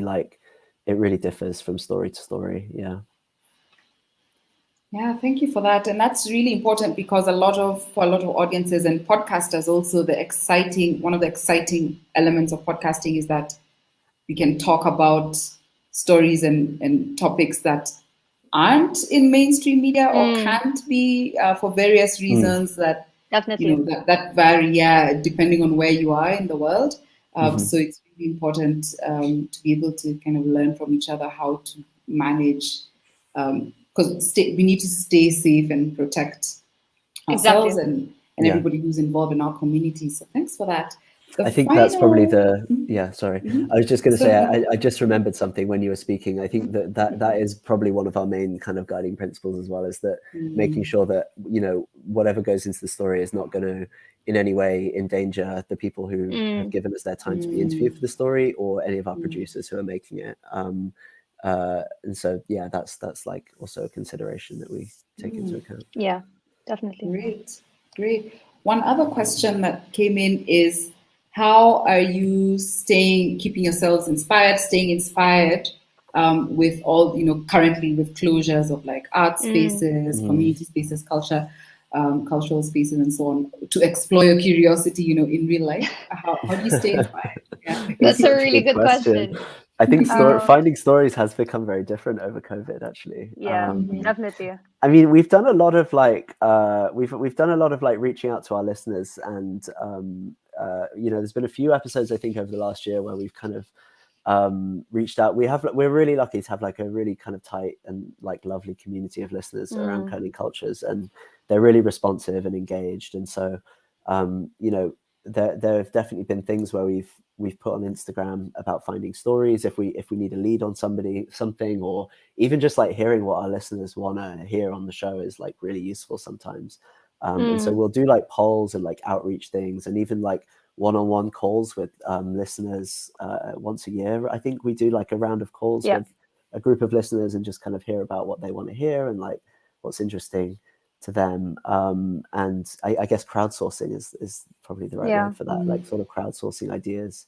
differs from story to story. Yeah.
Yeah, thank you for that. And that's really important because for a lot of audiences and podcasters also, one of the exciting elements of podcasting is that we can talk about stories and topics that aren't in mainstream media or can't be for various reasons that
definitely
that vary, depending on where you are in the world. So it's really important to be able to kind of learn from each other how to manage, because we need to stay safe and protect ourselves and everybody who's involved in our community. So thanks for that.
I think that's probably sorry. I was just going to say, I just remembered something when you were speaking. I think that is probably one of our main kind of guiding principles as well, is that making sure that, whatever goes into the story is not going to in any way endanger the people who have given us their time to be interviewed for the story or any of our producers who are making it. And so, that's like also a consideration that we take into account.
Yeah, definitely.
Great. One other question that came in is, how are you keeping yourselves inspired, staying inspired with all, currently with closures of like art spaces, community spaces, cultural spaces and so on, to explore your curiosity, in real life? How do you stay inspired? Yeah.
That's a really good question.
I think finding stories has become very different over COVID, actually.
Yeah, definitely.
I mean, we've done a lot of like we've done a lot of like reaching out to our listeners, and there's been a few episodes I think over the last year where we've kind of reached out. We're really lucky to have like a really kind of tight and like lovely community of listeners around Kerning Cultures, and they're really responsive and engaged. And so there have definitely been things where we've put on Instagram about finding stories if we need a lead on something, or even just like hearing what our listeners want to hear on the show is like really useful sometimes. And so we'll do like polls and like outreach things, and even like one-on-one calls with listeners once a year. I think we do like a round of calls with a group of listeners and just kind of hear about what they want to hear and like what's interesting to them. And I guess crowdsourcing is probably the right word for that, like sort of crowdsourcing ideas.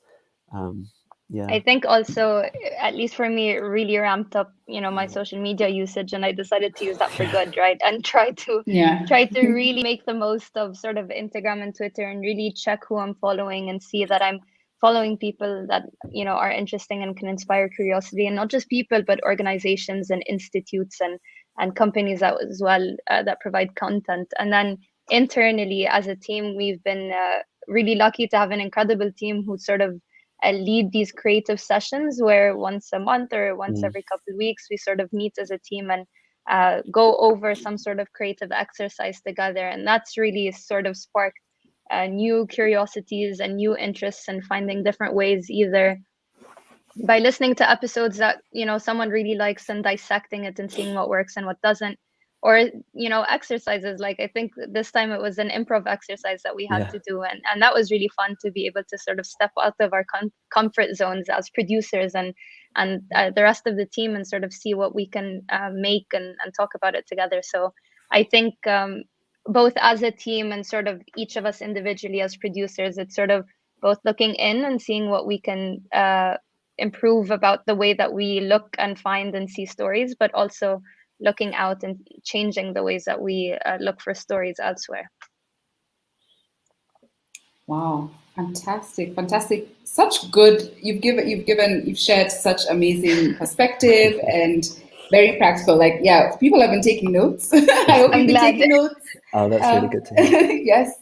I think also, at least for me, it really ramped up, my social media usage, and I decided to use that for good, right? And try to really make the most of sort of Instagram and Twitter, and really check who I'm following and see that I'm following people that, are interesting and can inspire curiosity, and not just people, but organizations and institutes and companies as well that provide content. And then internally as a team, we've been really lucky to have an incredible team who sort of lead these creative sessions where once a month or once every couple of weeks, we sort of meet as a team and go over some sort of creative exercise together. And that's really sort of sparked new curiosities and new interests, and finding different ways, either by listening to episodes that, someone really likes and dissecting it and seeing what works and what doesn't, or, exercises. Like, I think this time it was an improv exercise that we had to do. And that was really fun to be able to sort of step out of our comfort zones as producers and the rest of the team, and sort of see what we can make and talk about it together. So I think both as a team and sort of each of us individually as producers, it's sort of both looking in and seeing what we can improve about the way that we look and find and see stories, but also looking out and changing the ways that we look for stories elsewhere.
Wow, fantastic. You've shared such amazing perspective and very practical. Like, people have been taking notes. I hope you've been taking notes.
Oh, that's really good to hear.
Yes.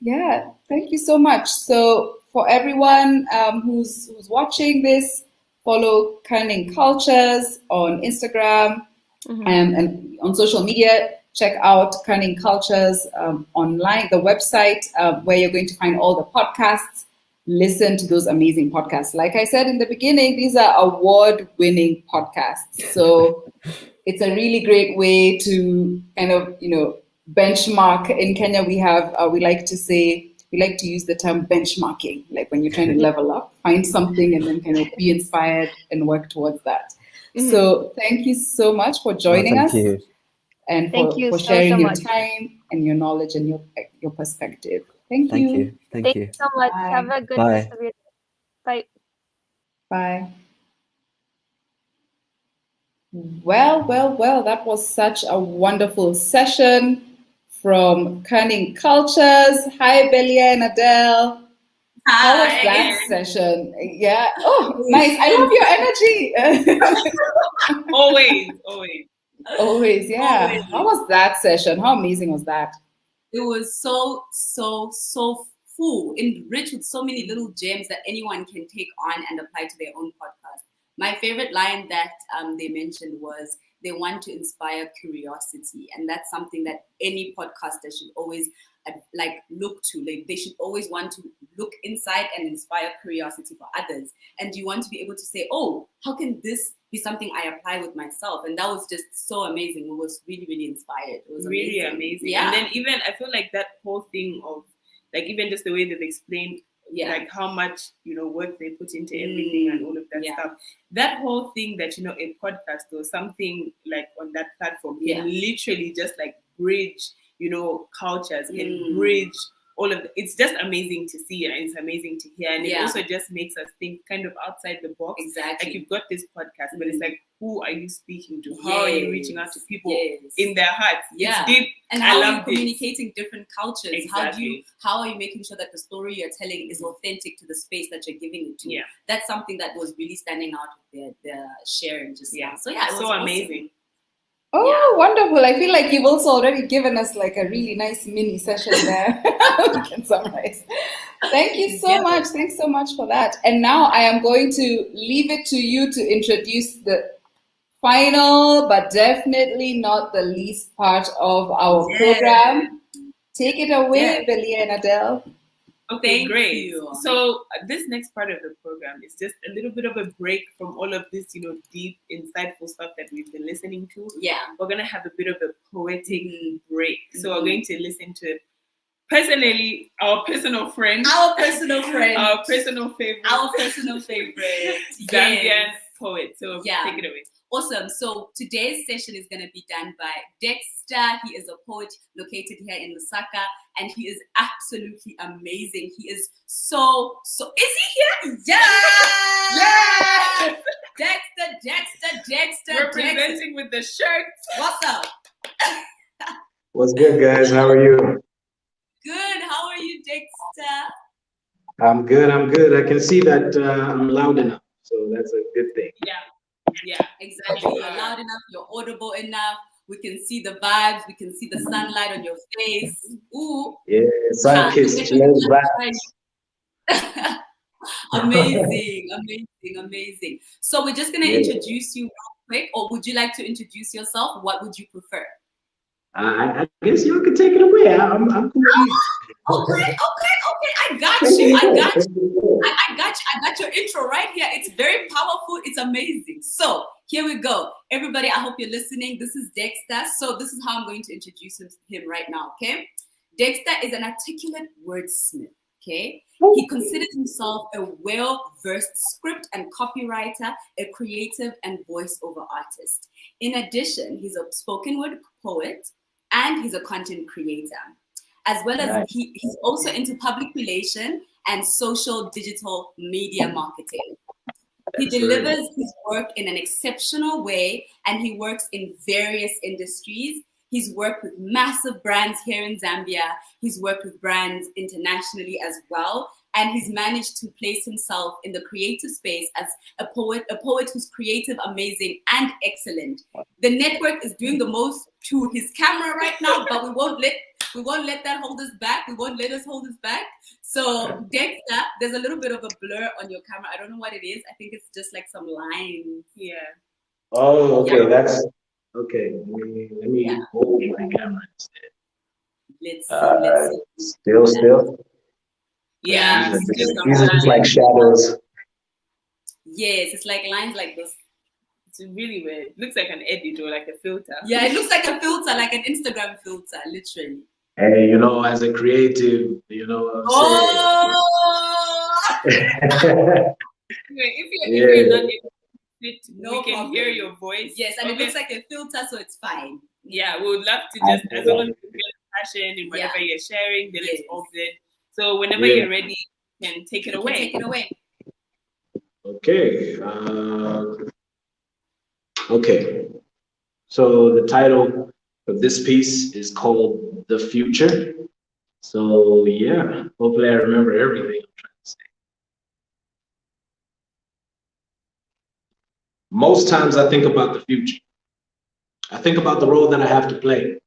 Yeah, thank you so much. So for everyone who's watching this, follow Kerning Cultures on Instagram and on social media. Check out Kerning Cultures online, the website where you're going to find all the podcasts. Listen to those amazing podcasts. Like I said in the beginning, these are award-winning podcasts. So it's a really great way to kind of, benchmark. In Kenya, we have, we like to use the term benchmarking, like when you're trying to level up, find something and then kind of be inspired and work towards that. So thank you so much for joining us.
You.
And
Thank you
for
so
sharing your
much.
time and your knowledge and your perspective. Thank
Thank
you.
you. Thank you.
so much.
Bye.
Have a good
Bye.
rest of your day. Bye.
Bye. Well, that was such a wonderful session from Kerning Cultures. Hi, Belia and Adele. How was that session? Yeah. Oh, nice. I love your energy. Always, yeah.
Always.
How was that session? How amazing was that?
It was so full, enriched with so many little gems that anyone can take on and apply to their own podcast. My favorite line that they mentioned was they want to inspire curiosity, and that's something that any podcaster should always look to. Like, they should always want to look inside and inspire curiosity for others. And you want to be able to say, oh, how can this be something I apply with myself? And that was just so amazing. We was really, really inspired. It was
really amazing.
Yeah.
And then even I feel like that whole thing of like even just the way they've explained like how much work they put into everything and all of that stuff. That whole thing that a podcast or something like on that platform can literally just like bridge cultures, can bridge all of it's just amazing to see and it's amazing to hear, and it also just makes us think kind of outside the box.
Exactly.
Like, you've got this podcast, but it's like, who are you speaking to? How are you reaching out to people in their hearts?
Yeah.
It's deep.
And how are you communicating different cultures?
Exactly.
How are you making sure that the story you're telling is authentic to the space that you're giving it to?
Yeah.
That's something that was really standing out with their sharing just now. So it was
so
awesome.
amazing.
Oh, wonderful. I feel like you've also already given us like a really nice mini session there. We can summarize. Thank you so much. Thanks so much for that. And now I am going to leave it to you to introduce the final, but definitely not the least part of our program. Take it away, Belia and Adele.
Okay, great. So this next part of the program is just a little bit of a break from all of this, deep, insightful stuff that we've been listening to.
Yeah.
We're going to have a bit of a poetic break. So we're going to listen to, personally, our personal friend.
Our personal friend.
Our personal favorite.
Our personal favorite.
Zambian poet. So take it away.
Awesome. So today's session is going to be done by Dexter. He is a poet located here in Lusaka, and he is absolutely amazing. He is so. Is he here? Yeah! Dexter.
Representing with the shirt.
What's up?
What's good, guys? How are you?
Good. How are you, Dexter?
I'm good. I can see that I'm loud enough, so that's a good thing.
Yeah, exactly. You're loud enough, you're audible enough. We can see the vibes, we can see the sunlight on your face. Ooh.
Yeah, sun kissed.
Amazing. So we're just gonna introduce you real quick, or would you like to introduce yourself? What would you prefer?
I guess you can take it away. I'm confused.
Okay. I got you. I got your intro right here. It's very powerful. It's amazing. So here we go. Everybody, I hope you're listening. This is Dexter. So this is how I'm going to introduce him right now, okay? Dexter is an articulate wordsmith, okay? He considers himself a well-versed script and copywriter, a creative and voiceover artist. In addition, he's a spoken word poet and he's a content creator. As well as he's also into public relations and social digital media marketing. He delivers his work in an exceptional way, and he works in various industries. He's worked with massive brands here in Zambia. He's worked with brands internationally as well. And he's managed to place himself in the creative space as a poet who's creative, amazing, and excellent. The network is doing the most to his camera right now, but we won't let that hold us back. We won't let us hold us back. So Dexter, there's a little bit of a blur on your camera. I don't know what it is. I think it's just like some lines.
Yeah.
Oh, okay. That's okay. Let me hold my camera instead.
Let's see.
Still.
Yeah.
These are just like shadows.
Yes, it's like lines like this.
It's really weird. It looks like an edit or like a filter.
Yeah, it looks like a filter, like an Instagram filter, literally.
Hey, you know, as a creative, you know what I'm saying?
Anyway, if you're not able to sit,
No
we can
problem.
hear your voice.
Yes, and it looks like a filter, so it's fine.
Yeah, we would love to just, as long as you feel passion in whatever you're sharing, then it's all good. So whenever you're ready, you can take it away.
Take it away.
Okay. Okay. So the title of this piece is called The Future. So yeah, hopefully I remember everything I'm trying to say. Most times I think about the future. I think about the role that I have to play.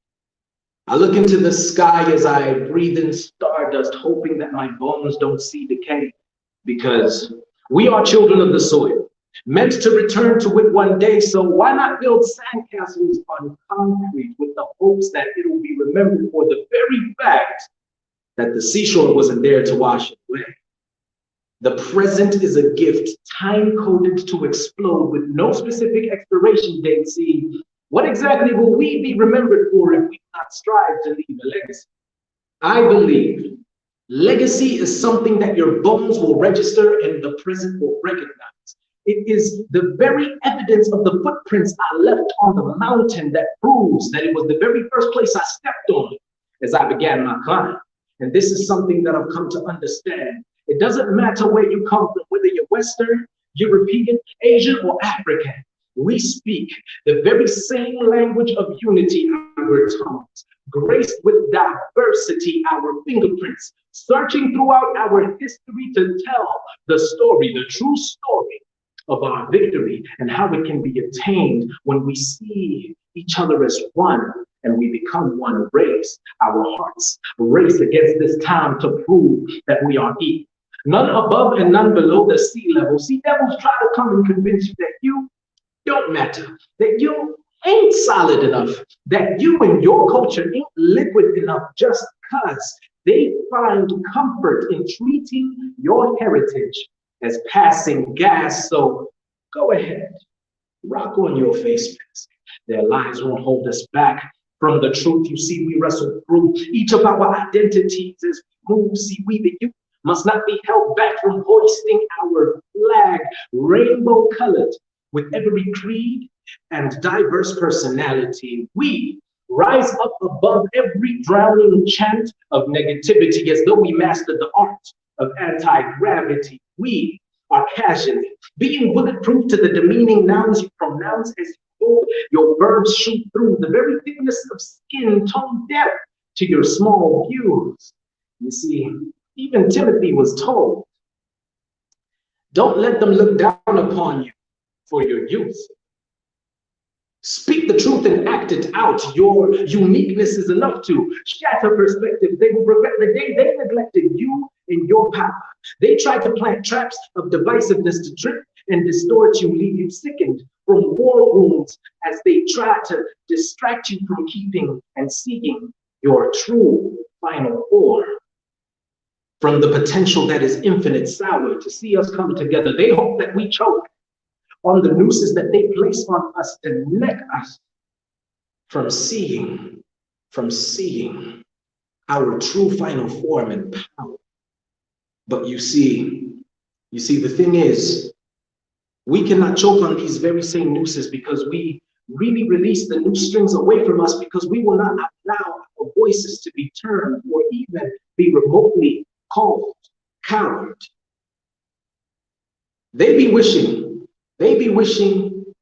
I look into the sky as I breathe in stardust, hoping that my bones don't see decay. Because we are children of the soil, meant to return to it one day. So why not build sandcastles on concrete with the hopes that it'll be remembered for the very fact that the seashore wasn't there to wash it away. The present is a gift, time-coded to explode with no specific expiration date. See, what exactly will we be remembered for if we not strive to leave a legacy? I believe legacy is something that your bones will register and the present will recognize. It is the very evidence of the footprints I left on the mountain that proves that it was the very first place I stepped on as I began my climb. And this is something that I've come to understand. It doesn't matter where you come from, whether you're Western, European, Asian, or African. We speak the very same language of unity, our tongues, graced with diversity, our fingerprints, searching throughout our history to tell the story, the true story of our victory and how it can be attained when we see each other as one and we become one race. Our hearts race against this time to prove that we are equal. None above and none below the sea level. Sea devils try to come and convince you that you don't matter, that you ain't solid enough, that you and your culture ain't liquid enough just because they find comfort in treating your heritage as passing gas. So go ahead, rock on your face mask. Their lies won't hold us back from the truth. You see, we wrestle through each of our identities as we move. See, we the youth must not be held back from hoisting our flag, rainbow colored with every creed and diverse personality. We rise up above every drowning chant of negativity as though we mastered the art of anti-gravity. We are casually being bulletproof to the demeaning nouns you pronounce as you go. Your verbs shoot through the very thickness of skin, tone deaf to your small views. You see, even Timothy was told, don't let them look down upon you for your youth. Speak the truth and act it out. Your uniqueness is enough to shatter perspective. They will regret the day they neglected you and your power. They tried to plant traps of divisiveness to trip and distort you, leave you sickened from war wounds as they try to distract you from keeping and seeking your true final form. From the potential that is infinite sour to see us come together, they hope that we choke on the nooses that they place on us to neck us from seeing our true final form and power. But you see, the thing is, we cannot choke on these very same nooses because we really release the noose strings away from us because we will not allow our voices to be turned or even be remotely called coward. They be wishing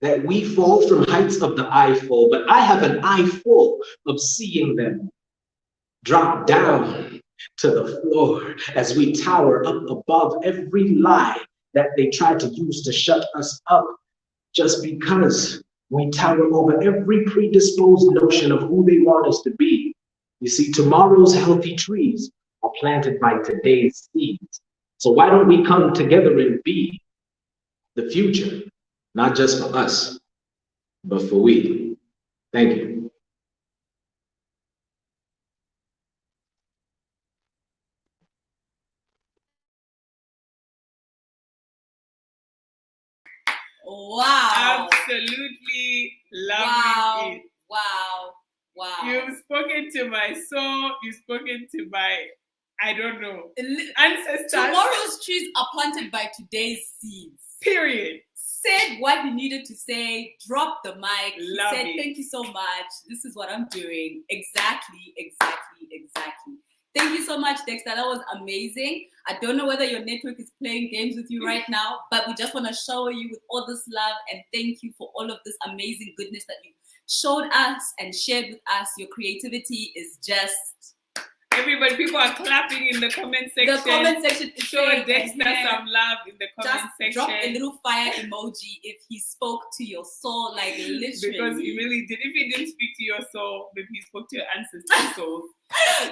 that we fall from heights of the eyeful, but I have an eye full of seeing them drop down to the floor as we tower up above every lie that they try to use to shut us up, just because we tower over every predisposed notion of who they want us to be. You see, tomorrow's healthy trees are planted by today's seeds. So why don't we come together and be the future, not just for us, but for we. Thank you.
Wow. Absolutely loving it.
Wow.
You've spoken to my soul. You've spoken to my, I don't know, ancestors.
Tomorrow's trees are planted by today's seeds.
Period.
Said what he needed to say, dropped the mic. He
Love
said,
it.
thank you so much. This is what I'm doing. Exactly. Thank you so much, Dexter. That was amazing. I don't know whether your network is playing games with you right now, but we just want to shower you with all this love and thank you for all of this amazing goodness that you showed us and shared with us. Your creativity is just...
Everybody, people are clapping in the comment section.
The comment section is
show Dexter some love in the comment section.
Drop a little fire emoji if he spoke to your soul, like literally.
Because he really did. If he didn't speak to your soul, maybe he spoke to your ancestors' soul.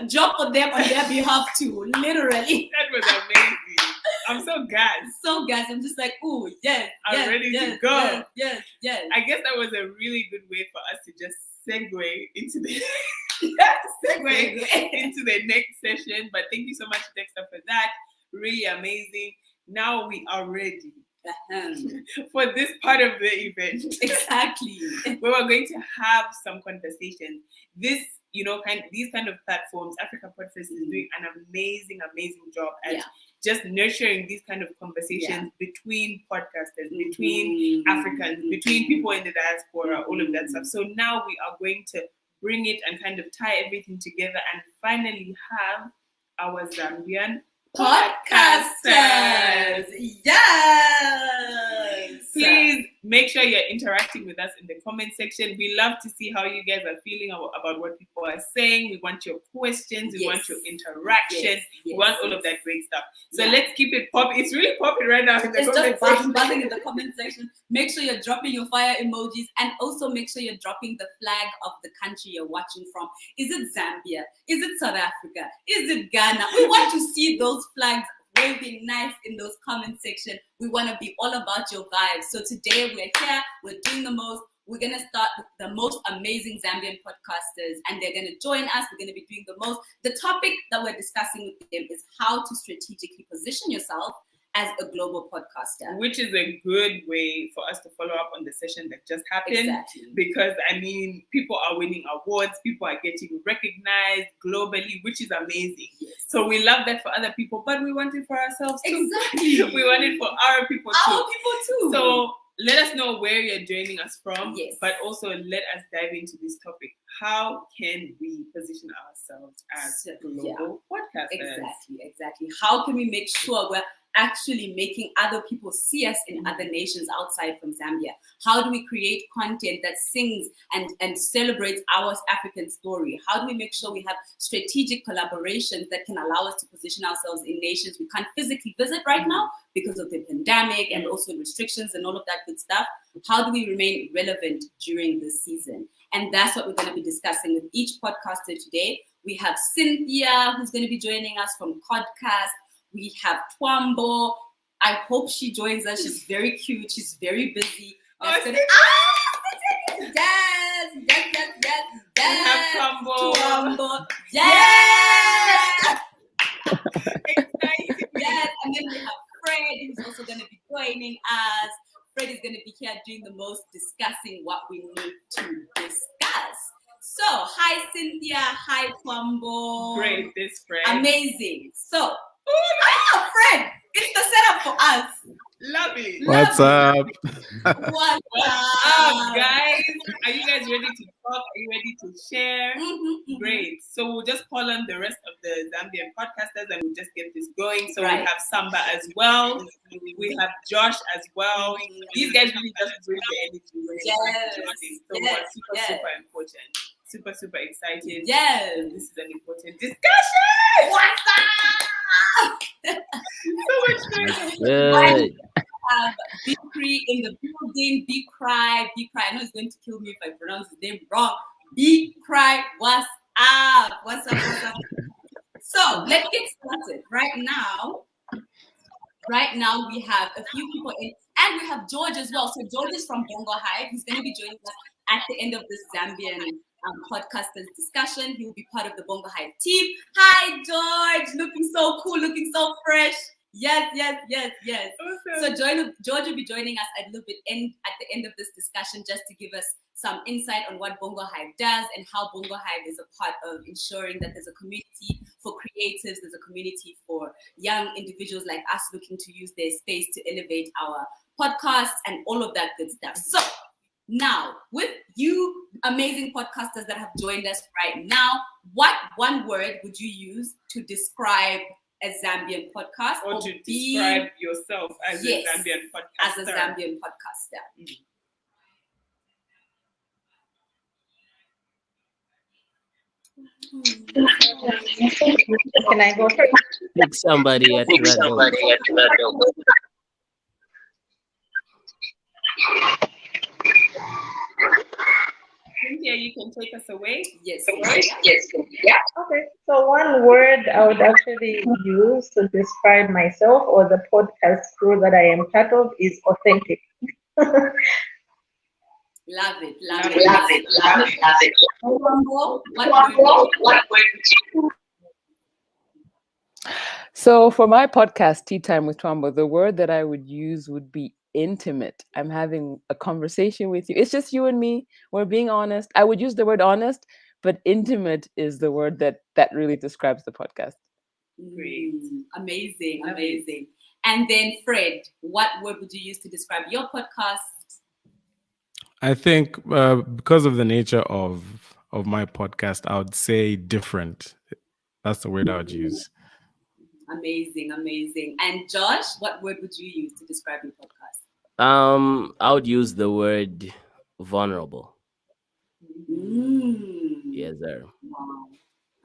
Jump on them on their behalf too, literally.
That was amazing. I'm so gassed.
I'm just like, ooh, yes.
I'm ready to go.
Yes.
I guess that was a really good way for us to just segue into the into the next session. But thank you so much, Dexter, for that. Really amazing. Now we are ready for this part of the event.
Exactly.
We were going to have some conversations. These kind of platforms, Africa Podcast is doing an amazing job at just nurturing these kind of conversations between podcasters, between Africans, between people in the diaspora, all of that stuff. So now we are going to bring it and kind of tie everything together and finally have our Zambian podcasters.
Yes.
Please make sure you're interacting with us in the comment section. We love to see how you guys are feeling about what people are saying. We want your questions. We want your interactions. We want all of that great stuff. So let's keep it popping. It's really popping right now in the comment section.
Buzzing in the comment section. Make sure you're dropping your fire emojis and also make sure you're dropping the flag of the country you're watching from. Is it Zambia? Is it South Africa? Is it Ghana? We want to see those flags waving nice in those comment section. We want to be all about your vibes. So today we're here, we're doing the most. We're going to start with the most amazing Zambian podcasters and they're going to join us. We're going to be doing the most. The topic that we're discussing with them is how to strategically position yourself as a global podcaster.
Which is a good way for us to follow up on the session that just happened.
Exactly.
Because, people are winning awards, people are getting recognized globally, which is amazing.
Yes.
So we love that for other people, but we want it for ourselves too.
Exactly.
We want it for our people too.
Our people too.
So let us know where you're joining us from,
but
also let us dive into this topic. How can we position ourselves as global podcasters?
Exactly. How can we make sure we're actually making other people see us in other nations outside from Zambia? How do we create content that sings and celebrates our African story? How do we make sure we have strategic collaborations that can allow us to position ourselves in nations we can't physically visit right now because of the pandemic and also restrictions and all of that good stuff? How do we remain relevant during this season? And that's what we're going to be discussing with each podcaster today. We have Cynthia, who's going to be joining us from Podcast. We have Twambo. I hope she joins us. She's very cute. She's very busy. Yes.
We have Twambo.
Yes. Yes. And then we have Fred, who's also going to be joining us. Fred is going to be here doing the most, discussing what we need to discuss. So, hi Cynthia. Hi Twambo.
Great, this Fred.
Amazing. So, Fred, it's the setup for us.
Lovely.
What's up?
What's
up, guys? Are you guys ready to talk? Are you ready to share? Great. So we'll just call on the rest of the Zambian podcasters and we'll just get this going. So we have Samba as well. We have Josh as well. These guys really just bring the energy. So we're super important. Super excited.
Yes.
This is an important discussion.
What's up?
So much fun.
We have B-Cry in the building. B-Cry. I know he's going to kill me if I pronounce his name wrong. B-Cry, what's up? What's up? So let's get started. Right now we have a few people in, and we have George as well. So George is from Bongo Hive. He's going to be joining us at the end of this Zambian podcasters discussion. He will be part of the Bongo Hive team. Hi, George. Looking so cool, looking so fresh. Yes.
Awesome.
So George will be joining us a little bit at the end of this discussion, just to give us some insight on what Bongo Hive does and how Bongo Hive is a part of ensuring that there's a community for creatives, there's a community for young individuals like us looking to use their space to elevate our podcasts and all of that good stuff. So now, with you amazing podcasters that have joined us right now, what one word would you use to describe a Zambian podcast,
or to describe yourself as a Zambian podcaster?
As a Zambian podcaster.
Can I go first?
Pick somebody at random.
Cynthia, you can take us away.
Yes.
Yeah. Okay. So one word I would actually use to describe myself or the podcast crew that I am part of is authentic.
Love it.
So for my podcast, Tea Time with Twambo, the word that I would use would be intimate. I'm having a conversation with you. It's just you and me. We're being honest. I would use the word honest, but intimate is the word that really describes the podcast.
Great. Amazing. And then Fred, what word would you use to describe your podcast?
I think because of the nature of my podcast, I would say different. That's the word I would use.
Amazing. And Josh, what word would you use to describe your podcast?
I would use the word vulnerable. Yes, sir.
Wow.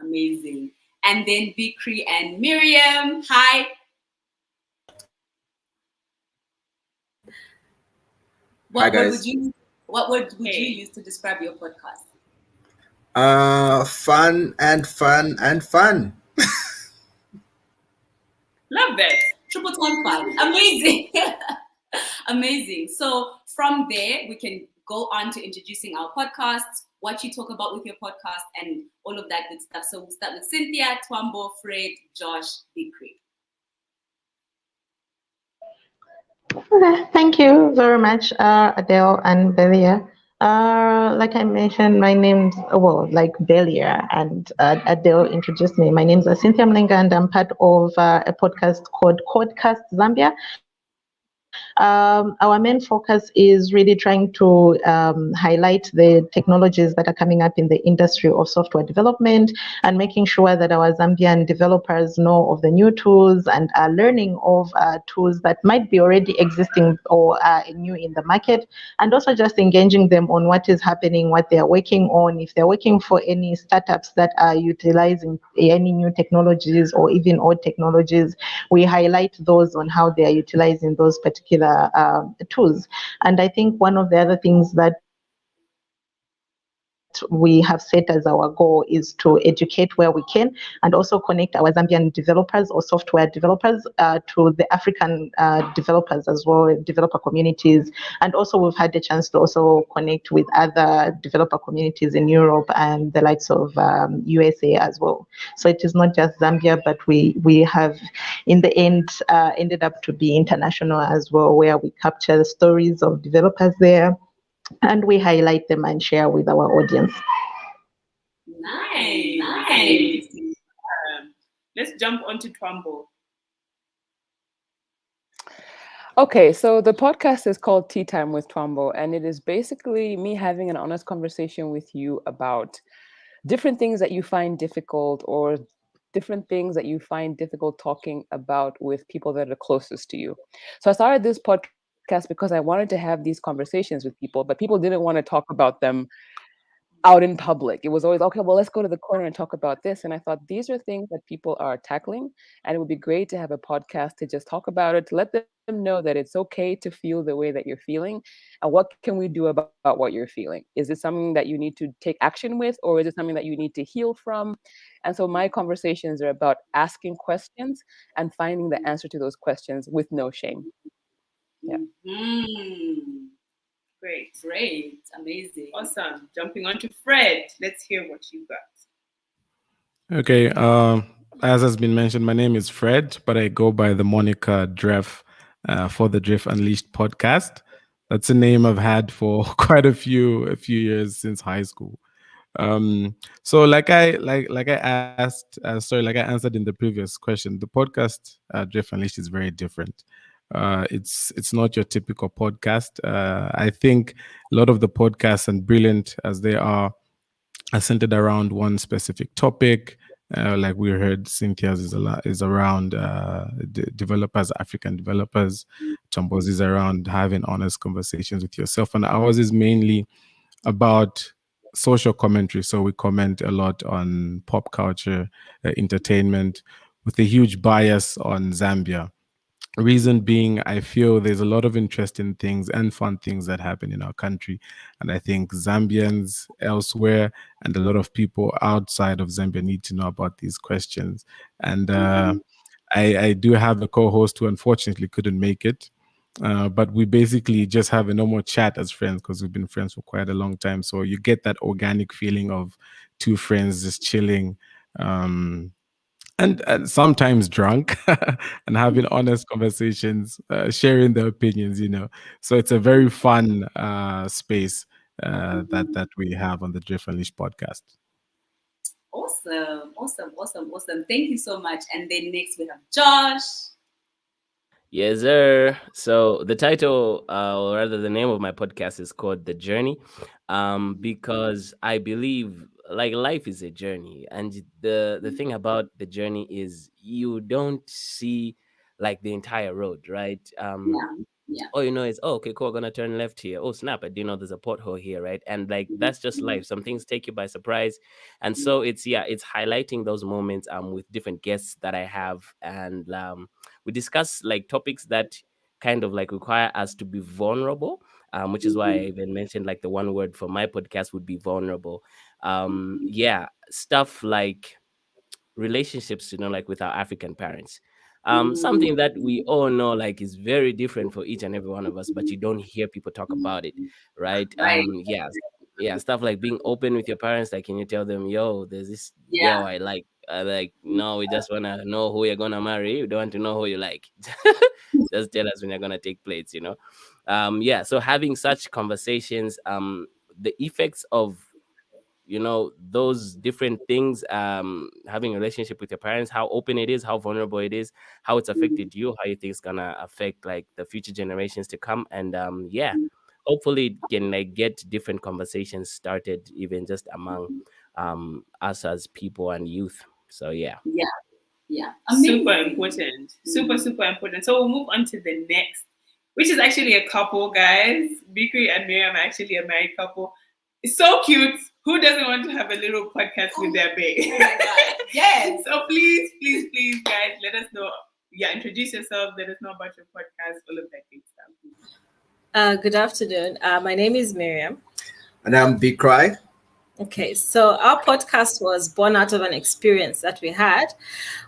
Amazing. And then Bikri and Miriam, hi.
Hi, guys.
What word would you use to describe your podcast?
Fun and fun and fun.
Love that. Triple tone fun. Amazing. Amazing. So from there, we can go on to introducing our podcasts, what you talk about with your podcast, and all of that good stuff. So we'll start with Cynthia, Twambo, Fred, Josh, Bikri.
Okay, thank you very much, Adele and Belia. Like I mentioned, my name's, like Belia and Adele introduced me. My name's Cynthia Mlenga, and I'm part of a podcast called Codecast Zambia. Our main focus is really trying to highlight the technologies that are coming up in the industry of software development and making sure that our Zambian developers know of the new tools and are learning of tools that might be already existing or new in the market, and also just engaging them on what is happening, what they are working on. If they're working for any startups that are utilizing any new technologies or even old technologies, we highlight those on how they are utilizing those particular tools. And I think one of the other things that we have set as our goal is to educate where we can and also connect our Zambian developers or software developers to the African developers as well, developer communities. And also we've had the chance to also connect with other developer communities in Europe and the likes of USA as well. So it is not just Zambia, but we have in the end ended up to be international as well, where we capture the stories of developers there and we highlight them and share with our audience.
Nice. Let's jump onto Twambo.
Okay, so the podcast is called Tea Time with Twambo, and it is basically me having an honest conversation with you about different things that you find difficult or different things that you find difficult talking about with people that are closest to you. So I started this podcast because I wanted to have these conversations with people, but people didn't want to talk about them out in public. It was always, okay, well, let's go to the corner and talk about this. And I thought these are things that people are tackling, and it would be great to have a podcast to just talk about it, to let them know that it's okay to feel the way that you're feeling, and what can we do about what you're feeling? Is it something that you need to take action with, or is it something that you need to heal from? And so my conversations are about asking questions and finding the answer to those questions with no shame. Yeah.
Great. Amazing.
Awesome. Jumping on to Fred. Let's hear what you got.
Okay. as has been mentioned, my name is Fred, but I go by the moniker Dref for the Dref Unleashed podcast. That's a name I've had for quite a few years since high school. So like I answered in the previous question, the podcast Dref Unleashed is very different. It's not your typical podcast. I think a lot of the podcasts, and brilliant as they are centered around one specific topic. Like we heard, Cynthia's is around developers, African developers. Tombo's is around having honest conversations with yourself, and ours is mainly about social commentary. So we comment a lot on pop culture, entertainment, with a huge bias on Zambia. Reason being, I feel there's a lot of interesting things and fun things that happen in our country. And I think Zambians elsewhere and a lot of people outside of Zambia need to know about these questions. And I do have a co-host who unfortunately couldn't make it. But we basically just have a normal chat as friends because we've been friends for quite a long time. So you get that organic feeling of two friends just chilling. And sometimes drunk and having honest conversations, sharing their opinions, So it's a very fun space that we have on the Drift Unleashed podcast.
Awesome. Thank you so much. And then next we have Josh.
Yes, sir. So the title, or rather the name of my podcast is called The Journey, because I believe like life is a journey. And the thing about the journey is you don't see like the entire road, right?
Yeah.
All you know is, oh, okay, cool, I'm gonna turn left here. Oh, snap, I didn't know there's a pothole here, right? And like that's just life. Some things take you by surprise. And so it's highlighting those moments with different guests that I have. And we discuss like topics that kind of like require us to be vulnerable, which is why I even mentioned like the one word for my podcast would be vulnerable. Stuff like relationships, like with our African parents. Something that we all know like is very different for each and every one of us, but you don't hear people talk about it, right? Stuff like being open with your parents. Like, can you tell them, yo, there's this girl I like? No, we just want to know who you're gonna marry. We don't want to know who you like. Just tell us when you're gonna take plates, So having such conversations, the effects of those different things, having a relationship with your parents, how open it is, how vulnerable it is, how it's affected you, how you think it's gonna affect like the future generations to come. And hopefully it can like get different conversations started even just among us as people and youth. So
Yeah.
Super important. Super important. So we'll move on to the next, which is actually a couple, guys. Bikri and Miriam are actually a married couple. It's so cute. Who doesn't want to have a little podcast with their babe?
Yes.
So please, guys, let us know. Introduce yourself. Let us know about your podcast. All of that good stuff.
Good afternoon. My name is Miriam.
And I'm Bikri.
Okay, so our podcast was born out of an experience that we had.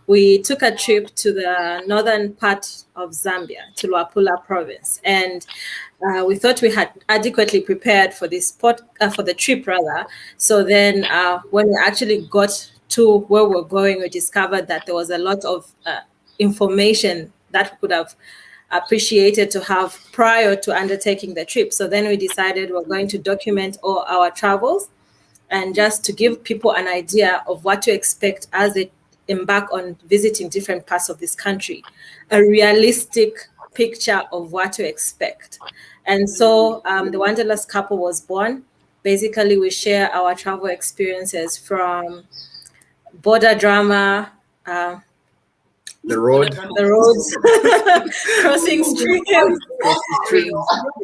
We took a trip to the northern part of Zambia, to Luapula province, and we thought we had adequately prepared for this for the trip rather. So then when we actually got to where we're going, we discovered that there was a lot of information that we could have appreciated to have prior to undertaking the trip. So then we decided we're going to document all our travels, and just to give people an idea of what to expect as they embark on visiting different parts of this country, a realistic picture of what to expect. And so the Wanderlust couple was born. Basically, we share our travel experiences from border drama,
the roads,
crossing streams, broken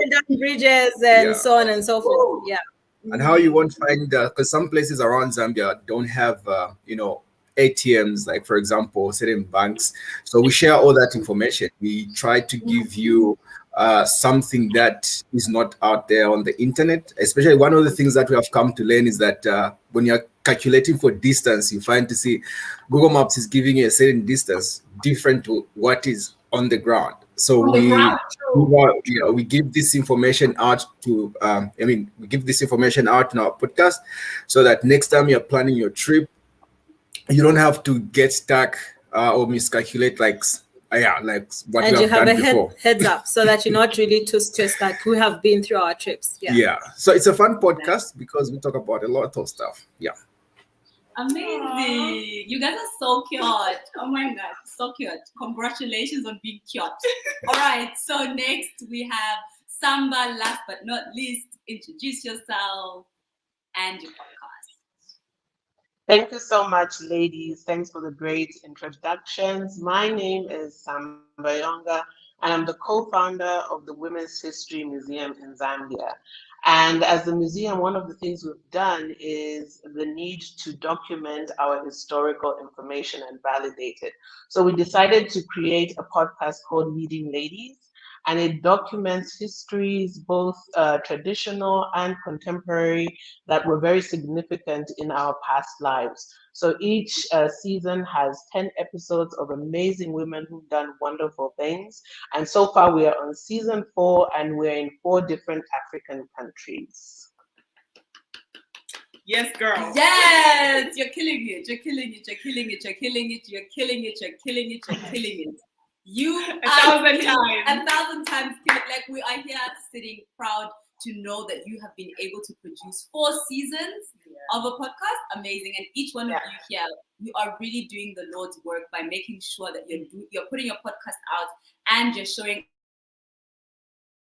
down bridges, and so on and so forth. Yeah.
And how you won't find, because some places around Zambia don't have, ATMs, like, for example, certain banks. So we share all that information. We try to give you something that is not out there on the internet. Especially one of the things that we have come to learn is that when you're calculating for distance, you find to see Google Maps is giving you a certain distance different to what is on the ground. So we give this information out to, we give this information out in our podcast so that next time you're planning your trip, you don't have to get stuck or miscalculate like what
And
you
you
have
have
done
a
before.
heads up so that you're not really too stressed like we have been through our trips.
Yeah. So it's a fun podcast because we talk about a lot of stuff. Yeah.
Amazing. You guys are so cute. Oh my God, so cute. Congratulations on being cute. All right, so next we have Samba. Last but not least, introduce yourself and your podcast.
Thank you so much, ladies. Thanks for the great introductions. My name is Samba Yonga, and I'm the co-founder of the Women's History Museum in Zambia. And as the museum, one of the things we've done is the need to document our historical information and validate it. So we decided to create a podcast called Leading Ladies, and it documents histories, both traditional and contemporary, that were very significant in our past lives. So each season has 10 episodes of amazing women who've done wonderful things. And so far we are on season 4 and we're in 4 different African countries.
Yes, girl.
Yes, you're killing it. You're killing it. You're killing it. You're killing it. You're killing it. You're killing it. You're killing it. You
1,000 times.
1,000 times. Like we are here sitting proud to know that you have been able to produce 4 seasons of a podcast. Amazing. And each one of you here, you are really doing the Lord's work by making sure that you're putting your podcast out and you're showing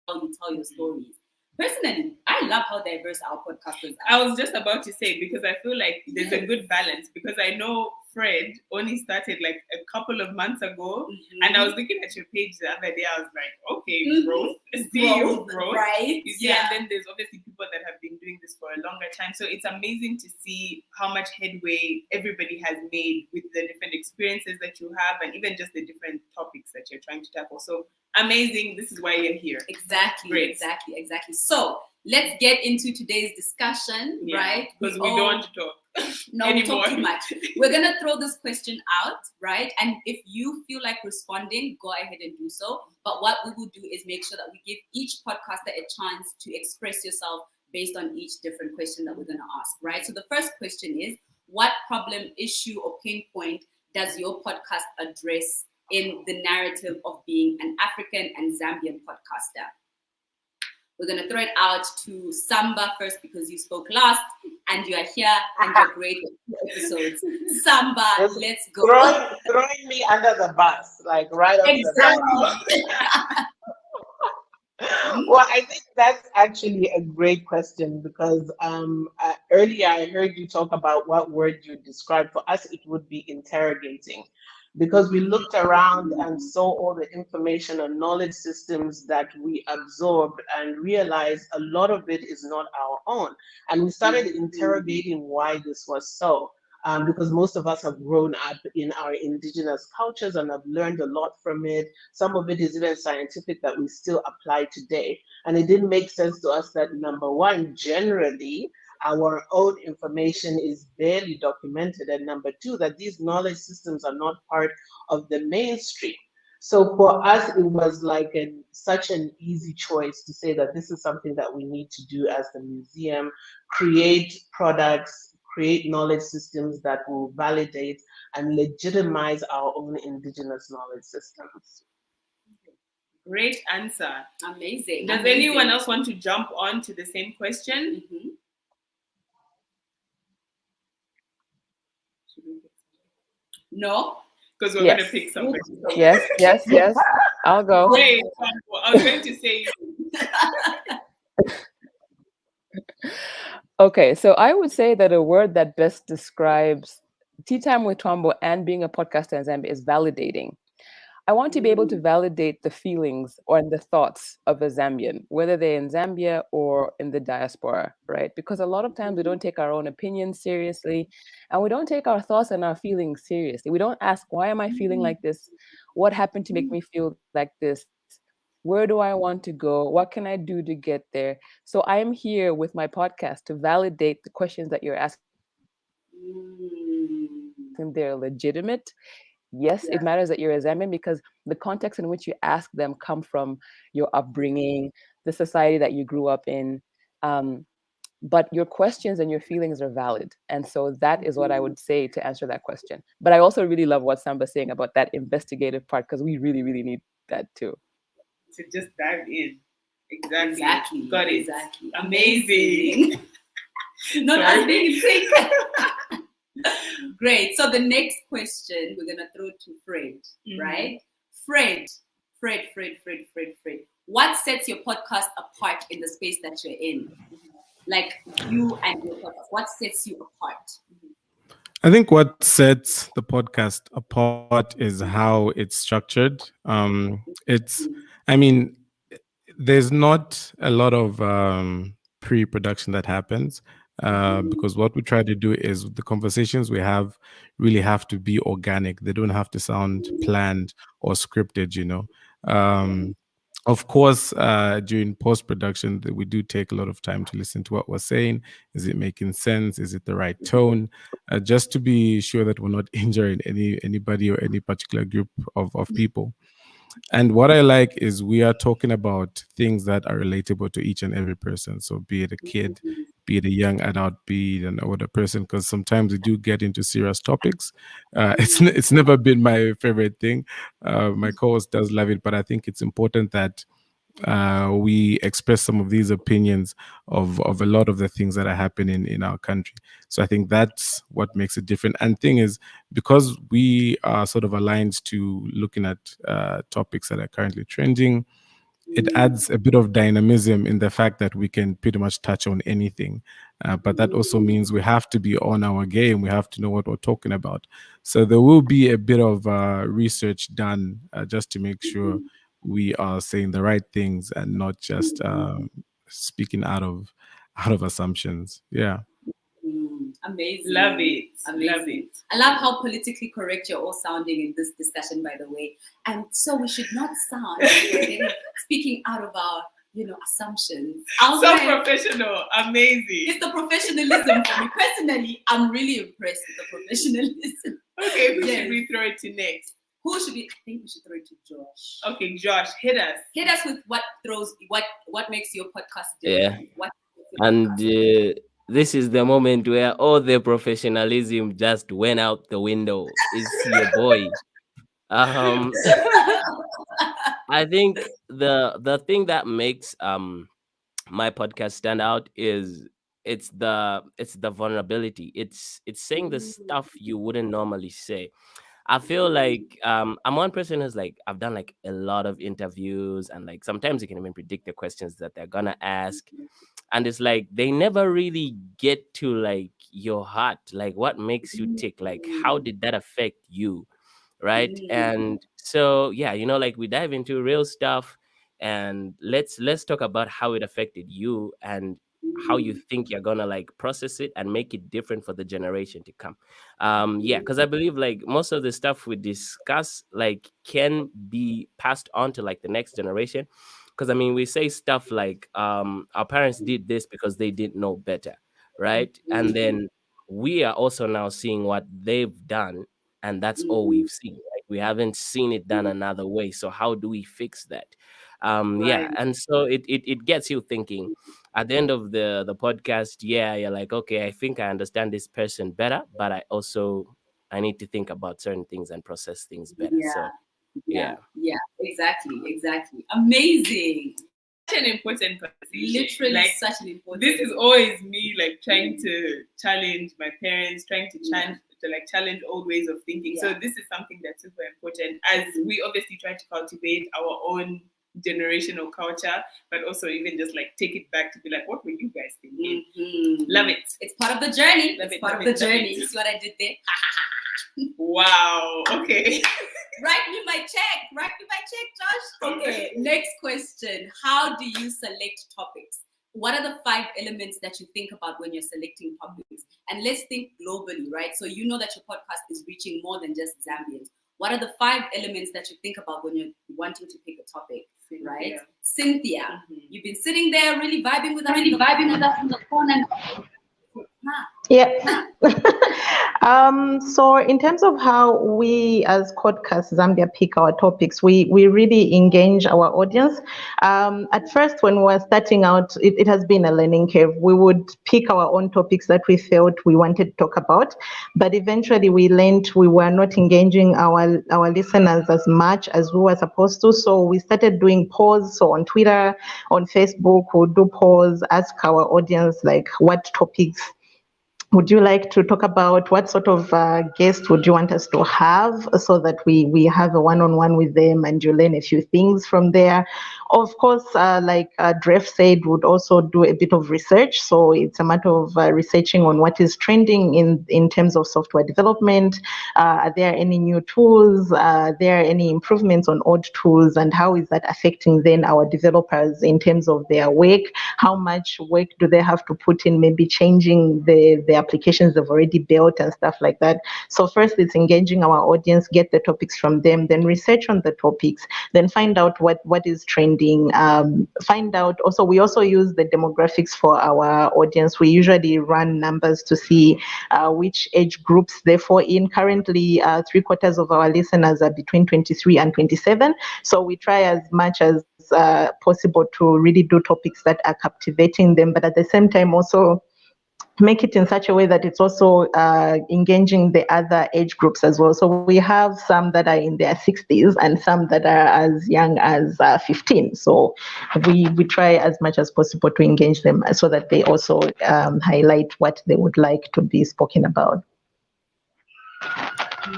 how you tell your stories. Personally, I love how diverse our podcasters are.
I was just about to say, because I feel like there's a good balance, because I know Fred only started like a couple of months ago, and I was looking at your page the other day, I was like, okay, growth,
right?
You see, and then there's obviously people that have been doing this for a longer time, so it's amazing to see how much headway everybody has made with the different experiences that you have, and even just the different topics that you're trying to tackle. So amazing. This is why you're here.
Exactly.
Great.
Exactly. So let's get into today's discussion, right?
Because we don't want to talk.
No, we talk too much. We're gonna throw this question out, right? And if you feel like responding, go ahead and do so. But what we will do is make sure that we give each podcaster a chance to express yourself based on each different question that we're gonna ask, right? So the first question is, what problem, issue, or pain point does your podcast address in the narrative of being an African and Zambian podcaster? We're going to throw it out to Samba first because you spoke last and you are here and you're great with episodes. Samba, let's go.
Throwing me under the bus, like right off the bat. Well, I think that's actually a great question because earlier I heard you talk about what word you described. For us, it would be interrogating, because we looked around and saw all the information and knowledge systems that we absorbed and realized a lot of it is not our own. And we started interrogating why this was so. Because most of us have grown up in our indigenous cultures and have learned a lot from it. Some of it is even scientific that we still apply today. And it didn't make sense to us that, number one, generally, our own information is barely documented. And number two, that these knowledge systems are not part of the mainstream. So for us, it was like such an easy choice to say that this is something that we need to do as the museum, create products, create knowledge systems that will validate and legitimize our own indigenous knowledge systems.
Great answer.
Amazing.
Does anyone else want to jump on to the same question?
No?
Because we're going to pick somebody.
Yes. I'll go.
Wait, I was going to say.
Okay, so I would say that a word that best describes Tea Time with Twambo and being a podcaster in Zambia is validating. I want to be able to validate the feelings or the thoughts of a Zambian, whether they're in Zambia or in the diaspora, right? Because a lot of times we don't take our own opinions seriously, and we don't take our thoughts and our feelings seriously. We don't ask, why am I feeling like this? What happened to make me feel like this? Where do I want to go? What can I do to get there? So I am here with my podcast to validate the questions that you're asking. They're legitimate. Yes, it matters that you're a Zambian because the context in which you ask them come from your upbringing, the society that you grew up in. but your questions and your feelings are valid. And so that is what I would say to answer that question. But I also really love what Samba's saying about that investigative part, because we really, really need that too.
To just dive in. Exactly.
Exactly.
Got it.
Exactly.
Amazing.
Not
Sorry.
as being sick. Great. So the next question we're gonna throw to Fred, right? Fred. What sets your podcast apart in the space that you're in? Like you and your podcast, what sets you apart?
I think what sets the podcast apart is how it's structured. There's not a lot of pre-production that happens because what we try to do is the conversations we have really have to be organic. They don't have to sound planned or scripted, you know. Of course, during post-production, we do take a lot of time to listen to what we're saying. Is it making sense? Is it the right tone? Just to be sure that we're not injuring anybody or any particular group of people. And what I like is we are talking about things that are relatable to each and every person. So be it a kid, be it a young adult, be it an older person, because sometimes we do get into serious topics. It's never been my favorite thing. My co-host does love it, but I think it's important that we express some of these opinions of a lot of the things that are happening in our country. So I think that's what makes it different. And thing is, because we are sort of aligned to looking at topics that are currently trending, it adds a bit of dynamism in the fact that we can pretty much touch on anything. But that also means we have to be on our game. We have to know what we're talking about. So there will be a bit of research done just to make sure we are saying the right things and not just speaking out of assumptions. Yeah.
Amazing.
Love it.
Amazing.
Love it.
I love how politically correct you're all sounding in this discussion, by the way. And so we should not sound like we're speaking out of our, assumptions.
Professional. Amazing.
It's the professionalism for me. Personally, I'm really impressed with the professionalism.
Okay, who should we throw it to next?
I think we should throw it to Josh.
Okay, Josh, hit us.
Hit us with what makes your podcast different.
Yeah. And this is the moment where all the professionalism just went out the window. It's your boy. I think the thing that makes my podcast stand out is it's the vulnerability. It's saying the stuff you wouldn't normally say. I feel like I'm one person who's like, I've done like a lot of interviews, and like sometimes you can even predict the questions that they're gonna ask, and it's like they never really get to like your heart, like what makes you tick, like how did that affect you, right? And so yeah, like we dive into real stuff, and let's talk about how it affected you and how you think you're gonna like process it and make it different for the generation to come. Because I believe like most of the stuff we discuss like can be passed on to like the next generation, because I mean we say stuff like our parents did this because they didn't know better, right? And then we are also now seeing what they've done, and that's all we've seen. Like we haven't seen it done another way, so how do we fix that? And so it gets you thinking. At the end of the podcast, you're like, okay, I think I understand this person better, but I need to think about certain things and process things better.
Yeah, exactly. Amazing.
Such an important conversation.
Literally,
like,
such an important.
This is always me like trying to challenge my parents, trying to challenge old ways of thinking. So this is something that's super important as we obviously try to cultivate our own generational culture, but also even just like take it back to be like, what were you guys thinking? Love it.
It's part of the journey. It's part of the journey. See what I did there?
Wow. Okay.
Write me my check, Josh. Okay. Next question. How do you select topics? What are the 5 elements that you think about when you're selecting topics? And let's think globally, right? So you know that your podcast is reaching more than just Zambians. What are the 5 elements that you think about when you're wanting to pick a topic, right? Cynthia, you've been sitting there really vibing with us on the phone, and
Yeah. So in terms of how we as Podcast Zambia pick our topics, we really engage our audience. At first, when we were starting out, it has been a learning curve. We would pick our own topics that we felt we wanted to talk about, but eventually we learned we were not engaging our listeners as much as we were supposed to. So we started doing polls. So on Twitter, on Facebook, we'll do polls, ask our audience like what topics would you like to talk about? What sort of guest would you want us to have so that we have a one-on-one with them and you learn a few things from there? Of course, like Dref said, would also do a bit of research. So it's a matter of researching on what is trending in terms of software development. Are there any new tools? Are there any improvements on old tools? And how is that affecting then our developers in terms of their work? How much work do they have to put in maybe changing the applications they've already built and stuff like that? So first it's engaging our audience, get the topics from them, then research on the topics, then find out what is trending. Find out also, we also use the demographics for our audience. We usually run numbers to see which age groups they fall in. Currently, 3/4 of our listeners are between 23 and 27. So we try as much as possible to really do topics that are captivating them, but at the same time also make it in such a way that it's also engaging the other age groups as well. So we have some that are in their 60s and some that are as young as 15. So we try as much as possible to engage them so that they also highlight what they would like to be spoken about.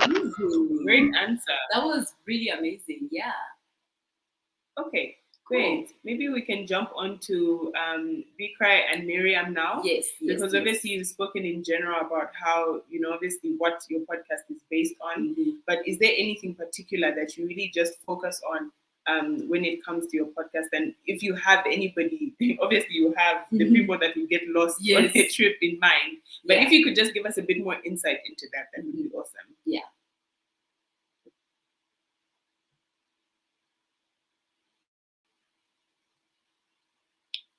Amazing. Great answer.
That was really amazing. Yeah.
Okay. Great. Maybe we can jump on to Vikrai and Miriam now.
Yes.
Because obviously you've spoken in general about how, obviously what your podcast is based on.
Mm-hmm.
But is there anything particular that you really just focus on when it comes to your podcast? And if you have anybody, obviously you have the people that will get lost on a trip in mind. But if you could just give us a bit more insight into that would be awesome.
Yeah.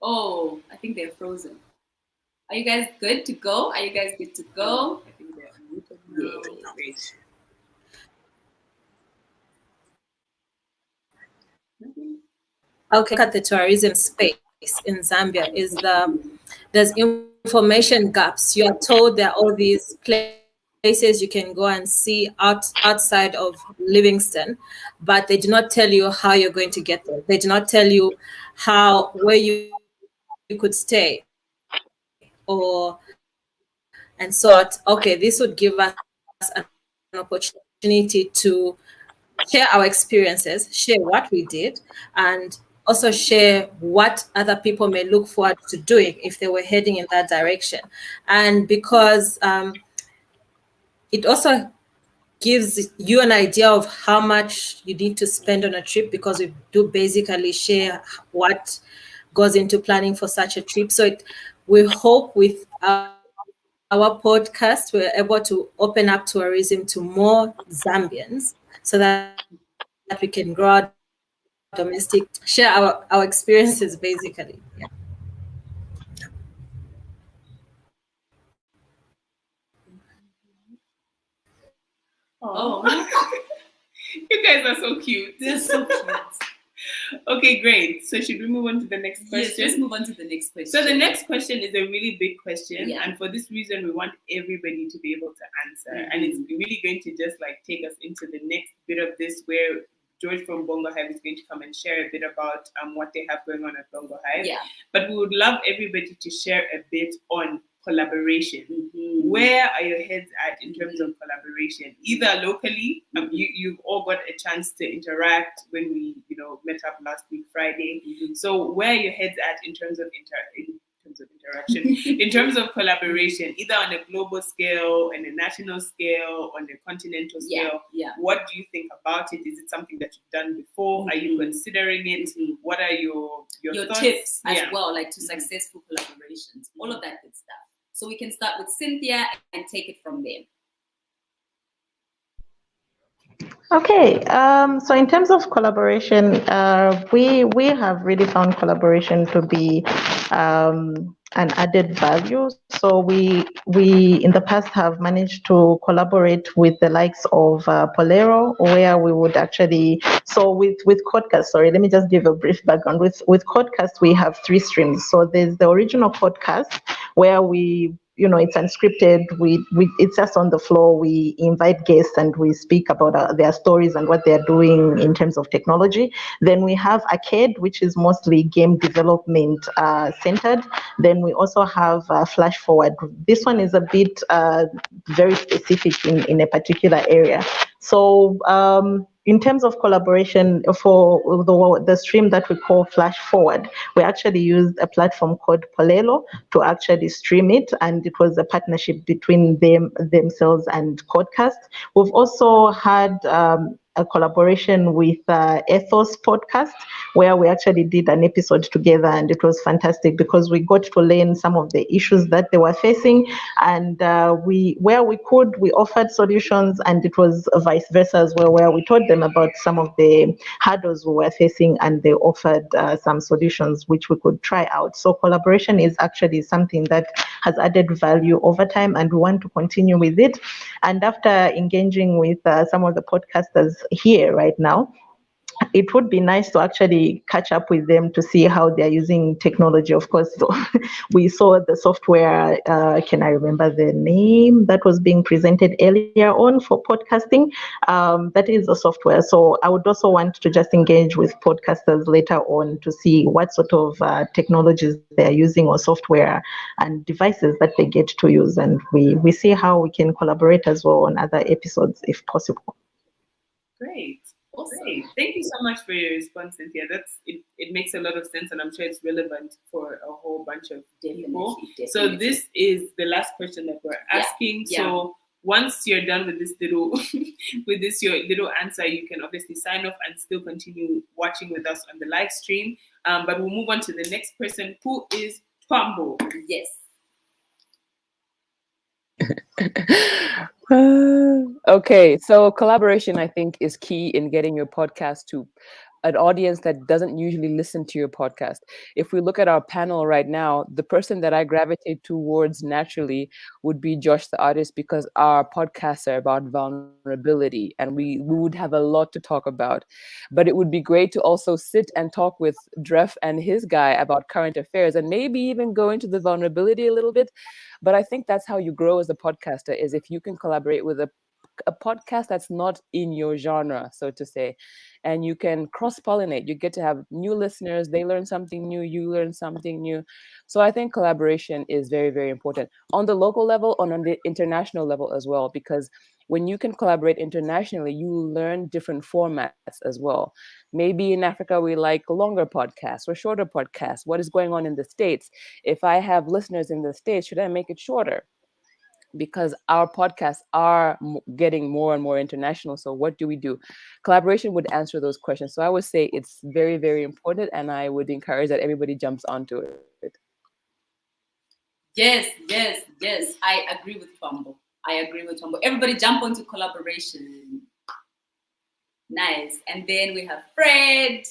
Oh, I think they're frozen. Are you guys good to go? I think they're muted now.
Great.
Okay, look at the tourism space in Zambia is there's information gaps. You are told there are all these places you can go and see outside of Livingston, but they do not tell you how you're going to get there. They do not tell you where you could stay, and so okay, this would give us an opportunity to share our experiences, share what we did, and also share what other people may look forward to doing if they were heading in that direction. And because it also gives you an idea of how much you need to spend on a trip, because we do basically share what goes into planning for such a trip. So we hope with our podcast, we're able to open up tourism to more Zambians so that we can grow our domestic, share our experiences basically. Yeah.
Oh, you guys are so cute.
They're so cute.
Okay, great. So should we move on to the next question?
Yes, let's move on to the next question.
So the next question is a really big question.
Yeah.
And for this reason, we want everybody to be able to answer. Mm-hmm. And it's really going to just take us into the next bit of this, where George from Bongo Hive is going to come and share a bit about what they have going on at Bongo Hive.
Yeah.
But we would love everybody to share a bit on collaboration.
Mm-hmm.
Where are your heads at in terms of collaboration? Either locally, you've all got a chance to interact when we, met up last week Friday.
Mm-hmm.
So where are your heads at in terms of interaction, in terms of collaboration, either on a global scale, on a national scale, on a continental scale?
Yeah.
What do you think about it? Is it something that you've done before?
Mm-hmm.
Are you considering it?
Mm-hmm.
What are your thoughts?
Tips as well, to successful collaborations, all of that good stuff. So we can start with Cynthia and take it from there.
Okay, so in terms of collaboration, we have really found collaboration to be an added value. So we in the past have managed to collaborate with the likes of Polero, where we would actually, so with Codcast, sorry, let me just give a brief background. With Codcast, we have three streams. So there's the original podcast where we, it's unscripted. It's just on the floor. We invite guests and we speak about their stories and what they're doing in terms of technology. Then we have Arcade, which is mostly game development centered. Then we also have Flash Forward. This one is a bit very specific in a particular area. So in terms of collaboration for the stream that we call Flash Forward, we actually used a platform called Polelo to actually stream it, and it was a partnership between themselves and Codcast. We've also had a collaboration with Ethos Podcast, where we actually did an episode together, and it was fantastic because we got to learn some of the issues that they were facing, and where we could, we offered solutions, and it was vice versa as well, where we told them about some of the hurdles we were facing, and they offered some solutions which we could try out. So collaboration is actually something that has added value over time, and we want to continue with it. And after engaging with some of the podcasters here right now, it would be nice to actually catch up with them to see how they're using technology. Of course, we saw the software, can I remember the name that was being presented earlier on for podcasting? That is a software. So I would also want to just engage with podcasters later on to see what sort of technologies they're using or software and devices that they get to use. And we see how we can collaborate as well on other episodes if possible.
Great. Awesome. Thank you so much for your response, Cynthia. It makes a lot of sense, and I'm sure it's relevant for a whole bunch of people.
Definitely.
So this is the last question that we're asking.
Yeah.
So once you're done with this little your little answer, you can obviously sign off and still continue watching with us on the live stream. But we'll move on to the next person, who is Pambo.
Yes.
Okay, so collaboration, I think, is key in getting your podcast to an audience that doesn't usually listen to your podcast. If we look at our panel right now, the person that I gravitate towards naturally would be Josh the artist, because our podcasts are about vulnerability and we would have a lot to talk about. But it would be great to also sit and talk with Dref and his guy about current affairs and maybe even go into the vulnerability a little bit. But I think that's how you grow as a podcaster, is if you can collaborate with a podcast that's not in your genre, so to say, and you can cross-pollinate. You get to have new listeners, they learn something new, you learn something new. So I think collaboration is very, very important on the local level and on the international level as well, because when you can collaborate internationally, you learn different formats as well. Maybe in Africa, we like longer podcasts or shorter podcasts. What is going on in the States? If I have listeners in the States, should I make it shorter? Because our podcasts are getting more and more international. So what do we do? Collaboration would answer those questions. So I would say it's very, very important, and I would encourage that everybody jumps onto it.
Yes. I agree with Tombo. Everybody jump onto collaboration. Nice. And then we have Fred.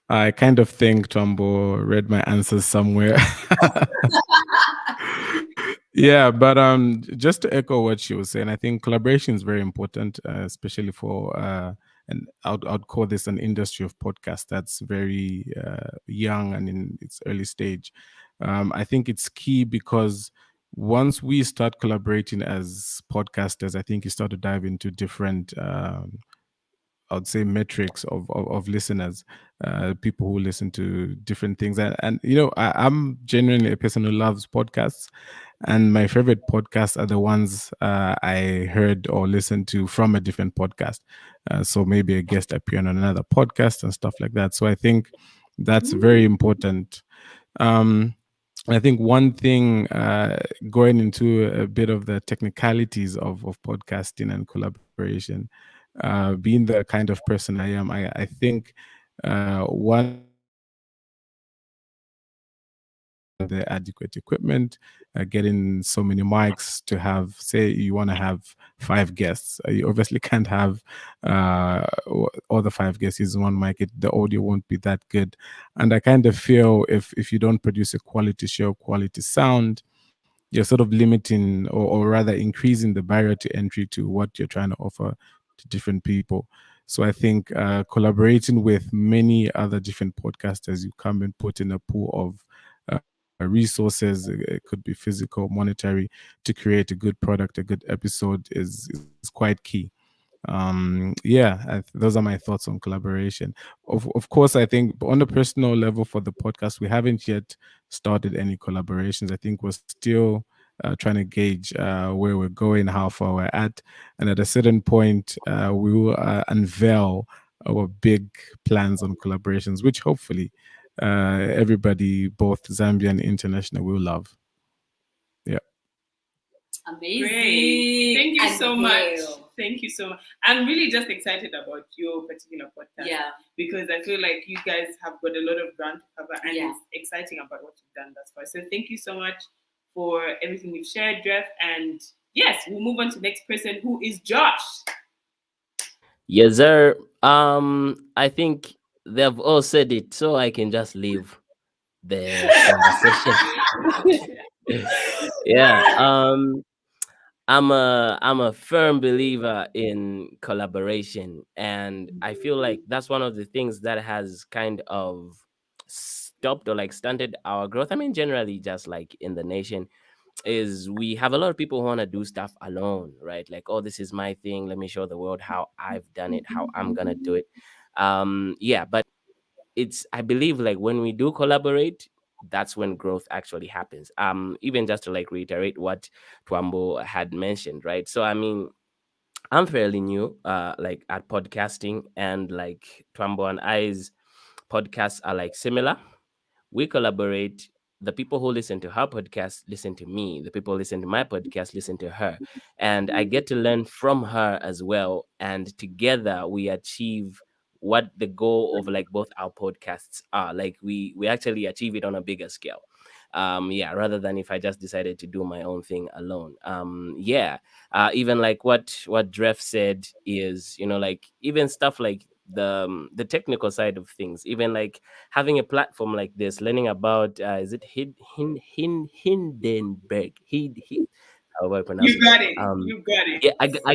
I kind of think Tombo read my answers somewhere. Yeah, but just to echo what she was saying, I think collaboration is very important, especially for and I'd call this an industry of podcast that's very young and in its early stage. I think it's key because once we start collaborating as podcasters, I think you start to dive into different I would say metrics of listeners, people who listen to different things. And I'm genuinely a person who loves podcasts. And my favorite podcasts are the ones I heard or listened to from a different podcast. So maybe a guest appearing on another podcast and stuff like that. So I think that's very important. I think one thing, going into a bit of the technicalities of podcasting and collaboration, being the kind of person I am, I think one the adequate equipment, getting so many mics to have, say you want to have 5 guests. You obviously can't have all the 5 guests using one mic. The audio won't be that good. And I kind of feel if you don't produce a quality show, quality sound, you're sort of limiting or rather increasing the barrier to entry to what you're trying to offer to different people. So I think collaborating with many other different podcasters, you come and put in a pool of resources, it could be physical, monetary, to create a good product, a good episode is quite key. Those are my thoughts on collaboration. Of course, I think on a personal level for the podcast, we haven't yet started any collaborations. I think we're still trying to gauge where we're going, how far we're at, and at a certain point, we will unveil our big plans on collaborations, which hopefully everybody, both Zambia and international, will love. Yeah.
Amazing. Great. Thank you so much. Thank you so much. I'm really just excited about your particular podcast. Yeah. Because I feel like you guys have got a lot of ground to cover and it's exciting about what you've done thus far. So thank you so much for everything you've shared, Jeff. And yes, we'll move on to the next person, who is Josh.
Yes, sir. I think they've all said it, so I can just leave the conversation. Yeah. I'm a firm believer in collaboration, and I feel like that's one of the things that has kind of stopped or like stunted our growth. I mean, generally, just like in the nation, is we have a lot of people who want to do stuff alone, right? Like, oh, this is my thing. Let me show the world how I've done it, how I'm gonna do it. But I believe like when we do collaborate, that's when growth actually happens. Even just to like reiterate what Twambo had mentioned, right? So I mean, I'm fairly new like at podcasting, and like Twambo and I's podcasts are like similar. We collaborate. The people who listen to her podcast listen to me. The people who listen to my podcast listen to her. And I get to learn from her as well. And together we achieve what the goal of like both our podcasts are. Like we actually achieve it on a bigger scale. Rather than if I just decided to do my own thing alone. Even like what Dreff said is, like even stuff like the technical side of things, even like having a platform like this, learning about is it Hindenburg? How do I pronounce it?
You got it. You got it.
Yeah, I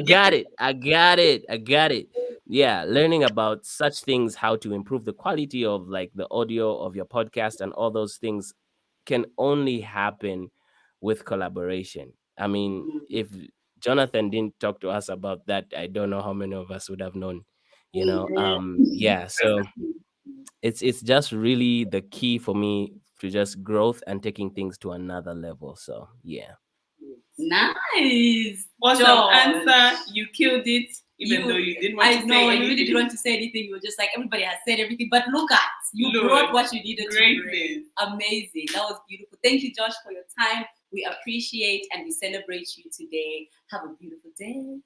got it. Yeah, learning about such things, how to improve the quality of like the audio of your podcast and all those things can only happen with collaboration. I mean, if Jonathan didn't talk to us about that, I don't know how many of us would have known, so it's just really the key for me to just growth and taking things to another level. So yeah.
Nice. Awesome answer. You killed it. Even though you didn't want to say anything.
I know, you really didn't want to say anything. You were just like, everybody has said everything. But look, you brought what you needed to bring. Amazing. That was beautiful. Thank you, Josh, for your time. We appreciate and we celebrate you today. Have a beautiful day.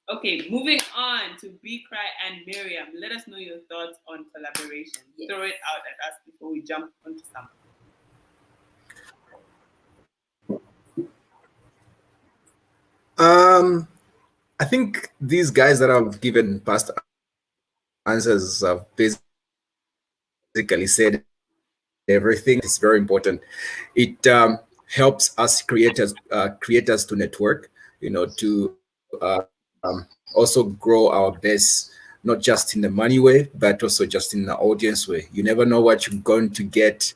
Okay, moving on to B Cry and Miriam. Let us know your thoughts on collaboration. Yes. Throw it out at us before we jump onto something.
I think these guys that have given past answers have basically said everything. Is very important. It helps us creators to network, to also grow our base, not just in the money way, but also just in the audience way. You never know what you're going to get,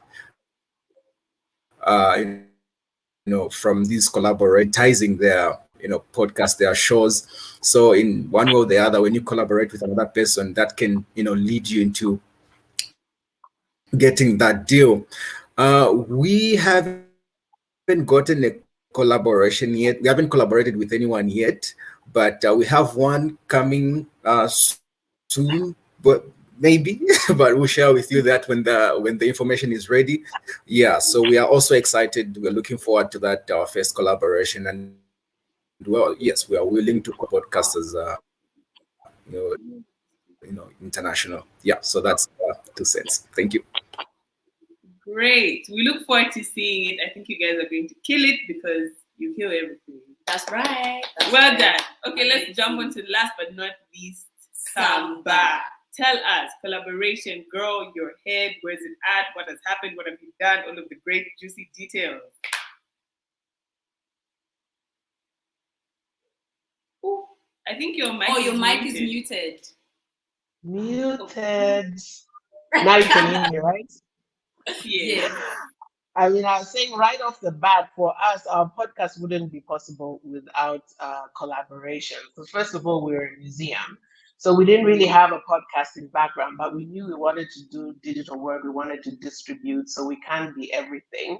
from these collaborating their podcast, their shows. So in one way or the other, when you collaborate with another person, that can lead you into getting that deal. We haven't gotten a collaboration yet. We haven't collaborated with anyone yet, but we have one coming soon, but maybe. But we'll share with you that when the information is ready. Yeah, so we are also excited. We're looking forward to that, our first collaboration. And well, yes, we are willing to podcasters, international. Yeah, so that's 2 cents. Thank you.
Great. We look forward to seeing it. I think you guys are going to kill it because you kill everything.
That's right.
Well done. Okay, let's jump on to the last but not least, Samba. Tell us, collaboration, grow your head. Where's it at? What has happened? What have you done? All of the great, juicy details. Ooh, I think your mic
your mic is muted.
Muted. Now you can hear me, right?
Yeah.
I mean, I was saying right off the bat, for us, our podcast wouldn't be possible without collaboration. So first of all, we're a museum. So we didn't really have a podcasting background, but we knew we wanted to do digital work. We wanted to distribute, so we can't be everything.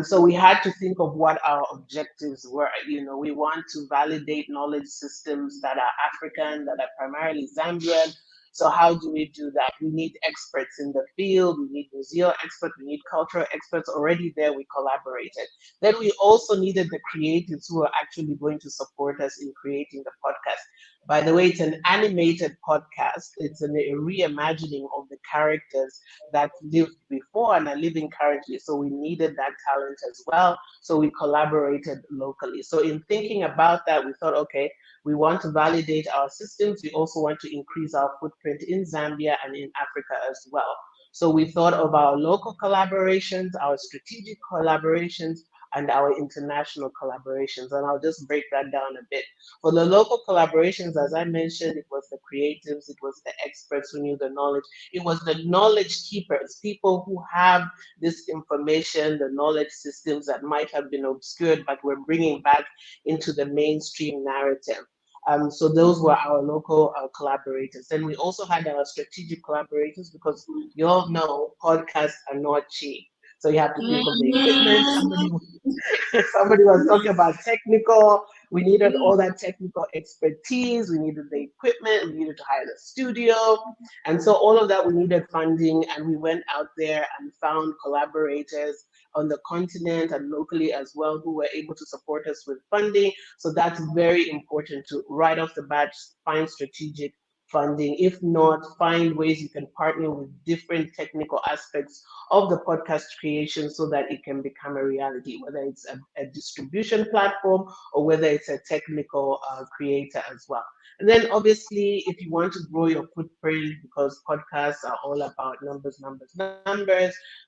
So we had to think of what our objectives were. We want to validate knowledge systems that are African, that are primarily Zambian. So how do we do that? We need experts in the field. We need museum experts. We need cultural experts. Already there, we collaborated. Then we also needed the creatives who are actually going to support us in creating the podcast. By the way, it's an animated podcast. It's a reimagining of the characters that lived before and are living currently. So we needed that talent as well. So we collaborated locally. So in thinking about that, we thought, okay, we want to validate our systems. We also want to increase our footprint in Zambia and in Africa as well. So we thought of our local collaborations, our strategic collaborations, and our international collaborations. And I'll just break that down a bit. For the local collaborations, as I mentioned, it was the creatives, it was the experts who knew the knowledge, it was the knowledge keepers, people who have this information, the knowledge systems that might have been obscured, but we're bringing back into the mainstream narrative. So those were our local collaborators. Then we also had our strategic collaborators because you all know podcasts are not cheap. So you have to think of the equipment. Somebody was talking about technical. We needed all that technical expertise. We needed the equipment. We needed to hire the studio. And so all of that, we needed funding. And we went out there and found collaborators on the continent and locally as well who were able to support us with funding. So that's very important to right off the bat find strategic funding. If not, find ways you can partner with different technical aspects of the podcast creation so that it can become a reality, whether it's a distribution platform or whether it's a technical creator as well. And then obviously, if you want to grow your footprint, because podcasts are all about numbers,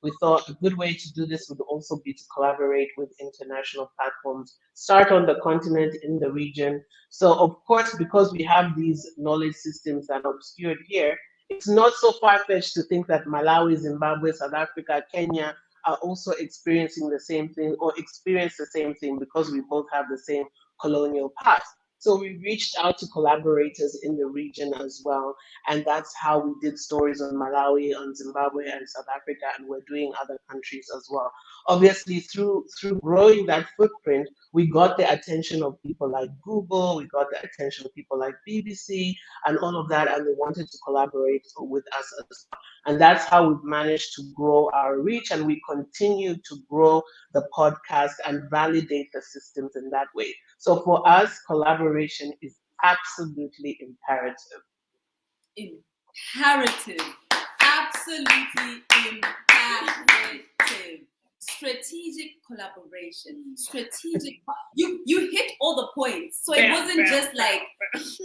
we thought a good way to do this would also be to collaborate with international platforms, start on the continent, in the region. So of course, because we have these knowledge systems that are obscured here, it's not so far-fetched to think that Malawi, Zimbabwe, South Africa, Kenya are also experiencing the same thing or experience the same thing because we both have the same colonial past. So we reached out to collaborators in the region as well. And that's how we did stories on Malawi, on Zimbabwe and South Africa, and we're doing other countries as well. Obviously, through growing that footprint, we got the attention of people like Google, we got the attention of people like BBC and all of that, and they wanted to collaborate with us as well. And that's how we've managed to grow our reach, and we continue to grow the podcast and validate the systems in that way. So for us, collaboration is absolutely imperative.
Imperative. Absolutely imperative. Strategic collaboration. You hit all the points. So it wasn't just like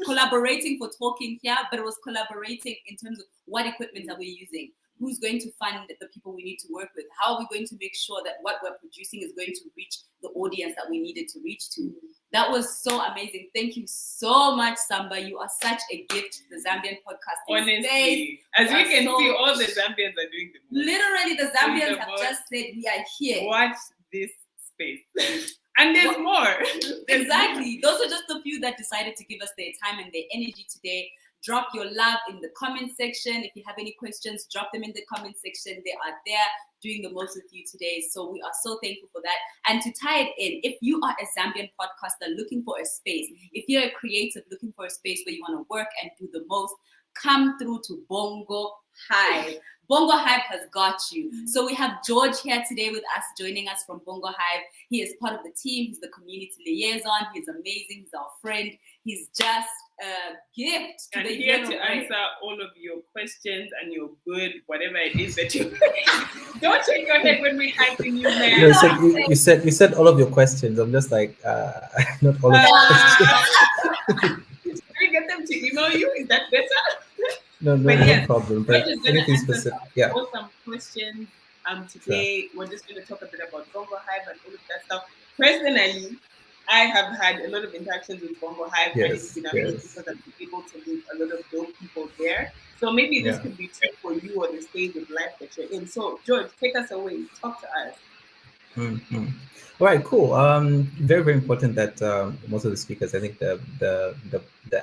collaborating for talking here, but it was collaborating in terms of what equipment are we using? Who's going to fund the people we need to work with? How are we going to make sure that what we're producing is going to reach the audience that we needed to reach to? That was so amazing. Thank you so much, Samba. You are such a gift to the Zambian podcasting
Honestly,
space.
as we can see, all the Zambians are doing the most.
Literally, the Zambians have just said, we are here.
Watch this space. And there's more.
Exactly. Those are just a few that decided to give us their time and their energy today. Drop your love in the comment section. If you have any questions, drop them in the comment section. They are there doing the most with you today. So we are so thankful for that. And to tie it in, if you are a Zambian podcaster looking for a space, if you're a creative looking for a space where you want to work and do the most, come through to Bongo Hive. Bongo Hive has got you. So we have George here today with us, joining us from Bongo Hive. He is part of the team. He's the community liaison. He's amazing. He's our friend. He's just gift to
And
the
here
yellow
to
brain.
answer all of your questions and your good, whatever it is that you don't shake your head when we asking you, man.
No, so you said all of your questions. I'm just like not all of the questions.
Should we get them to email you? Is that better?
No,
But
no
yes,
problem.
we're
But
just going to
anything
answer
specific,
some
yeah.
awesome questions. Today we're just going to talk a bit about Bongo Hive and all of that stuff. Personally, I have had a lot of interactions with Bongo Hive, and it's
Yes,
been amazing
yes.
because I've been able to meet a lot of dope people there. So maybe this
Yeah.
could be true for you or the stage of life that you're in. So George, take us away. Talk to us.
Mm-hmm. All right, cool. Very, very important that most of the speakers, I think the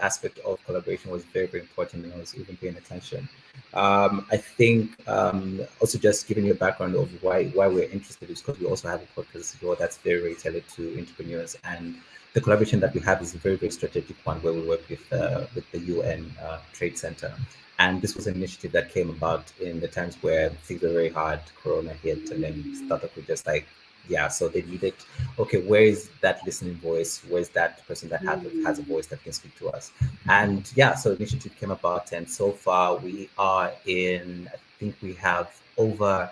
aspect of collaboration was very, very important, and I was even paying attention. I think also just giving you a background of why we're interested is because we also have a podcast as well that's very, very tailored to entrepreneurs, and the collaboration that we have is a very, very strategic one where we work with the UN Trade Center. And this was an initiative that came about in the times where things were very hard, Corona hit, and then startup were just like, yeah, so they needed, okay, where is that listening voice? Where's that person that has a voice that can speak to us? And yeah, so initiative came about, and so far we are in, I think we have over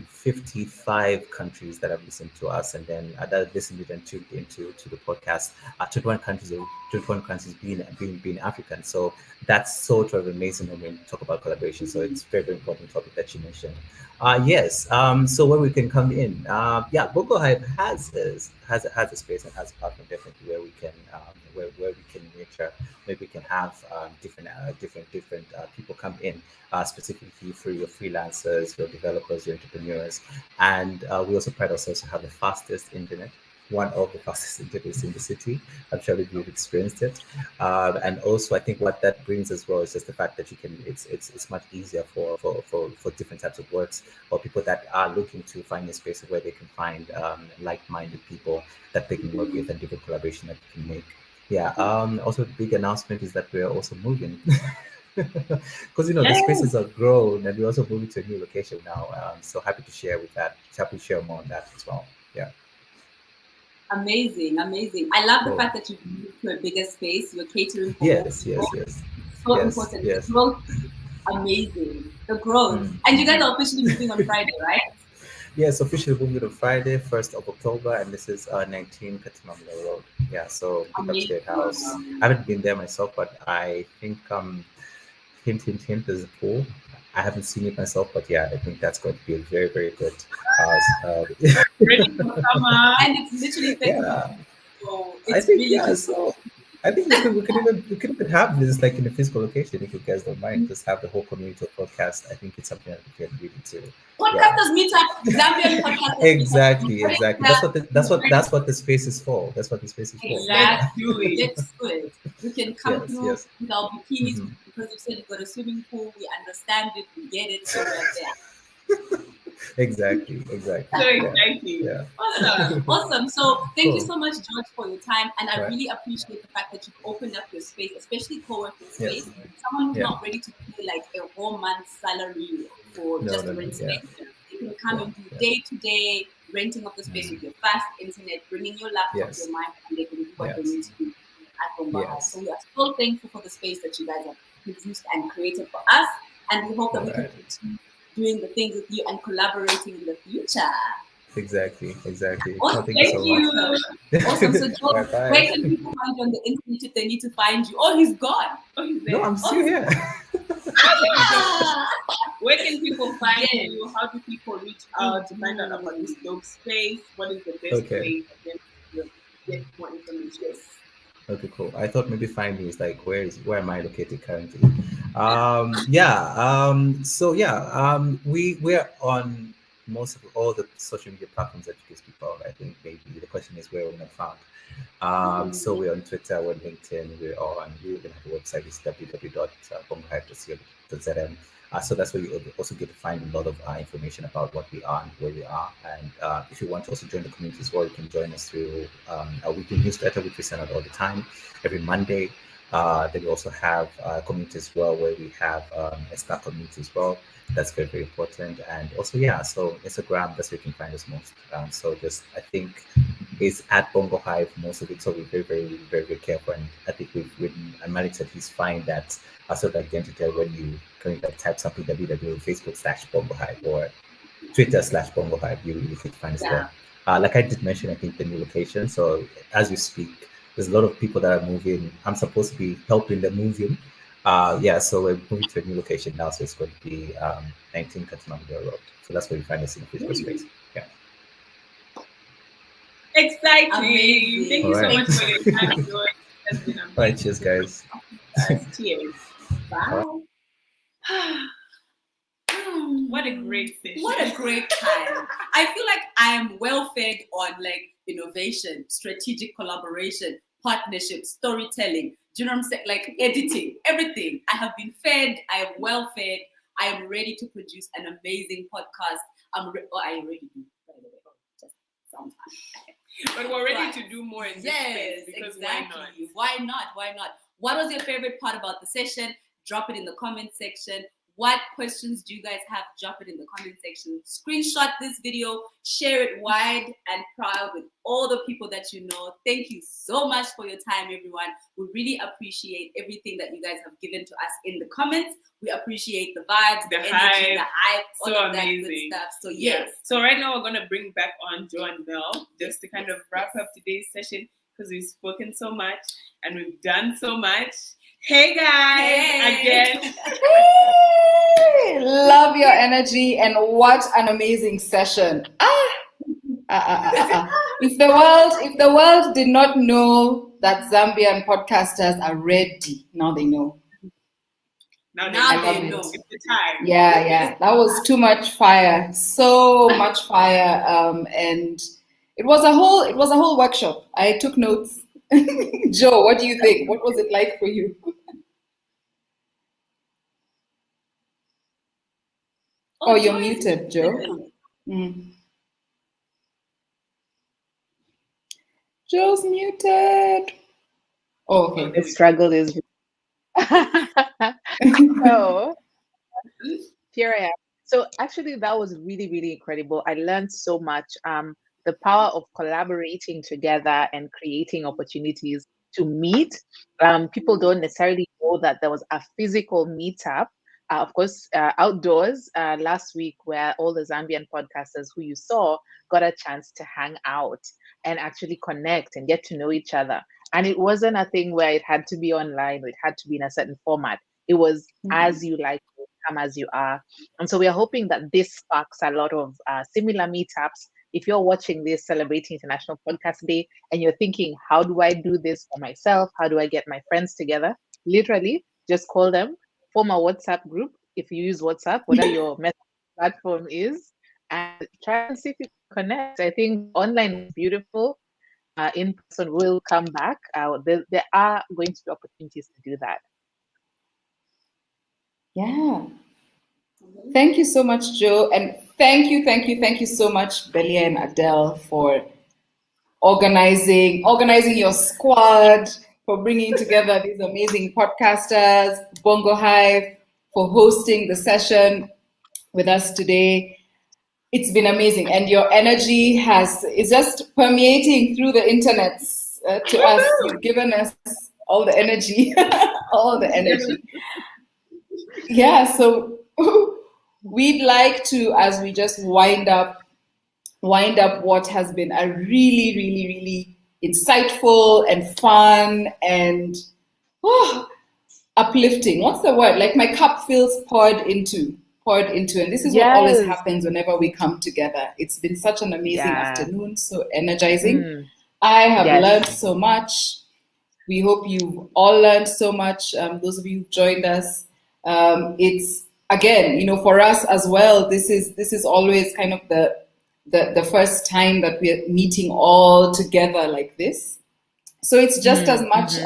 55 countries that have listened to us, and then that have listened and tuned into the podcast. 21 countries being African. So that's sort of amazing when we talk about collaboration. So it's very, very important topic that you mentioned. Yes. So where we can come in, yeah, Bongo Hive has a space and has a platform definitely where we can where we can nurture, maybe we can have different people come in, specifically for your freelancers, your developers, your entrepreneurs, and we also pride ourselves to have the fastest internet. One of the fastest internets in the city. I'm sure that you've experienced it, and also I think what that brings as well is just the fact that you can. It's much easier for different types of works or people that are looking to find a space where they can find like-minded people that they can work with and different collaboration that they can make. Yeah. Also, the big announcement is that we're also moving. Because the spaces are grown and we're also moving to a new location now. So happy to share with that. Happy to share more on that as well. Yeah.
Amazing. I love the
Cool.
fact that you've moved to a bigger space. You're catering for
Yes.
more people.
Yes.
So
Yes.
important.
Yes.
The growth, amazing. The growth. And you guys are officially moving on Friday, right?
Yes, officially moving on Friday, 1st of October, and this is 19 Katimamula Road. Yeah, so big up State House. I haven't been there myself, but I think hint, there's a pool. I haven't seen it myself, but yeah, I think that's going to be a very, very good.
Ready for summer,
and it's literally
yeah.
So
I
it's
think
really
yeah. So I think we could even have this like in a physical location if you guys don't mind. Just have the whole community of podcast. I think it's something that we can really do.
Podcasters meet up, Zambian podcasters.
Exactly. That's what the space is for. That's what the space is for.
Exactly. Let's do it. We can come through
Yes.
with our bikinis because you said you've got a swimming pool. We understand it. We get it. So we're there.
Exactly.
So exciting.
Yeah.
Awesome. So thank you
Cool.
so much, George, for your time. And I
Right.
really appreciate the fact that you've opened up your space, especially co-working space.
Yes.
Someone who's
Yeah.
not ready to pay like a whole month's salary for just a rent space. You can come and do day-to-day renting of the space with your fast internet, bringing your laptop, your mic, and they can do what they need to do at Bongo Hive. So we are so thankful for the space that you guys have produced and created for us. And we hope that we can continue doing the things with you and collaborating in the future.
Exactly.
Awesome.
Thank you so much.
Awesome. So, George,
Bye-bye.
where can people find you on the internet if they need to find you? Oh, he's gone. Oh, he's there.
No, I'm still here.
Where can people find you? How do people reach out to find out about this dope space? What is the best way for them to get more information?
Okay, cool. I thought maybe find me is like where am I located currently? We're on most of all the social media platforms that you can speak of. I think maybe the question is where we're not found. So we're on Twitter, we're on LinkedIn, we even have a website, it's www.bongohive.co.za. So that's where you also get to find a lot of information about what we are and where we are. And if you want to also join the community as well, you can join us through our weekly newsletter, which we send out all the time, every Monday. Then we also have a community as well, where we have a Slack community as well. That's very, very important. And also, so Instagram, that's where you can find us most. So just, I think is at Bongo Hive, most of it. So we're very, very, very, very careful. And I think and Malik said he's fine that a sort of identity when you kind of like type something Facebook/Bongo Hive or Twitter/Bongo Hive, you should find us there. Like I did mention, I think the new location. So as we speak, there's a lot of people that are moving. I'm supposed to be helping them moving. So we're moving to a new location now. So it's going to be 19 Katamanga Road. So that's where you find us in the physical space. Yeah.
Exciting.
Amazing.
Thank you so much for your time, George. That's been amazing.
All right, cheers, guys.
Cheers. Bye. What a great session.
What a great time. I feel like I am well fed on like innovation, strategic collaboration, partnership, storytelling. Do you know what I'm saying? Like editing, everything. I have been fed. I am well fed. I am ready to produce an amazing podcast. I already do, by the way. Just sounds
but we're ready to do more in this space because
exactly. Why not? What was your favorite part about the session? Drop it in the comment section. What questions do you guys have? Drop it in the comment section. Screenshot this video, share it wide and proud with all the people that you know. Thank you so much for your time, everyone. We really appreciate everything that you guys have given to us in the comments. We appreciate the vibes, the energy, the hype, all of that good stuff. So yes.
So right now we're gonna bring back on Joe and Mel just to kind of wrap up today's session because we've spoken so much and we've done so much. Hey guys, again.
Love your energy and what an amazing session. If the world did not know that Zambian podcasters are ready, now they know.
Now they know. It's the time.
Yeah. That was too much fire. So much fire. And it was a whole workshop. I took notes. Joe, what do you think? What was it like for you? Oh, you're muted, Joe. Joe's muted. Oh, okay.
The struggle is. So here I am. So actually, that was really, really incredible. I learned so much. The power of collaborating together and creating opportunities to meet. People don't necessarily know that there was a physical meetup. Of course, outdoors last week, where all the Zambian podcasters who you saw got a chance to hang out and actually connect and get to know each other. And it wasn't a thing where it had to be online or it had to be in a certain format. It was as you like, come as you are. And so we are hoping that this sparks a lot of similar meetups. If you're watching this celebrating International Podcast Day and you're thinking, how do I do this for myself? How do I get my friends together? Literally, just call them, form a WhatsApp group if you use WhatsApp, whatever your message platform is, and try and see if you can connect. I think online is beautiful. In person will come back. There are going to be opportunities to do that.
Yeah. Thank you so much, Joe. And thank you so much, Belia and Adele, for organizing your squad, for bringing together these amazing podcasters, Bongo Hive, for hosting the session with us today. It's been amazing, and your energy is just permeating through the internet to us. You've given us all the energy, all the energy. Yeah, so we'd like to, as we just wind up what has been a really, really, really insightful and fun and uplifting. What's the word? Like my cup feels poured into. And this is what always happens whenever we come together. It's been such an amazing afternoon, so energizing. I have learned so much. We hope you've all learned so much. Those of you who've joined us. It's again, for us as well, this is always kind of the first time that we're meeting all together like this. So it's just as much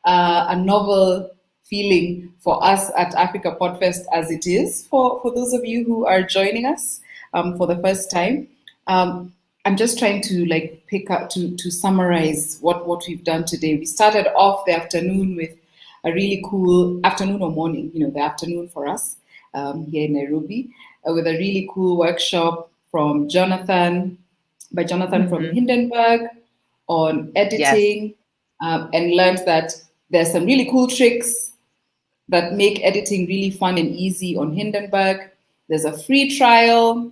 a novel feeling for us at Africa Podfest as it is for those of you who are joining us for the first time. I'm just trying to pick up to summarize what we've done today. We started off the afternoon with a really cool afternoon or morning, the afternoon for us here in Nairobi, with a really cool workshop by Jonathan from Hindenburg, on editing, and learned that there's some really cool tricks that make editing really fun and easy on Hindenburg. There's a free trial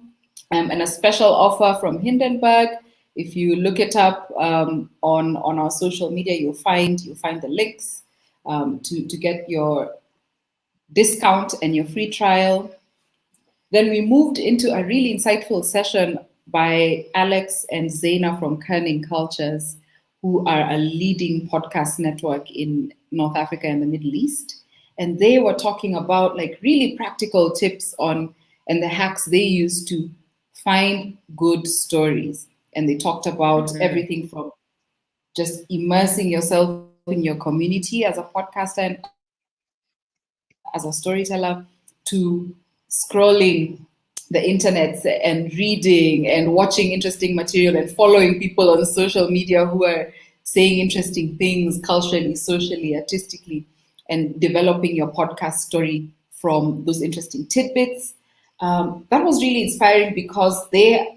and a special offer from Hindenburg. If you look it up on our social media, you'll find the links to get your discount and your free trial. Then we moved into a really insightful session by Alex and Zaina from Kerning Cultures, who are a leading podcast network in North Africa and the Middle East. And they were talking about like really practical tips on and the hacks they use to find good stories. And they talked about everything from just immersing yourself in your community as a podcaster and as a storyteller, to scrolling the internet and reading and watching interesting material and following people on social media who are saying interesting things culturally, socially, artistically, and developing your podcast story from those interesting tidbits. That was really inspiring because their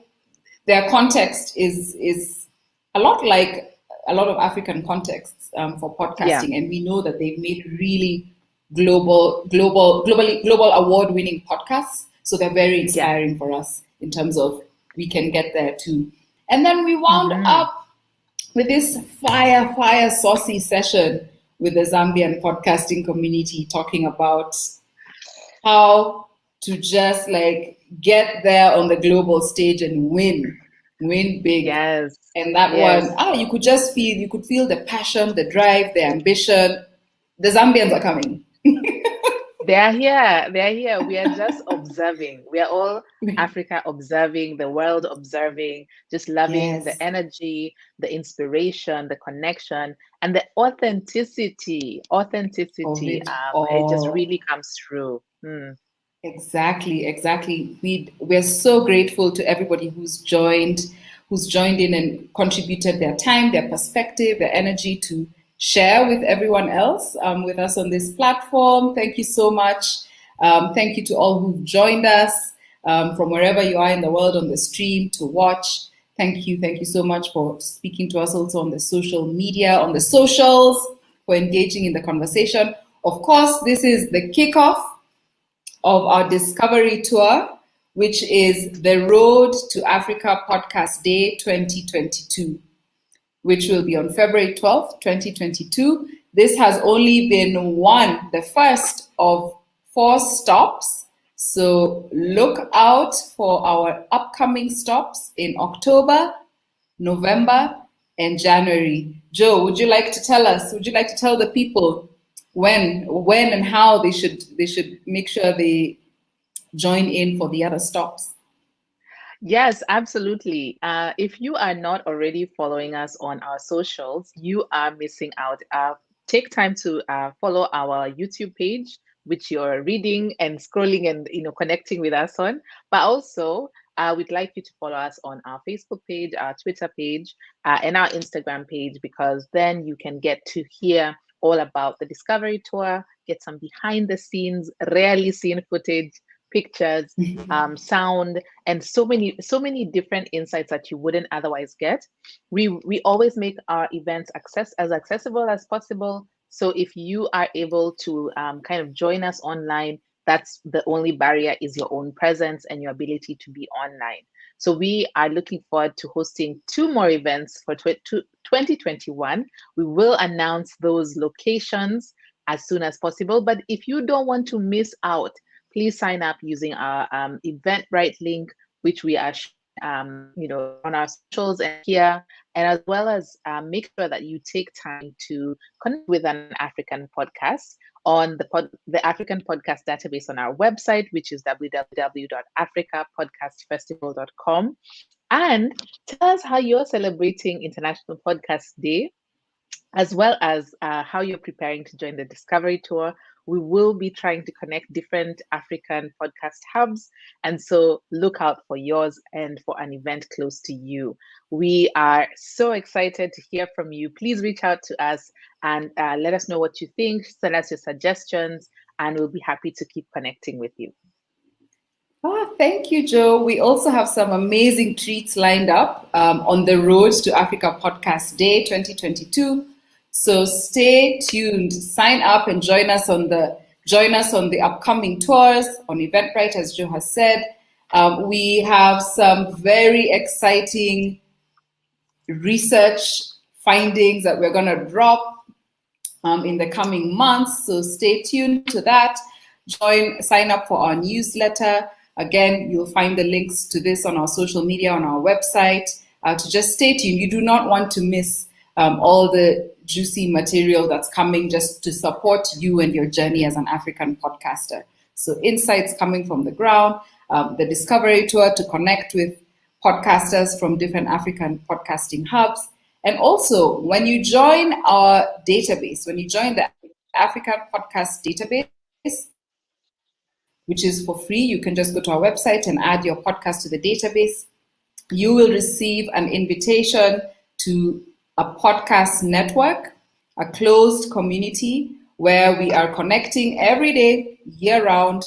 context is a lot like a lot of African contexts for podcasting, and we know that they've made really global award-winning podcasts. So they're very inspiring for us in terms of we can get there too. And then we wound up with this fire saucy session with the Zambian podcasting community, talking about how to just like get there on the global stage and win big.
Yes.
And that one, you could feel the passion, the drive, the ambition. The Zambians are coming.
They are here. We are just observing. We are all Africa observing, the world observing, just loving the energy, the inspiration, the connection, and the authenticity. It just really comes through.
Exactly. We're so grateful to everybody who's joined in and contributed their time, their perspective, their energy to share with everyone else with us on this platform. Thank you so much. Thank you to all who've joined us from wherever you are in the world on the stream to watch. Thank you so much for speaking to us also on the social media, on the socials, for engaging in the conversation. Of course, this is the kickoff of our Discovery Tour, which is the Road to Africa Podcast Day 2022. Which will be on February 12th, 2022. This has only been the first of 4 stops. So look out for our upcoming stops in October, November, and January. Joe, would you like to tell the people when and how they should make sure they join in for the other stops?
Yes, absolutely. If you are not already following us on our socials, you are missing out. Take time to follow our YouTube page, which you're reading and scrolling and connecting with us on. But also, we'd like you to follow us on our Facebook page, our Twitter page, and our Instagram page, because then you can get to hear all about the Discovery Tour, get some behind the scenes, rarely seen footage, pictures, sound, and so many different insights that you wouldn't otherwise get. We always make our events as accessible as possible. So if you are able to kind of join us online, that's the only barrier is your own presence and your ability to be online. So we are looking forward to hosting 2 more events for 2021. We will announce those locations as soon as possible. But if you don't want to miss out, please sign up using our Eventbrite link, which we are on our socials and here, and as well as make sure that you take time to connect with an African podcast on the African Podcast Database on our website, which is www.africapodcastfestival.com, and tell us how you're celebrating International Podcast Day, as well as how you're preparing to join the Discovery Tour. We will be trying to connect different African podcast hubs. And so look out for yours and for an event close to you. We are so excited to hear from you. Please reach out to us and let us know what you think. Send us your suggestions, and we'll be happy to keep connecting with you.
Thank you, Joe. We also have some amazing treats lined up on the road to Africa Podcast Day 2022. So stay tuned, sign up, and join us on the upcoming tours on Eventbrite, as Joe has said. We have some very exciting research findings that we're going to drop in the coming months. So stay tuned to that. Sign up for our newsletter. Again, you'll find the links to this on our social media, on our website. To just stay tuned. You do not want to miss all the juicy material that's coming just to support you and your journey as an African podcaster. So insights coming from the ground, the Discovery Tour to connect with podcasters from different African podcasting hubs. And also, when you join our database, when you join the African Podcast Database, which is for free, you can just go to our website and add your podcast to the database. You will receive an invitation to a podcast network, a closed community where we are connecting every day, year-round,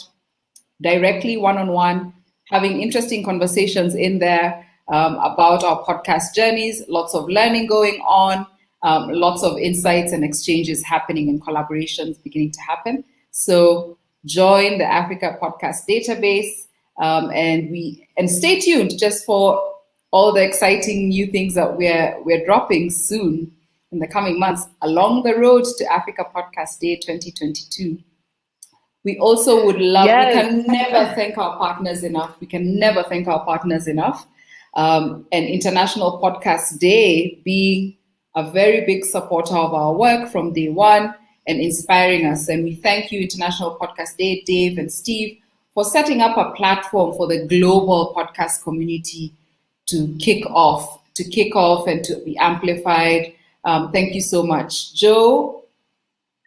directly one-on-one, having interesting conversations in there about our podcast journeys, lots of learning going on, lots of insights and exchanges happening and collaborations beginning to happen. So join the Africa Podcast Database and stay tuned just for all the exciting new things that we're dropping soon in the coming months along the road to Africa Podcast Day 2022. We also would love, we can never thank our partners enough. We can never thank our partners enough. And International Podcast Day being a very big supporter of our work from day one and inspiring us. And we thank you, International Podcast Day, Dave and Steve, for setting up a platform for the global podcast community to kick off and to be amplified. Thank you so much. Joe,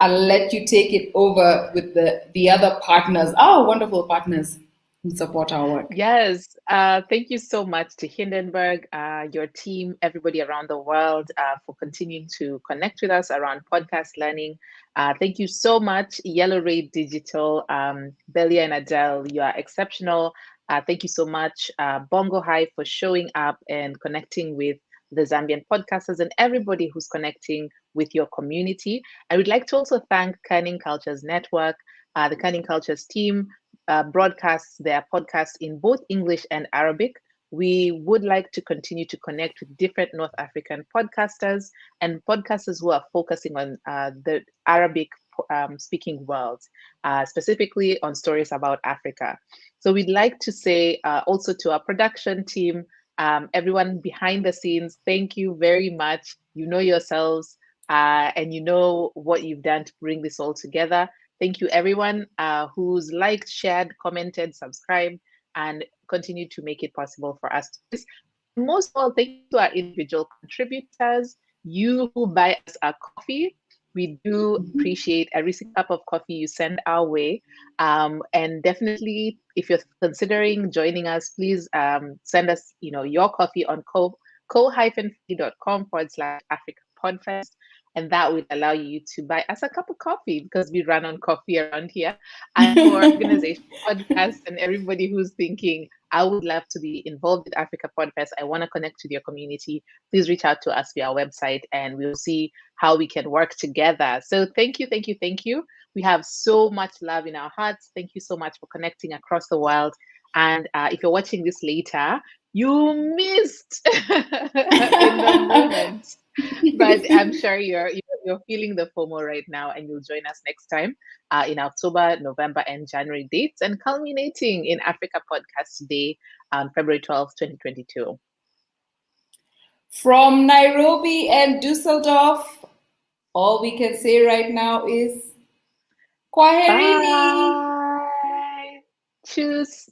I'll let you take it over with the other partners, our wonderful partners who support our work.
Yes, thank you so much to Hindenburg, your team, everybody around the world for continuing to connect with us around podcast learning. Thank you so much, Yellow Ray Digital, Belia and Adele, you are exceptional. Thank you so much, Bongo Hive, for showing up and connecting with the Zambian podcasters and everybody who's connecting with your community. I would like to also thank Kerning Cultures Network, the Kerning Cultures team broadcasts their podcast in both English and Arabic. We would like to continue to connect with different North African podcasters and podcasters who are focusing on the Arabic speaking world, specifically on stories about Africa. So we'd like to say also to our production team, everyone behind the scenes, thank you very much. You know yourselves and you know what you've done to bring this all together. Thank you everyone who's liked, shared, commented, subscribed, and continue to make it possible for us to do this. Most of all, thank you to our individual contributors, you who buy us our coffee. We do appreciate every single cup of coffee you send our way. And definitely, if you're considering joining us, please send us your coffee on co-fi.com/Africa Podfest. And that would allow you to buy us a cup of coffee because we run on coffee around here. And for organization podcasts and everybody who's thinking, I would love to be involved with Africa Podfest, I want to connect with your community, please reach out to us via our website and we'll see how we can work together. So thank you, thank you, thank you. We have so much love in our hearts. Thank you so much for connecting across the world. And if you're watching this later, you missed in the moment. But I'm sure you're feeling the FOMO right now and you'll join us next time in October, November, and January dates and culminating in Africa Podcast Day on February 12th, 2022.
From Nairobi and Dusseldorf, all we can say right now is Kwaherini.
Bye. Tschüss.